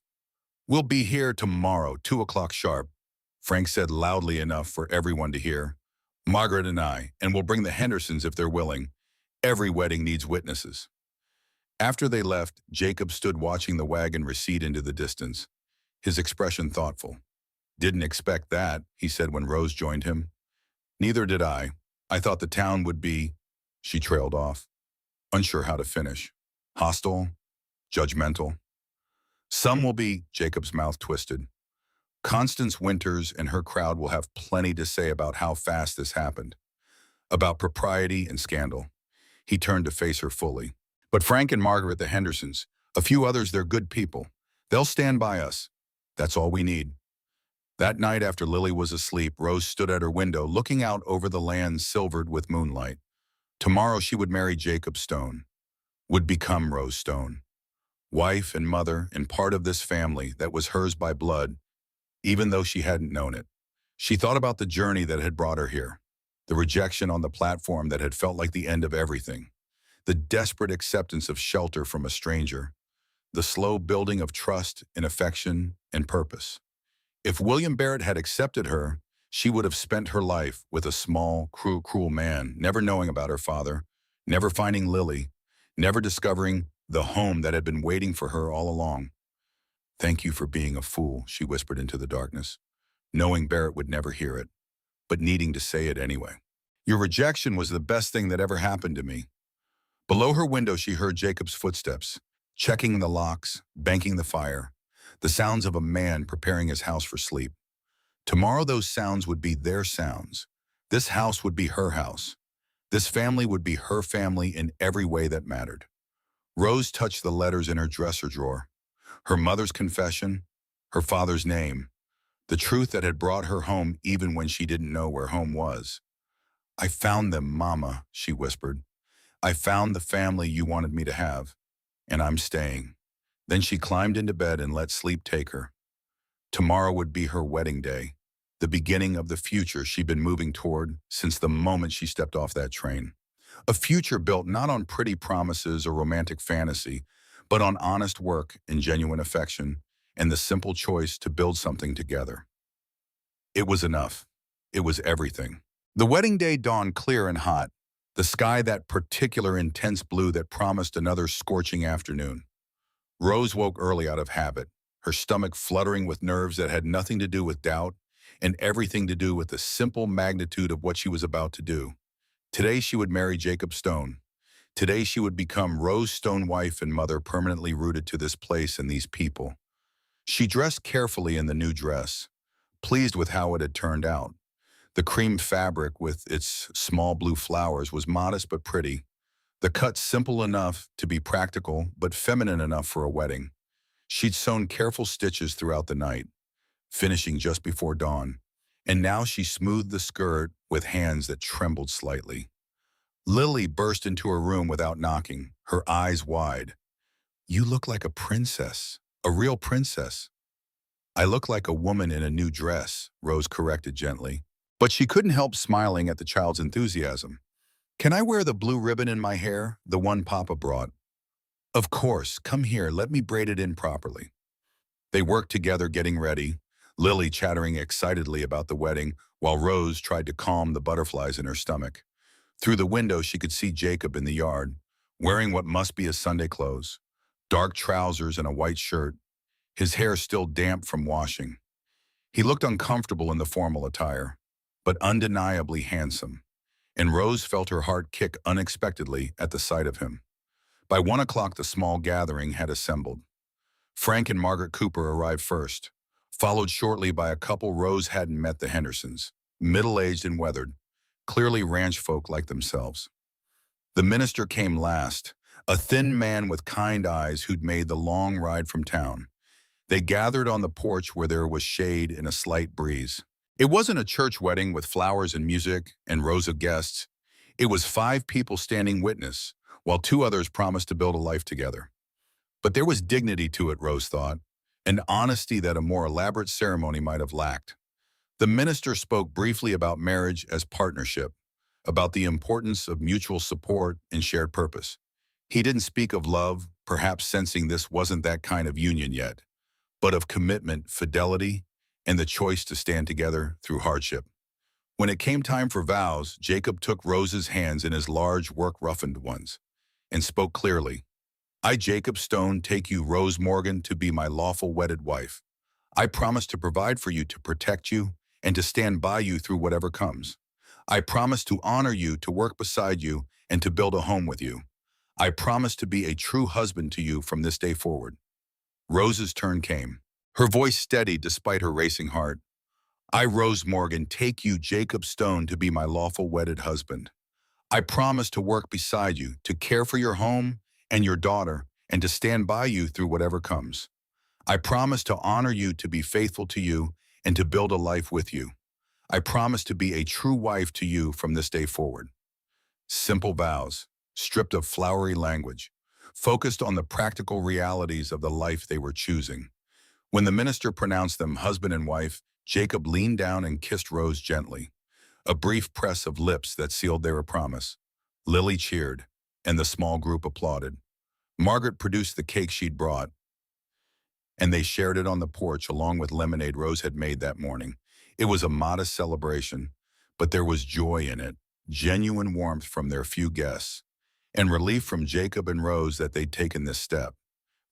We'll be here tomorrow, 2 o'clock sharp, Frank said loudly enough for everyone to hear. Margaret and I, and we'll bring the Hendersons if they're willing. Every wedding needs witnesses. After they left, Jacob stood watching the wagon recede into the distance, his expression thoughtful. Didn't expect that, he said when Rose joined him. Neither did I. I thought the town would be, she trailed off, unsure how to finish. Hostile, judgmental. Some will be, Jacob's mouth twisted. Constance Winters and her crowd will have plenty to say about how fast this happened, about propriety and scandal. He turned to face her fully. But Frank and Margaret, the Hendersons, a few others, they're good people. They'll stand by us. That's all we need. That night after Lily was asleep, Rose stood at her window looking out over the land silvered with moonlight. Tomorrow she would marry Jacob Stone, would become Rose Stone, wife and mother and part of this family that was hers by blood, even though she hadn't known it. She thought about the journey that had brought her here, the rejection on the platform that had felt like the end of everything, the desperate acceptance of shelter from a stranger, the slow building of trust and affection and purpose. If William Barrett had accepted her, she would have spent her life with a small, cruel man, never knowing about her father, never finding Lily, never discovering the home that had been waiting for her all along. Thank you for being a fool, she whispered into the darkness, knowing Barrett would never hear it, but needing to say it anyway. Your rejection was the best thing that ever happened to me. Below her window, she heard Jacob's footsteps, checking the locks, banking the fire, the sounds of a man preparing his house for sleep. Tomorrow those sounds would be their sounds. This house would be her house. This family would be her family in every way that mattered. Rose touched the letters in her dresser drawer. Her mother's confession, her father's name, the truth that had brought her home even when she didn't know where home was. I found them, Mama, she whispered. I found the family you wanted me to have, and I'm staying. Then she climbed into bed and let sleep take her. Tomorrow would be her wedding day, the beginning of the future she'd been moving toward since the moment she stepped off that train. A future built not on pretty promises or romantic fantasy, but on honest work and genuine affection and the simple choice to build something together. It was enough. It was everything. The wedding day dawned clear and hot, the sky that particular intense blue that promised another scorching afternoon. Rose woke early out of habit, her stomach fluttering with nerves that had nothing to do with doubt and everything to do with the simple magnitude of what she was about to do. Today she would marry Jacob Stone. Today she would become Rose Stone, wife and mother, permanently rooted to this place and these people. She dressed carefully in the new dress, pleased with how it had turned out. The cream fabric with its small blue flowers was modest but pretty, the cut simple enough to be practical but feminine enough for a wedding. She'd sewn careful stitches throughout the night, finishing just before dawn, and now she smoothed the skirt with hands that trembled slightly. Lily burst into her room without knocking, her eyes wide. You look like a princess, a real princess. I look like a woman in a new dress, Rose corrected gently. But she couldn't help smiling at the child's enthusiasm. Can I wear the blue ribbon in my hair, the one Papa brought? Of course, come here, let me braid it in properly. They worked together getting ready, Lily chattering excitedly about the wedding while Rose tried to calm the butterflies in her stomach. Through the window she could see Jacob in the yard, wearing what must be his Sunday clothes, dark trousers and a white shirt, his hair still damp from washing. He looked uncomfortable in the formal attire, but undeniably handsome, and Rose felt her heart kick unexpectedly at the sight of him. By 1 o'clock, the small gathering had assembled. Frank and Margaret Cooper arrived first, followed shortly by a couple Rose hadn't met, the Hendersons, middle-aged and weathered, clearly ranch folk like themselves. The minister came last, a thin man with kind eyes who'd made the long ride from town. They gathered on the porch where there was shade and a slight breeze. It wasn't a church wedding with flowers and music and rows of guests. It was 5 people standing witness, while 2 others promised to build a life together. But there was dignity to it, Rose thought, an honesty that a more elaborate ceremony might have lacked. The minister spoke briefly about marriage as partnership, about the importance of mutual support and shared purpose. He didn't speak of love, perhaps sensing this wasn't that kind of union yet, but of commitment, fidelity, and the choice to stand together through hardship. When it came time for vows, Jacob took Rose's hands in his large, work-roughened ones and spoke clearly. I, Jacob Stone, take you, Rose Morgan, to be my lawful wedded wife. I promise to provide for you, to protect you, and to stand by you through whatever comes. I promise to honor you, to work beside you, and to build a home with you. I promise to be a true husband to you from this day forward. Rose's turn came. Her voice steady despite her racing heart. I, Rose Morgan, take you, Jacob Stone, to be my lawful wedded husband. I promise to work beside you, to care for your home and your daughter, and to stand by you through whatever comes. I promise to honor you, to be faithful to you, and to build a life with you. I promise to be a true wife to you from this day forward. Simple vows, stripped of flowery language, focused on the practical realities of the life they were choosing. When the minister pronounced them husband and wife, Jacob leaned down and kissed Rose gently, a brief press of lips that sealed their promise. Lily cheered, and the small group applauded. Margaret produced the cake she'd brought, and they shared it on the porch along with lemonade Rose had made that morning. It was a modest celebration, but there was joy in it, genuine warmth from their few guests, and relief from Jacob and Rose that they'd taken this step,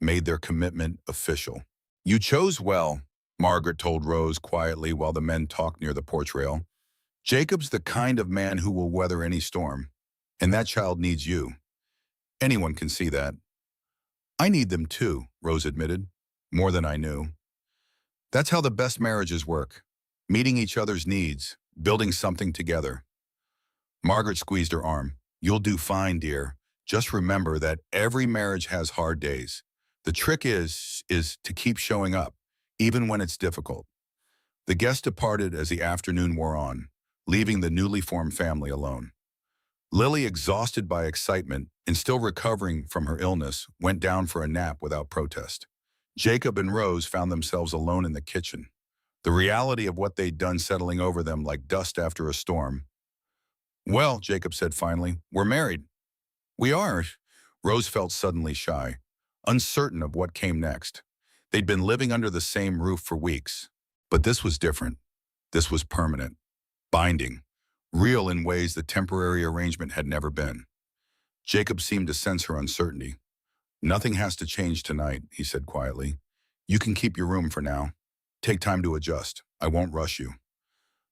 made their commitment official. You chose well, Margaret told Rose quietly while the men talked near the porch rail. Jacob's the kind of man who will weather any storm, and that child needs you. Anyone can see that. I need them too, Rose admitted, more than I knew. That's how the best marriages work, meeting each other's needs, building something together. Margaret squeezed her arm. You'll do fine, dear. Just remember that every marriage has hard days. The trick is to keep showing up, even when it's difficult. The guests departed as the afternoon wore on, leaving the newly formed family alone. Lily, exhausted by excitement and still recovering from her illness, went down for a nap without protest. Jacob and Rose found themselves alone in the kitchen, the reality of what they'd done settling over them like dust after a storm. Well, Jacob said finally, we're married. We are. Rose felt suddenly shy, uncertain of what came next. They'd been living under the same roof for weeks, but this was different. This was permanent, binding, real in ways the temporary arrangement had never been. Jacob seemed to sense her uncertainty. Nothing has to change tonight, he said quietly. You can keep your room for now. Take time to adjust. I won't rush you.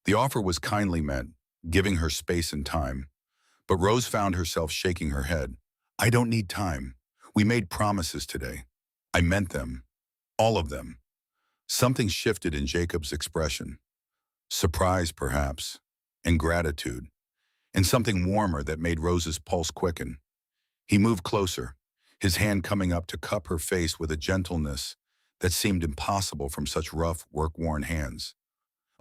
The offer was kindly meant, giving her space and time. But Rose found herself shaking her head. I don't need time. We made promises today. I meant them. All of them. Something shifted in Jacob's expression. Surprise, perhaps, and gratitude, and something warmer that made Rose's pulse quicken. He moved closer, his hand coming up to cup her face with a gentleness that seemed impossible from such rough, work-worn hands.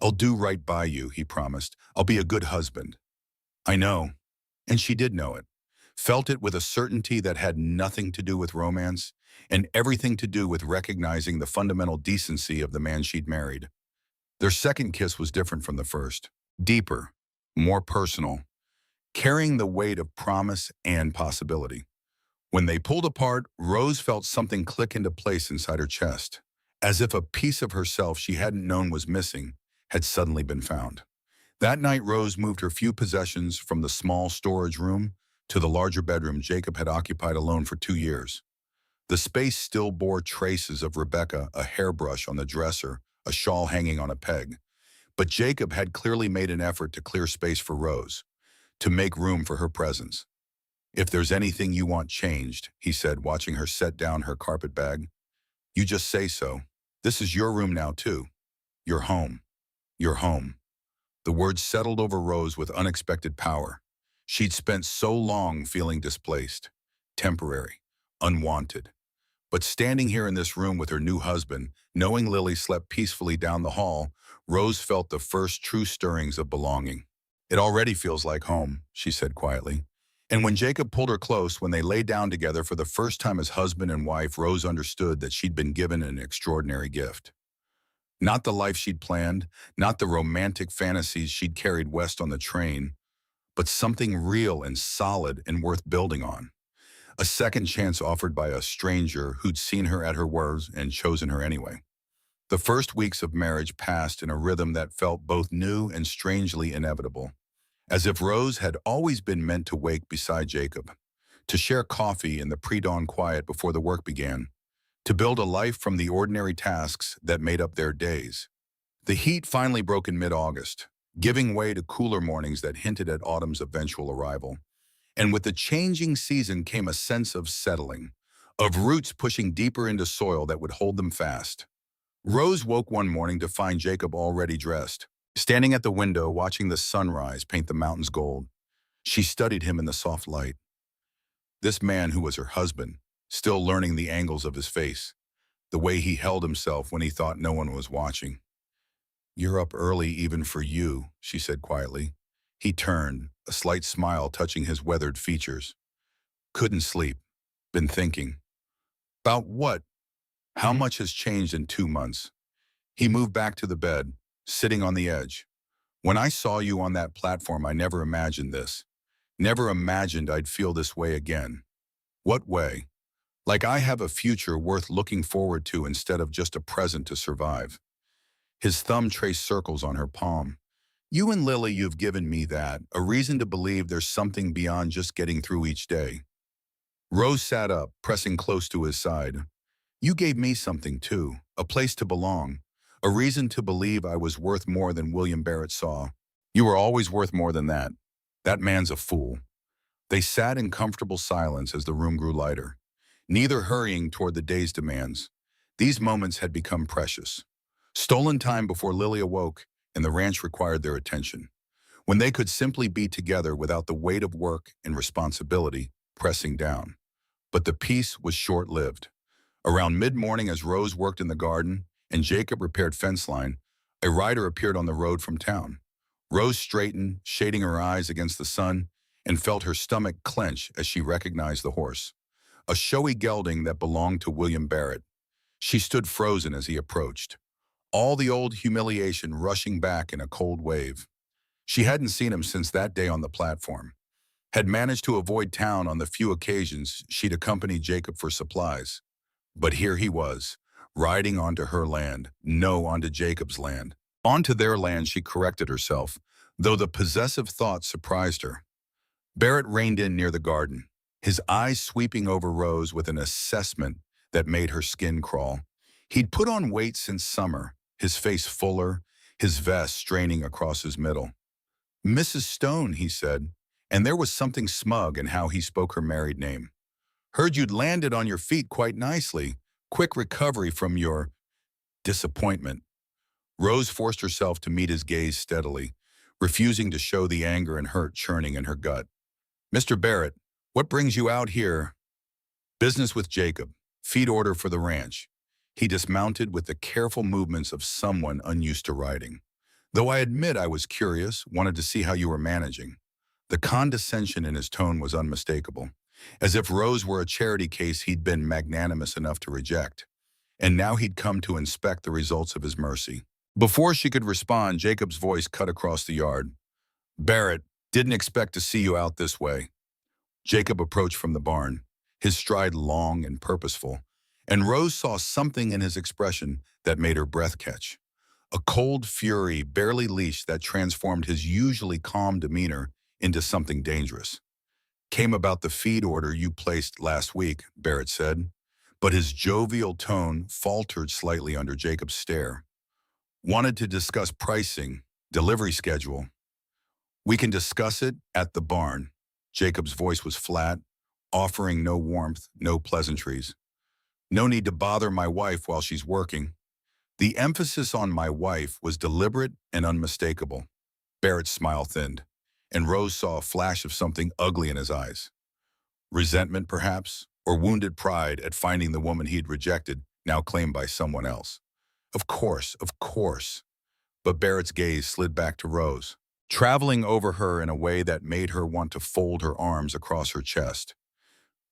I'll do right by you, he promised. I'll be a good husband. I know. And she did know it, felt it with a certainty that had nothing to do with romance and everything to do with recognizing the fundamental decency of the man she'd married. Their second kiss was different from the first, deeper, more personal, carrying the weight of promise and possibility. When they pulled apart, Rose felt something click into place inside her chest, as if a piece of herself she hadn't known was missing had suddenly been found. That night, Rose moved her few possessions from the small storage room to the larger bedroom Jacob had occupied alone for 2 years. The space still bore traces of Rebecca, a hairbrush on the dresser, a shawl hanging on a peg. But Jacob had clearly made an effort to clear space for Rose, to make room for her presence. "If there's anything you want changed," he said, watching her set down her carpet bag, "you just say so. This is your room now, too. You're home. You're home." The words settled over Rose with unexpected power. She'd spent so long feeling displaced, temporary, unwanted. But standing here in this room with her new husband, knowing Lily slept peacefully down the hall, Rose felt the first true stirrings of belonging. "It already feels like home," she said quietly. And when Jacob pulled her close, when they lay down together for the first time as husband and wife, Rose understood that she'd been given an extraordinary gift. Not the life she'd planned, not the romantic fantasies she'd carried west on the train, but something real and solid and worth building on. A second chance offered by a stranger who'd seen her at her worst and chosen her anyway. The first weeks of marriage passed in a rhythm that felt both new and strangely inevitable, as if Rose had always been meant to wake beside Jacob, to share coffee in the pre-dawn quiet before the work began, to build a life from the ordinary tasks that made up their days. The heat finally broke in mid-August, giving way to cooler mornings that hinted at autumn's eventual arrival. And with the changing season came a sense of settling, of roots pushing deeper into soil that would hold them fast. Rose woke one morning to find Jacob already dressed, standing at the window watching the sunrise paint the mountains gold. She studied him in the soft light. This man who was her husband, still learning the angles of his face, the way he held himself when he thought no one was watching. "You're up early even for you," she said quietly. He turned, a slight smile touching his weathered features. "Couldn't sleep. Been thinking." "About what?" "How much has changed in 2 months?" He moved back to the bed, sitting on the edge. "When I saw you on that platform, I never imagined this. Never imagined I'd feel this way again." "What way?" "Like I have a future worth looking forward to instead of just a present to survive." His thumb traced circles on her palm. "You and Lily, you've given me that, a reason to believe there's something beyond just getting through each day." Rose sat up, pressing close to his side. "You gave me something too, a place to belong, a reason to believe I was worth more than William Barrett saw." "You were always worth more than that. That man's a fool." They sat in comfortable silence as the room grew lighter, neither hurrying toward the day's demands. These moments had become precious. Stolen time before Lily awoke, and the ranch required their attention. When they could simply be together without the weight of work and responsibility pressing down. But the peace was short-lived. Around mid-morning, as Rose worked in the garden and Jacob repaired fence line, a rider appeared on the road from town. Rose straightened, shading her eyes against the sun, and felt her stomach clench as she recognized the horse. A showy gelding that belonged to William Barrett. She stood frozen as he approached, all the old humiliation rushing back in a cold wave. She hadn't seen him since that day on the platform, had managed to avoid town on the few occasions she'd accompanied Jacob for supplies. But here he was, riding onto her land, no, onto Jacob's land. Onto their land, she corrected herself, though the possessive thought surprised her. Barrett reined in near the garden, his eyes sweeping over Rose with an assessment that made her skin crawl. He'd put on weight since summer, his face fuller, his vest straining across his middle. "Mrs. Stone," he said, and there was something smug in how he spoke her married name. "Heard you'd landed on your feet quite nicely. Quick recovery from your disappointment." Rose forced herself to meet his gaze steadily, refusing to show the anger and hurt churning in her gut. "Mr. Barrett, what brings you out here?" "Business with Jacob. Feed order for the ranch." He dismounted with the careful movements of someone unused to riding. "Though I admit I was curious, wanted to see how you were managing." The condescension in his tone was unmistakable, as if Rose were a charity case he'd been magnanimous enough to reject. And now he'd come to inspect the results of his mercy. Before she could respond, Jacob's voice cut across the yard. "Barrett, didn't expect to see you out this way." Jacob approached from the barn, his stride long and purposeful, and Rose saw something in his expression that made her breath catch. A cold fury barely leashed that transformed his usually calm demeanor into something dangerous. "Came about the feed order you placed last week," Barrett said, but his jovial tone faltered slightly under Jacob's stare. Wanted to discuss pricing, delivery schedule. We can discuss it at the barn. Jacob's voice was flat, offering no warmth, no pleasantries. No need to bother my wife while she's working. The emphasis on my wife was deliberate and unmistakable. Barrett's smile thinned, and Rose saw a flash of something ugly in his eyes. Resentment, perhaps, or wounded pride at finding the woman he'd rejected, now claimed by someone else. Of course, of course. But Barrett's gaze slid back to Rose, traveling over her in a way that made her want to fold her arms across her chest.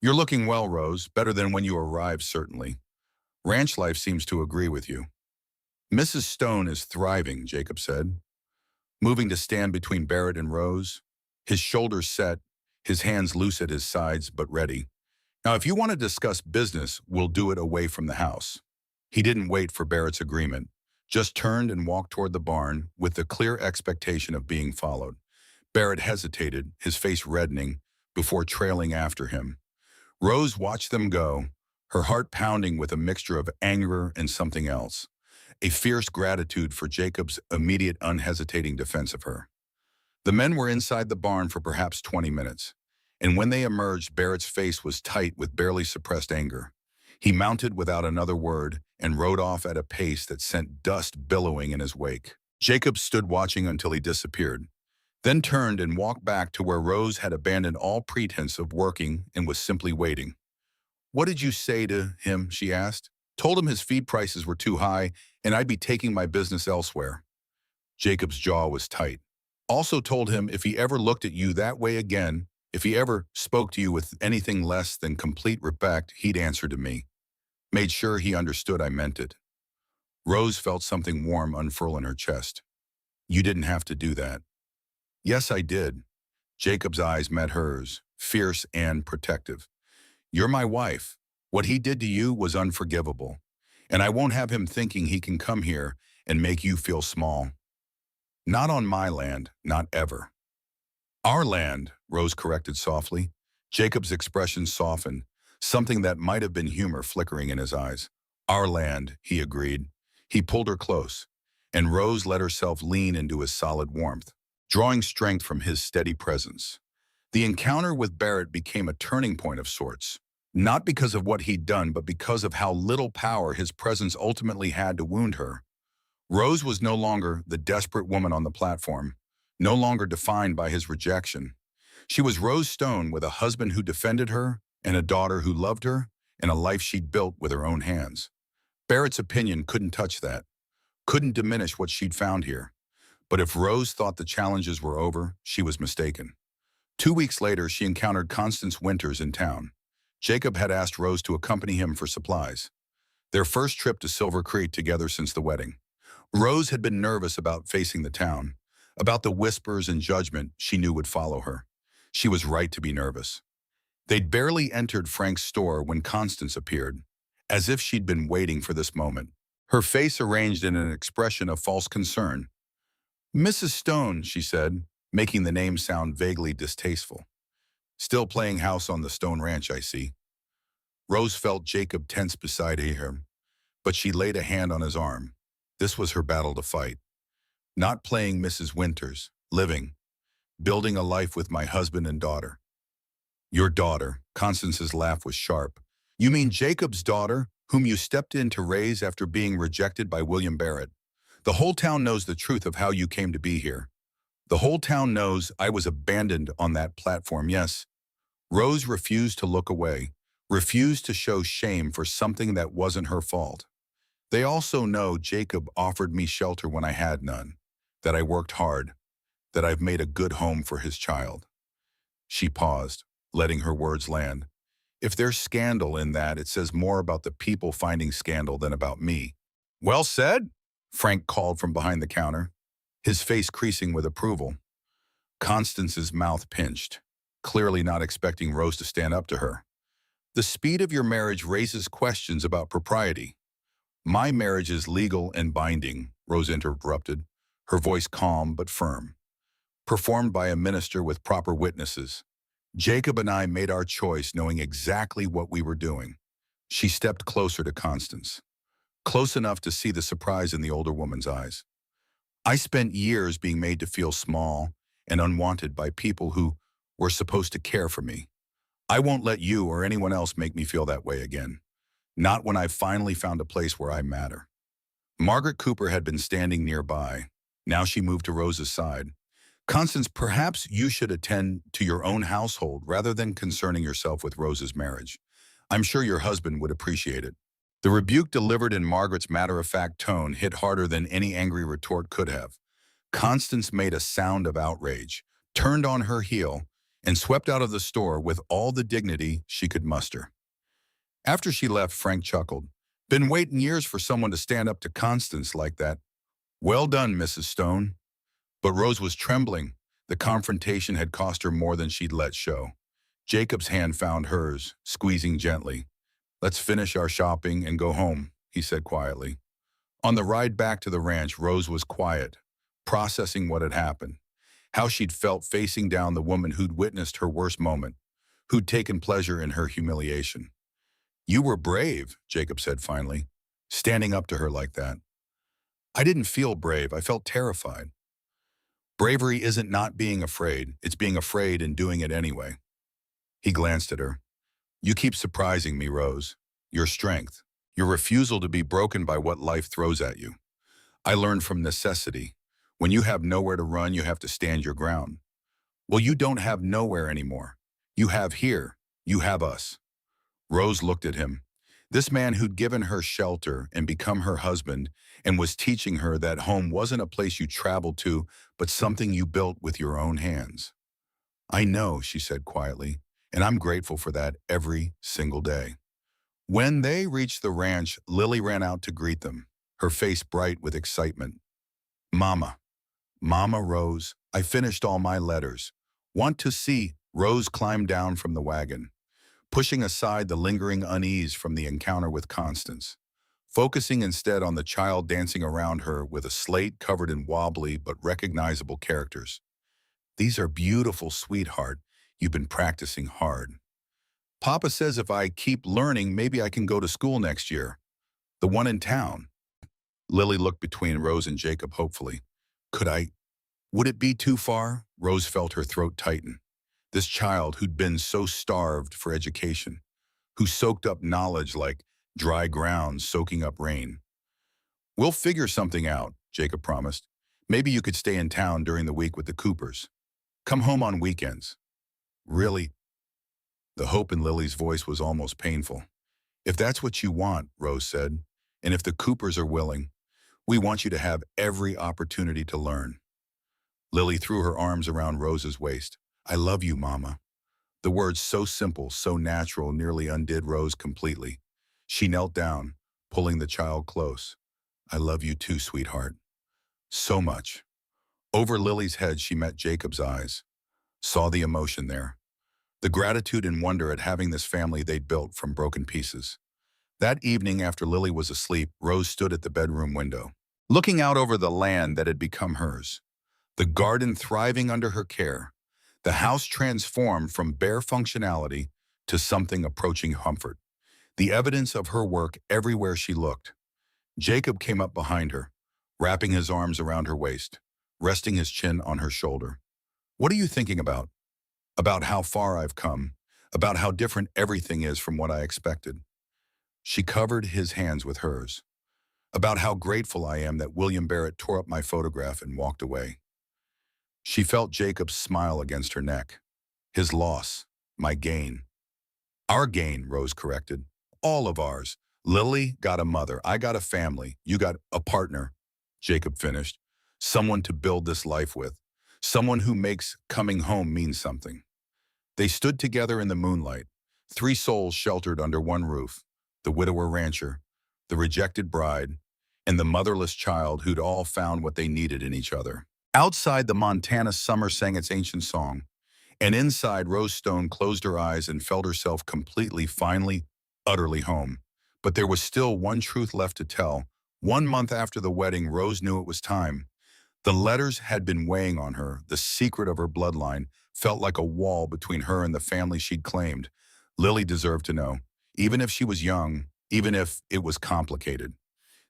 You're looking well, Rose, better than when you arrived, certainly. Ranch life seems to agree with you. Mrs. Stone is thriving, Jacob said, moving to stand between Barrett and Rose, his shoulders set, his hands loose at his sides but ready. Now, if you want to discuss business, we'll do it away from the house. He didn't wait for Barrett's agreement, just turned and walked toward the barn with the clear expectation of being followed. Barrett hesitated, his face reddening, before trailing after him. Rose watched them go, her heart pounding with a mixture of anger and something else, a fierce gratitude for Jacob's immediate unhesitating defense of her. The men were inside the barn for perhaps 20 minutes, and when they emerged, Barrett's face was tight with barely suppressed anger. He mounted without another word and rode off at a pace that sent dust billowing in his wake. Jacob stood watching until he disappeared, then turned and walked back to where Rose had abandoned all pretense of working and was simply waiting. What did you say to him, she asked. Told him his feed prices were too high and I'd be taking my business elsewhere. Jacob's jaw was tight. Also told him if he ever looked at you that way again, if he ever spoke to you with anything less than complete respect, he'd answer to me. Made sure he understood I meant it. Rose felt something warm unfurl in her chest. You didn't have to do that. Yes, I did. Jacob's eyes met hers, fierce and protective. You're my wife. What he did to you was unforgivable, and I won't have him thinking he can come here and make you feel small. Not on my land, not ever. Our land, Rose corrected softly. Jacob's expression softened, something that might have been humor flickering in his eyes. Our land, he agreed. He pulled her close, and Rose let herself lean into his solid warmth, drawing strength from his steady presence. The encounter with Barrett became a turning point of sorts, not because of what he'd done, but because of how little power his presence ultimately had to wound her. Rose was no longer the desperate woman on the platform, no longer defined by his rejection. She was Rose Stone with a husband who defended her, and a daughter who loved her, and a life she'd built with her own hands. Barrett's opinion couldn't touch that, couldn't diminish what she'd found here. But if Rose thought the challenges were over, she was mistaken. 2 weeks later, she encountered Constance Winters in town. Jacob had asked Rose to accompany him for supplies. Their first trip to Silver Creek together since the wedding. Rose had been nervous about facing the town, about the whispers and judgment she knew would follow her. She was right to be nervous. They'd barely entered Frank's store when Constance appeared, as if she'd been waiting for this moment, her face arranged in an expression of false concern. Mrs. Stone, she said, making the name sound vaguely distasteful. Still playing house on the Stone Ranch, I see. Rose felt Jacob tense beside her, but she laid a hand on his arm. This was her battle to fight. Not playing Mrs. Winters, living, building a life with my husband and daughter. Your daughter, Constance's laugh was sharp. You mean Jacob's daughter, whom you stepped in to raise after being rejected by William Barrett? The whole town knows the truth of how you came to be here. The whole town knows I was abandoned on that platform, yes. Rose refused to look away, refused to show shame for something that wasn't her fault. They also know Jacob offered me shelter when I had none, that I worked hard, that I've made a good home for his child. She paused, letting her words land. If there's scandal in that, it says more about the people finding scandal than about me. Well said, Frank called from behind the counter, his face creasing with approval. Constance's mouth pinched, clearly not expecting Rose to stand up to her. The speed of your marriage raises questions about propriety. My marriage is legal and binding, Rose interrupted, her voice calm but firm. Performed by a minister with proper witnesses. Jacob and I made our choice knowing exactly what we were doing. She stepped closer to Constance. close enough to see the surprise in the older woman's eyes. I spent years being made to feel small and unwanted by people who were supposed to care for me. I won't let you or anyone else make me feel that way again. Not when I've finally found a place where I matter. Margaret Cooper had been standing nearby. Now she moved to Rose's side. Constance, perhaps you should attend to your own household rather than concerning yourself with Rose's marriage. I'm sure your husband would appreciate it. The rebuke delivered in Margaret's matter-of-fact tone hit harder than any angry retort could have. Constance made a sound of outrage, turned on her heel, and swept out of the store with all the dignity she could muster. After she left, Frank chuckled. Been waiting years for someone to stand up to Constance like that. Well done, Mrs. Stone. But Rose was trembling. The confrontation had cost her more than she'd let show. Jacob's hand found hers, squeezing gently. Let's finish our shopping and go home, he said quietly. On the ride back to the ranch, Rose was quiet, processing what had happened, how she'd felt facing down the woman who'd witnessed her worst moment, who'd taken pleasure in her humiliation. You were brave, Jacob said finally, standing up to her like that. I didn't feel brave, I felt terrified. Bravery isn't not being afraid, it's being afraid and doing it anyway. He glanced at her. You keep surprising me, Rose. Your strength, your refusal to be broken by what life throws at you. I learned from necessity. When you have nowhere to run, you have to stand your ground. Well, you don't have nowhere anymore. You have here. You have us. Rose looked at him. This man who'd given her shelter and become her husband and was teaching her that home wasn't a place you traveled to, but something you built with your own hands. I know, she said quietly, and I'm grateful for that every single day. When they reached the ranch, Lily ran out to greet them, her face bright with excitement. Mama, Mama Rose, I finished all my letters. Want to see? Rose climbed down from the wagon, pushing aside the lingering unease from the encounter with Constance, focusing instead on the child dancing around her with a slate covered in wobbly but recognizable characters. These are beautiful, sweetheart. You've been practicing hard. Papa says if I keep learning, maybe I can go to school next year. The one in town. Lily looked between Rose and Jacob hopefully. Would it be too far? Rose felt her throat tighten. This child who'd been so starved for education, who soaked up knowledge like dry ground soaking up rain. We'll figure something out, Jacob promised. Maybe you could stay in town during the week with the Coopers. Come home on weekends. Really? The hope in Lily's voice was almost painful. If that's what you want, Rose said, and if the Coopers are willing, we want you to have every opportunity to learn. Lily threw her arms around Rose's waist. I love you, Mama. The words so simple, so natural, nearly undid Rose completely. She knelt down, pulling the child close. I love you too, sweetheart. So much. Over Lily's head, she met Jacob's eyes, saw the emotion there, the gratitude and wonder at having this family they'd built from broken pieces. That evening, after Lily was asleep, Rose stood at the bedroom window, looking out over the land that had become hers, the garden thriving under her care, the house transformed from bare functionality to something approaching comfort, the evidence of her work everywhere she looked. Jacob came up behind her, wrapping his arms around her waist, resting his chin on her shoulder. What are you thinking about? About how far I've come, about how different everything is from what I expected. She covered his hands with hers, about how grateful I am that William Barrett tore up my photograph and walked away. She felt Jacob's smile against her neck. His loss, my gain. Our gain, Rose corrected. All of ours. Lily got a mother, I got a family, you got a partner, Jacob finished. Someone to build this life with. Someone who makes coming home mean something. They stood together in the moonlight, three souls sheltered under one roof, the widower rancher, the rejected bride, and the motherless child who'd all found what they needed in each other. Outside, the Montana summer sang its ancient song, and inside, Rose Stone closed her eyes and felt herself completely, finally, utterly home. But there was still one truth left to tell. 1 month after the wedding, Rose knew it was time. The letters had been weighing on her. The secret of her bloodline felt like a wall between her and the family she'd claimed. Lily deserved to know, even if she was young, even if it was complicated.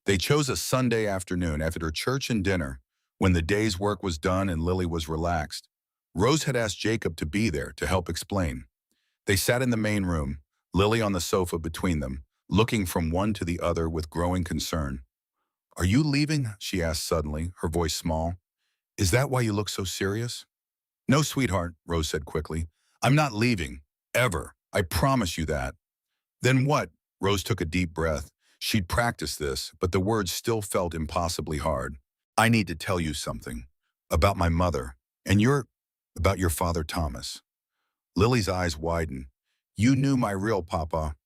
They chose a Sunday afternoon after church and dinner, when the day's work was done and Lily was relaxed. Rose had asked Jacob to be there to help explain. They sat in the main room, Lily on the sofa between them, looking from one to the other with growing concern. "Are you leaving?" she asked suddenly, her voice small. "Is that why you look so serious?" "No, sweetheart," Rose said quickly. "I'm not leaving. Ever. I promise you that." "Then what?" Rose took a deep breath. She'd practiced this, but the words still felt impossibly hard. "I need to tell you something. About my mother. And about your father, Thomas." Lily's eyes widened. "You knew my real papa."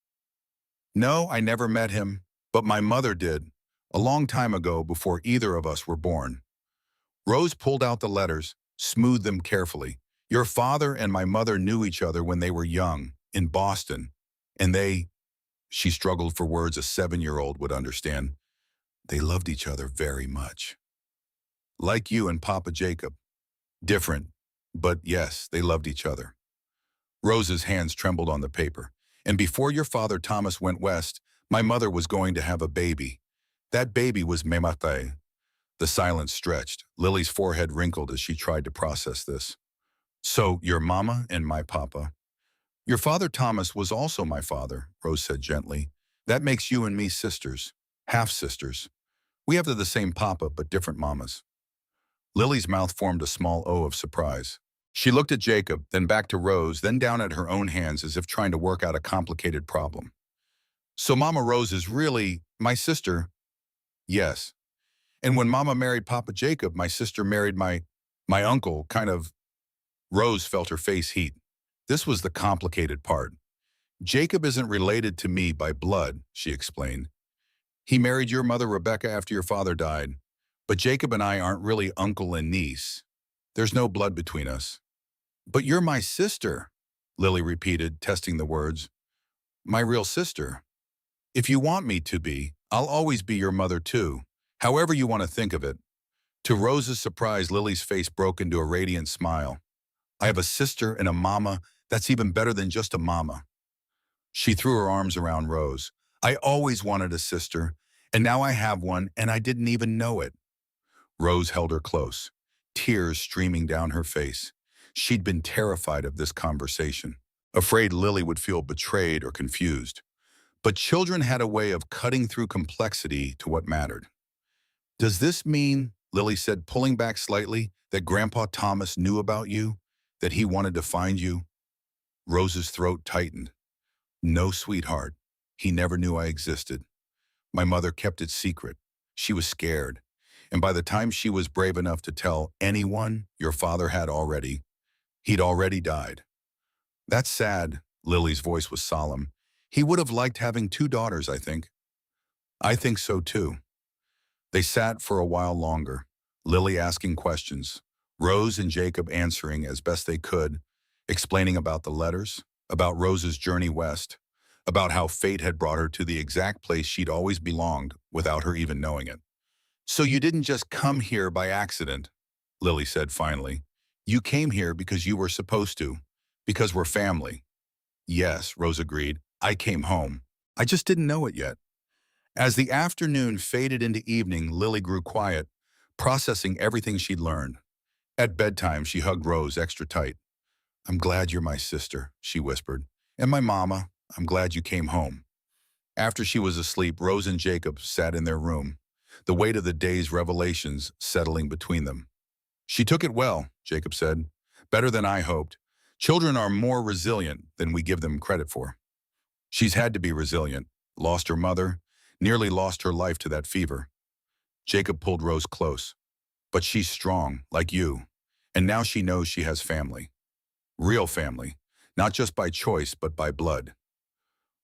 "No, I never met him. But my mother did. A long time ago, before either of us were born." Rose pulled out the letters, smoothed them carefully. "Your father and my mother knew each other when they were young, in Boston. And she struggled for words a 7-year-old would understand. "They loved each other very much. Like you and Papa Jacob. Different, but yes, they loved each other." Rose's hands trembled on the paper. "And before your father Thomas went west, my mother was going to have a baby. That baby was Memate." The silence stretched. Lily's forehead wrinkled as she tried to process this. "So, your mama and my papa." "Your father Thomas was also my father," Rose said gently. "That makes you and me sisters. Half-sisters. We have the same papa, but different mamas." Lily's mouth formed a small O of surprise. She looked at Jacob, then back to Rose, then down at her own hands as if trying to work out a complicated problem. "So Mama Rose is really my sister?" "Yes. And when Mama married Papa Jacob, my sister married my uncle, kind of." Rose felt her face heat. This was the complicated part. "Jacob isn't related to me by blood," she explained. "He married your mother Rebecca after your father died. But Jacob and I aren't really uncle and niece. There's no blood between us." "But you're my sister," Lily repeated, testing the words. "My real sister. If you want me to be, I'll always be your mother too, however you want to think of it." To Rose's surprise, Lily's face broke into a radiant smile. "I have a sister and a mama that's even better than just a mama." She threw her arms around Rose. "I always wanted a sister, and now I have one, and I didn't even know it." Rose held her close, tears streaming down her face. She'd been terrified of this conversation, afraid Lily would feel betrayed or confused. But children had a way of cutting through complexity to what mattered. "Does this mean," Lily said, pulling back slightly, "that Grandpa Thomas knew about you? That he wanted to find you?" Rose's throat tightened. "No, sweetheart. He never knew I existed. My mother kept it secret. She was scared. And by the time she was brave enough to tell anyone, your father he'd already died." "That's sad." Lily's voice was solemn. "He would have liked having 2 daughters, I think." "I think so too." They sat for a while longer, Lily asking questions, Rose and Jacob answering as best they could, explaining about the letters, about Rose's journey west, about how fate had brought her to the exact place she'd always belonged without her even knowing it. "So you didn't just come here by accident," Lily said finally. "You came here because you were supposed to, because we're family." "Yes," Rose agreed. "I came home. I just didn't know it yet." As the afternoon faded into evening, Lily grew quiet, processing everything she'd learned. At bedtime, she hugged Rose extra tight. "I'm glad you're my sister," she whispered. "And my mama, I'm glad you came home." After she was asleep, Rose and Jacob sat in their room, the weight of the day's revelations settling between them. "She took it well," Jacob said. "Better than I hoped. Children are more resilient than we give them credit for." "She's had to be resilient. Lost her mother, nearly lost her life to that fever." Jacob pulled Rose close. "But she's strong, like you. And now she knows she has family. Real family. Not just by choice, but by blood."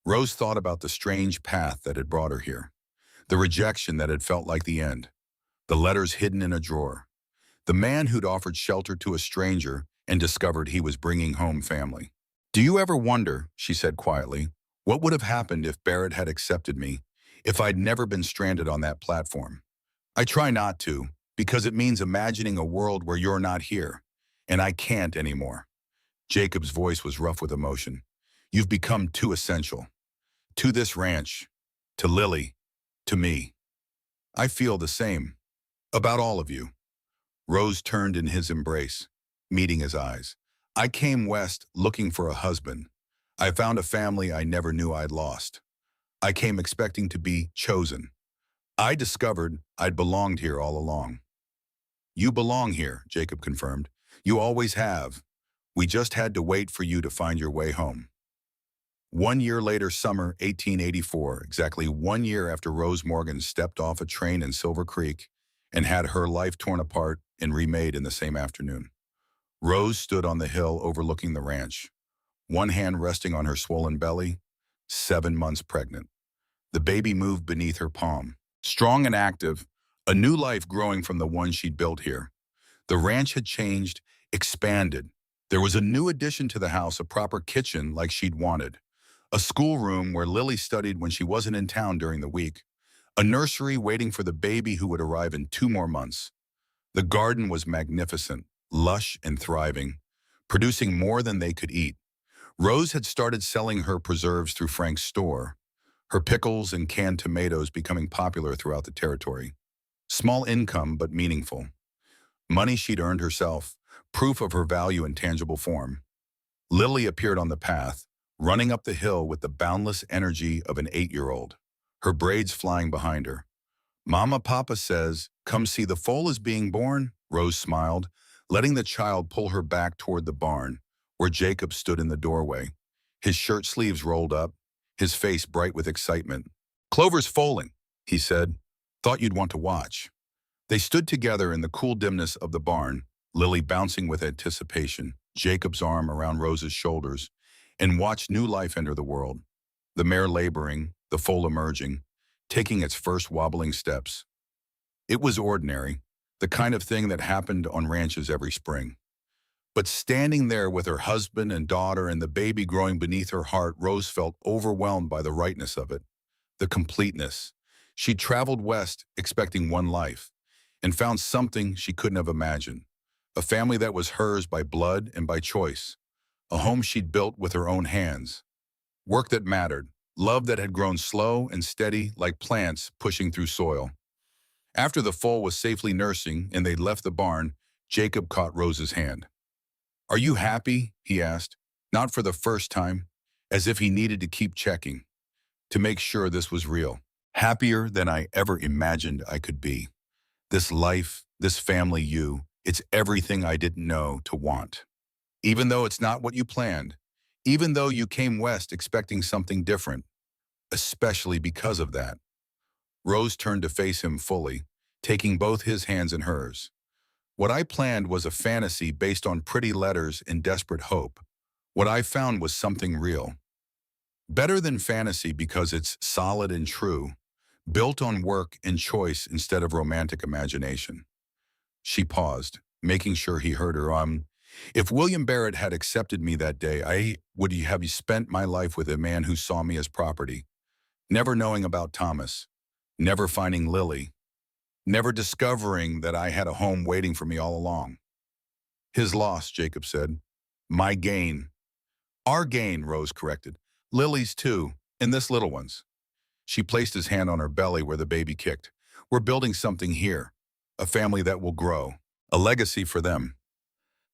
Rose thought about the strange path that had brought her here. The rejection that had felt like the end. The letters hidden in a drawer. The man who'd offered shelter to a stranger and discovered he was bringing home family. "Do you ever wonder," she said quietly, "what would have happened if Barrett had accepted me, if I'd never been stranded on that platform? I try not to, because it means imagining a world where you're not here, and I can't anymore." Jacob's voice was rough with emotion. "You've become too essential. To this ranch, to Lily, to me." I feel the same. About all of you. Rose turned in his embrace, meeting his eyes. I came west looking for a husband. I found a family I never knew I'd lost. I came expecting to be chosen. I discovered I'd belonged here all along. You belong here, Jacob confirmed. You always have. We just had to wait for you to find your way home. 1 year later, summer 1884, exactly 1 year after Rose Morgan stepped off a train in Silver Creek and had her life torn apart and remade in the same afternoon. Rose stood on the hill overlooking the ranch, one hand resting on her swollen belly, 7 months pregnant. The baby moved beneath her palm, strong and active, a new life growing from the one she'd built here. The ranch had changed, expanded. There was a new addition to the house, a proper kitchen like she'd wanted, a schoolroom where Lily studied when she wasn't in town during the week, a nursery waiting for the baby who would arrive in 2 more months. The garden was magnificent, lush and thriving, producing more than they could eat. Rose had started selling her preserves through Frank's store, her pickles and canned tomatoes becoming popular throughout the territory. Small income, but meaningful. Money she'd earned herself, proof of her value in tangible form. Lily appeared on the path, running up the hill with the boundless energy of an 8-year-old, her braids flying behind her. Mama Papa says, "Come see the foal is being born," Rose smiled, letting the child pull her back toward the barn, where Jacob stood in the doorway, his shirt sleeves rolled up, his face bright with excitement. "Clover's foaling," he said. "Thought you'd want to watch." They stood together in the cool dimness of the barn, Lily bouncing with anticipation, Jacob's arm around Rose's shoulders, and watched new life enter the world. The mare laboring, the foal emerging, taking its first wobbling steps. It was ordinary, the kind of thing that happened on ranches every spring. But standing there with her husband and daughter and the baby growing beneath her heart, Rose felt overwhelmed by the rightness of it, the completeness. She'd traveled west expecting one life, and found something she couldn't have imagined. A family that was hers by blood and by choice. A home she'd built with her own hands. Work that mattered. Love that had grown slow and steady like plants pushing through soil. After the foal was safely nursing and they'd left the barn, Jacob caught Rose's hand. "Are you happy?" he asked, not for the first time, as if he needed to keep checking, to make sure this was real. "Happier than I ever imagined I could be. This life, this family, it's everything I didn't know to want. Even though it's not what you planned, even though you came west expecting something different, especially because of that." Rose turned to face him fully, taking both his hands in hers. "What I planned was a fantasy based on pretty letters and desperate hope. What I found was something real. Better than fantasy because it's solid and true, built on work and choice instead of romantic imagination." She paused, making sure he heard her. If William Barrett had accepted me that day, I would have spent my life with a man who saw me as property, never knowing about Thomas, never finding Lily, never discovering that I had a home waiting for me all along." "His loss," Jacob said. "My gain." "Our gain," Rose corrected. "Lily's too, and this little one's." She placed his hand on her belly where the baby kicked. "We're building something here, a family that will grow, a legacy for them."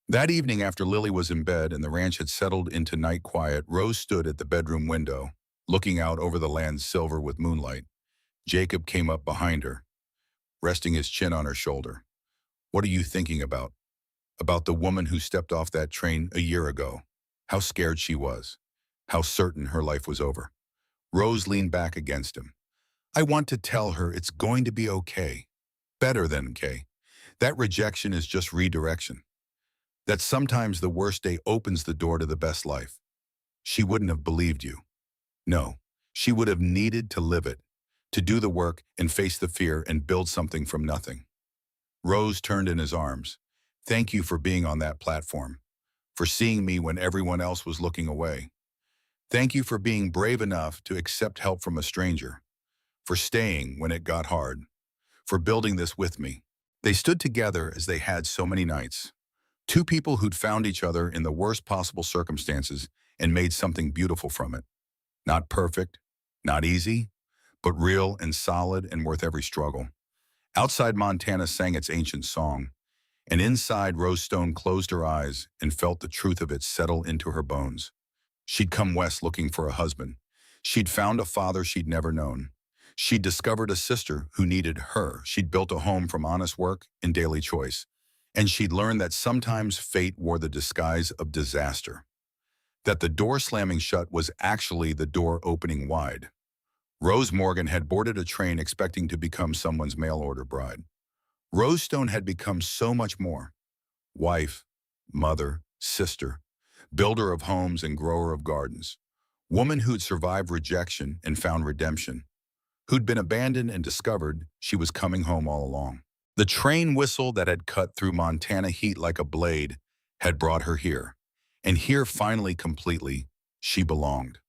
That evening, after Lily was in bed and the ranch had settled into night quiet, Rose stood at the bedroom window, looking out over the land silver with moonlight. Jacob came up behind her, resting his chin on her shoulder. "What are you thinking about?" "About the woman who stepped off that train a year ago. How scared she was. How certain her life was over." Rose leaned back against him. "I want to tell her it's going to be okay. Better than okay. That rejection is just redirection. That sometimes the worst day opens the door to the best life. She wouldn't have believed you. No, she would have needed to live it, to do the work and face the fear and build something from nothing." Rose turned in his arms. "Thank you for being on that platform, for seeing me when everyone else was looking away. Thank you for being brave enough to accept help from a stranger, for staying when it got hard, for building this with me." They stood together as they had so many nights. Two people who'd found each other in the worst possible circumstances and made something beautiful from it. Not perfect, not easy, but real and solid and worth every struggle. Outside, Montana sang its ancient song, and inside, Rose Stone closed her eyes and felt the truth of it settle into her bones. She'd come west looking for a husband. She'd found a father she'd never known. She'd discovered a sister who needed her. She'd built a home from honest work and daily choice. And she'd learned that sometimes fate wore the disguise of disaster. That the door slamming shut was actually the door opening wide. Rose Morgan had boarded a train expecting to become someone's mail-order bride. Rose Stone had become so much more. Wife, mother, sister, builder of homes and grower of gardens. Woman who'd survived rejection and found redemption. Who'd been abandoned and discovered she was coming home all along. The train whistle that had cut through Montana heat like a blade had brought her here. And here finally completely, she belonged.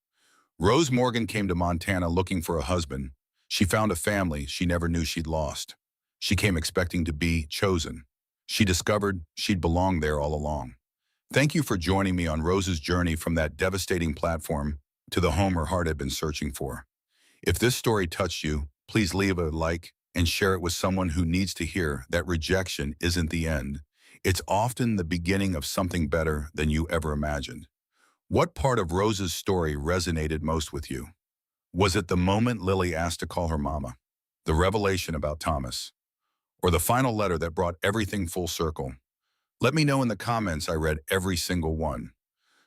Rose Morgan came to Montana looking for a husband. She found a family she never knew she'd lost. She came expecting to be chosen. She discovered she'd belonged there all along. Thank you for joining me on Rose's journey from that devastating platform to the home her heart had been searching for. If this story touched you, please leave a like and share it with someone who needs to hear that rejection isn't the end. It's often the beginning of something better than you ever imagined. What part of Rose's story resonated most with you? Was it the moment Lily asked to call her mama? The revelation about Thomas? Or the final letter that brought everything full circle? Let me know in the comments. I read every single one.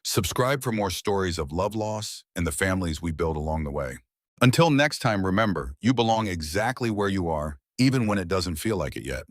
Subscribe for more stories of love loss and the families we build along the way. Until next time, remember, you belong exactly where you are, even when it doesn't feel like it yet.